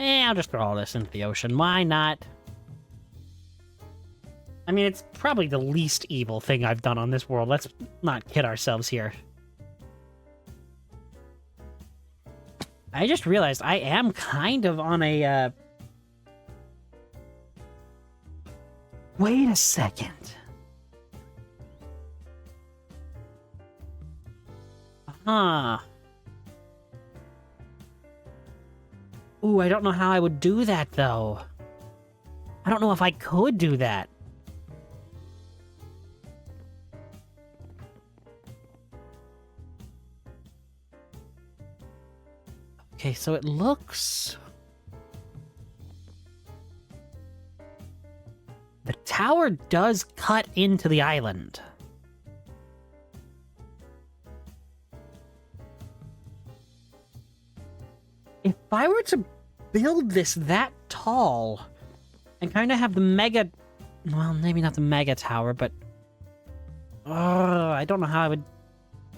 I'll just throw all this into the ocean. Why not? I mean, it's probably the least evil thing I've done on this world. Let's not kid ourselves here. I just realized I am kind of on a, Wait a second. Huh. Ooh, I don't know how I would do that, though. I don't know if I could do that. Okay, so it looks... The tower does cut into the island. If I were to build this that tall and kind of have the mega... Well, maybe not the mega tower, but... I don't know how I would...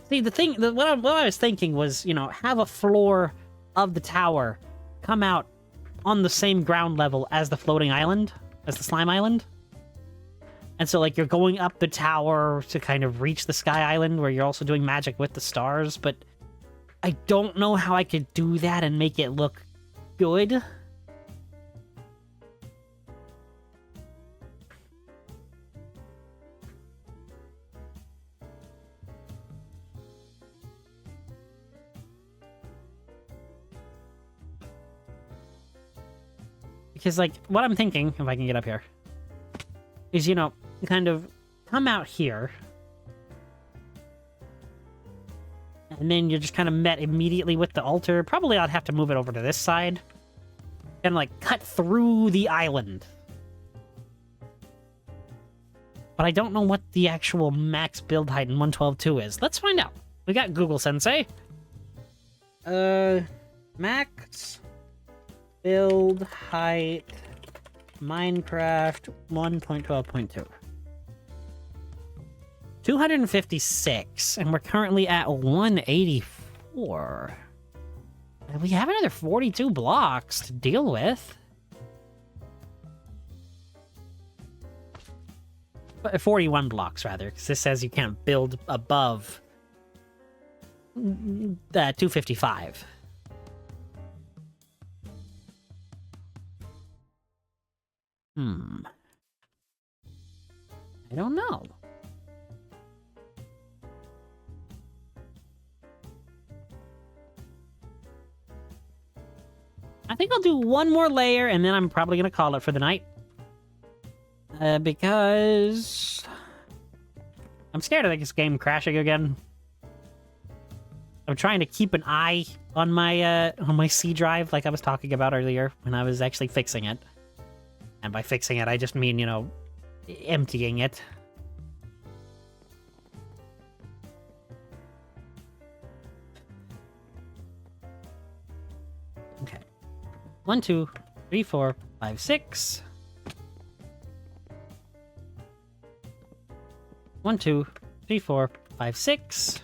See, the thing... What I was thinking was, you know, have a floor of the tower come out on the same ground level as the floating island, as the slime island. And so, like, you're going up the tower to kind of reach the sky island where you're also doing magic with the stars, but I don't know how I could do that and make it look good. Because, like, what I'm thinking, if I can get up here, is, you know, kind of come out here. And then you're just kind of met immediately with the altar. Probably I'd have to move it over to this side. And, like, cut through the island. But I don't know what the actual max build height in 112.2 is. Let's find out. We got Google Sensei. Max build height Minecraft 1.12.2. 256, and we're currently at 184. And we have another 42 blocks to deal with. 41 blocks, rather, because this says you can't build above 255. I don't know. I think I'll do one more layer, and then I'm probably going to call it for the night. Because I'm scared of this game crashing again. I'm trying to keep an eye on my C drive, like I was talking about earlier when I was actually fixing it. And by fixing it, I just mean, you know, emptying it. Okay. 1, 2, 3, 4, 5, 6. 1, 2, 3, 4, 5, 6.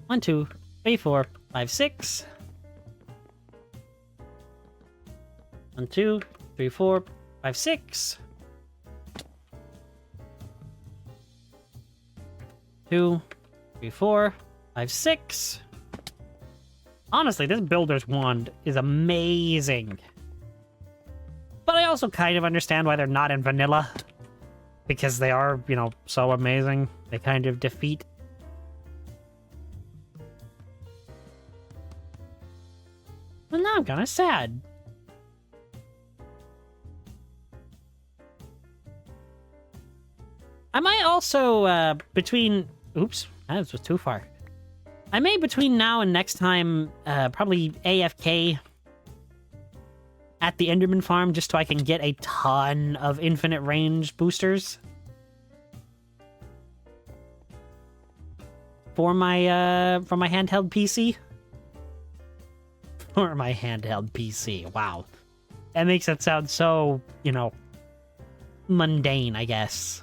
1, 2, 3, 4, 5, 6. 1, 2, 3, 4, 5, 6. 2, 3, 4, 5, 6. Honestly, this builder's wand is amazing. But I also kind of understand why they're not in vanilla. Because they are, you know, so amazing. They kind of defeat. Well, now I'm kind of sad. I might also, between... Oops, that was too far. I may, between now and next time, probably AFK at the Enderman farm, just so I can get a ton of infinite range boosters. For my handheld PC. For my handheld PC, wow. That makes it sound so, you know, mundane, I guess.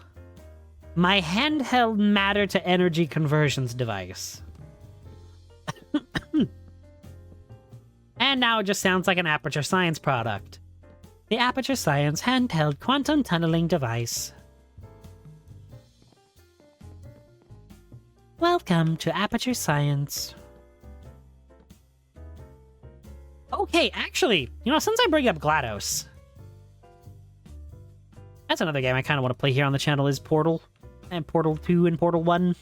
My handheld matter-to-energy conversions device. And now it just sounds like an Aperture Science product. The Aperture Science handheld quantum tunneling device. Welcome to Aperture Science. Okay, actually, you know, since I bring up GLaDOS, that's another game I kind of want to play here on the channel is Portal, and Portal 2 and Portal 1.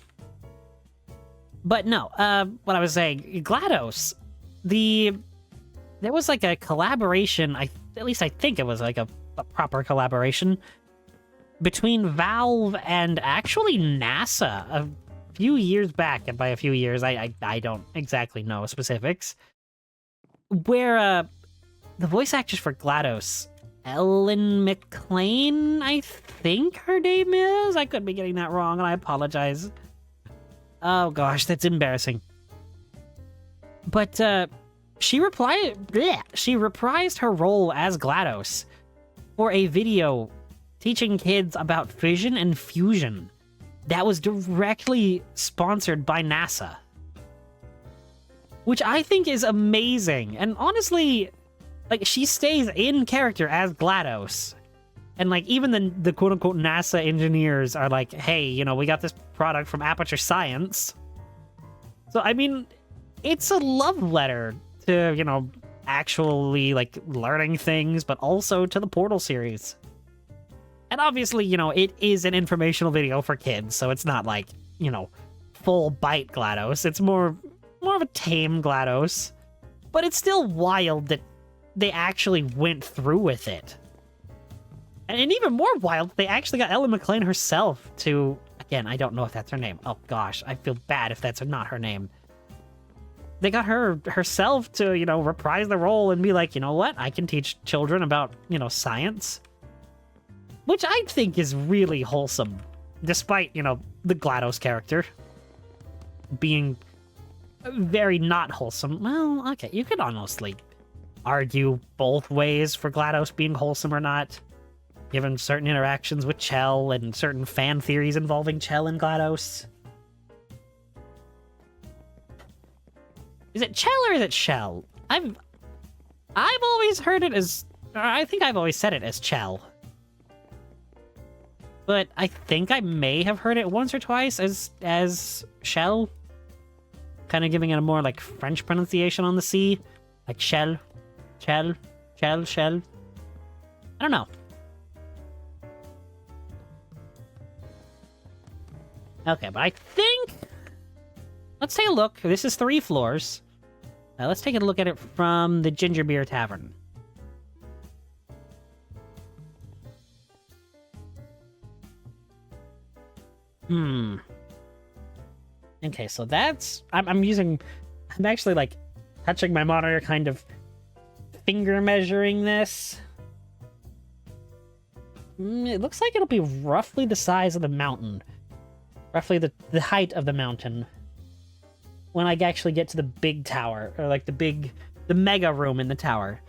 But no, what I was saying, GLaDOS, there was like a collaboration, at least I think it was like a proper collaboration, between Valve and actually NASA a few years back, and by a few years, I don't exactly know specifics, where the voice actress for GLaDOS, Ellen McLean, I think her name is? I could be getting that wrong, and I apologize. Oh gosh, that's embarrassing. But she reprised her role as GLaDOS for a video teaching kids about fission and fusion that was directly sponsored by NASA. Which I think is amazing. And honestly, like, she stays in character as GLaDOS. And, like, even the quote-unquote NASA engineers are like, hey, you know, we got this product from Aperture Science. So, I mean, it's a love letter to, you know, actually, like, learning things, but also to the Portal series. And obviously, you know, it is an informational video for kids, so it's not like, you know, full bite GLaDOS. It's more of a tame GLaDOS. But it's still wild that they actually went through with it. And even more wild, they actually got Ellen McLean herself to... Again, I don't know if that's her name. Oh gosh, I feel bad if that's not her name. They got her herself to, you know, reprise the role and be like, you know what? I can teach children about, you know, science. Which I think is really wholesome. Despite, you know, the GLaDOS character being very not wholesome. Well, okay, you could honestly argue both ways for GLaDOS being wholesome or not. given certain interactions with Chell and certain fan theories involving Chell and GLaDOS. Is it Chell or is it Shell? I've always heard it as... I think I've always said it as Chell. But I think I may have heard it once or twice as Shell. Kind of giving it a more, like, French pronunciation on the C. Like Shell. Chell. Chell. Shell. I don't know. Okay, but I think... Let's take a look. This is 3 floors. Let's take a look at it from the Ginger Beer Tavern. Okay, so that's... I'm actually, like, touching my monitor, kind of finger measuring this. It looks like it'll be roughly the size of the mountain. Roughly the height of the mountain. When I actually get to the big tower, or like the mega room in the tower.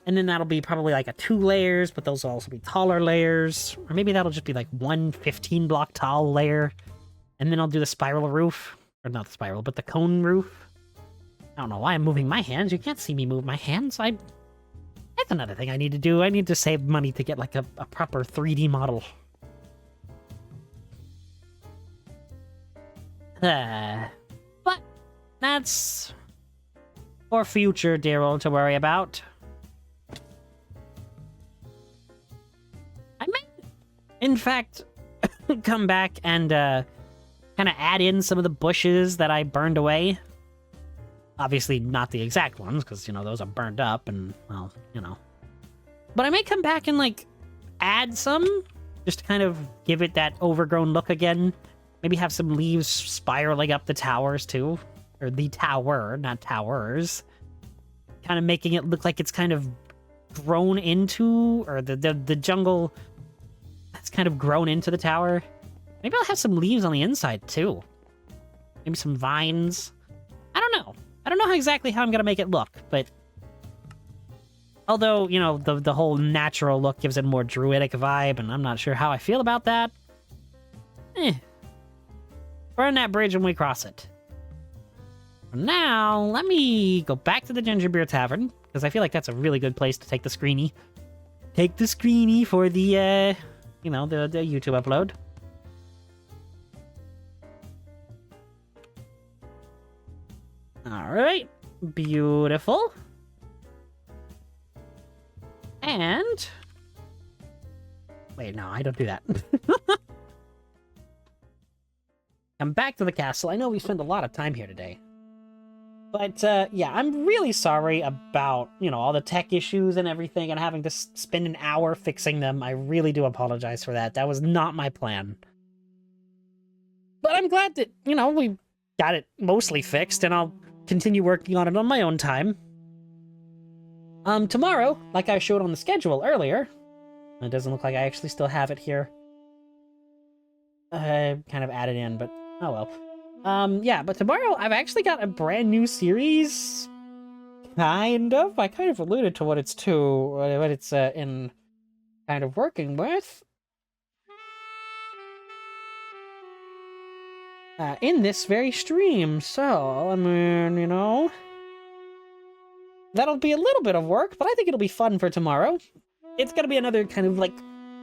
And then that'll be probably like a 2 layers, but those will also be taller layers. Or maybe that'll just be like one 15-block tall layer. And then I'll do the spiral roof. Or not the spiral, but the cone roof. I don't know why I'm moving my hands. You can't see me move my hands. That's another thing I need to do. I need to save money to get like a proper 3D model. But that's for future Daryl to worry about. I may, in fact, come back and kind of add in some of the bushes that I burned away. Obviously not the exact ones, because, you know, those are burned up and, well, you know. But I may come back and, like, add some, just to kind of give it that overgrown look again. Maybe have some leaves spiraling up the towers, too. Or the tower, not towers. Kind of making it look like it's kind of grown into, or the jungle that's kind of grown into the tower. Maybe I'll have some leaves on the inside, too. Maybe some vines. I don't know. I don't know exactly how I'm going to make it look, but... Although, you know, the whole natural look gives it a more druidic vibe, and I'm not sure how I feel about that. Burn that bridge when we cross it. Now, let me go back to the Ginger Beer Tavern, because I feel like that's a really good place to take the screeny. Take the screeny for the, you know, the YouTube upload. Alright. Beautiful. And... Wait, no, I don't do that. Come back to the castle. I know we spent a lot of time here today. But, yeah, I'm really sorry about, you know, all the tech issues and everything and having to spend an hour fixing them. I really do apologize for that. That was not my plan. But I'm glad that, you know, we got it mostly fixed, and I'll continue working on it on my own time. Tomorrow, like I showed on the schedule earlier, it doesn't look like I actually still have it here. Kind of added in, but oh well. Yeah, but tomorrow I've actually got a brand new series. Kind of. I kind of alluded to what it's in kind of working with. In this very stream, so, I mean, you know... That'll be a little bit of work, but I think it'll be fun for tomorrow. It's gonna be another kind of, like,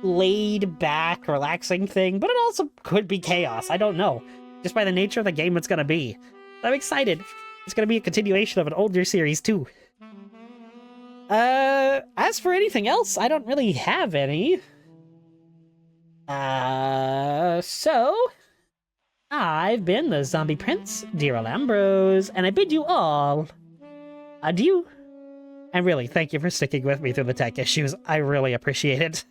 laid-back, relaxing thing, but it also could be chaos. I don't know. Just by the nature of the game it's gonna be. I'm excited. It's gonna be a continuation of an older series, too. As for anything else, I don't really have any. So... I've been the Zombie Prince, Daryl Ambrose, and I bid you all adieu. And really, thank you for sticking with me through the tech issues. I really appreciate it.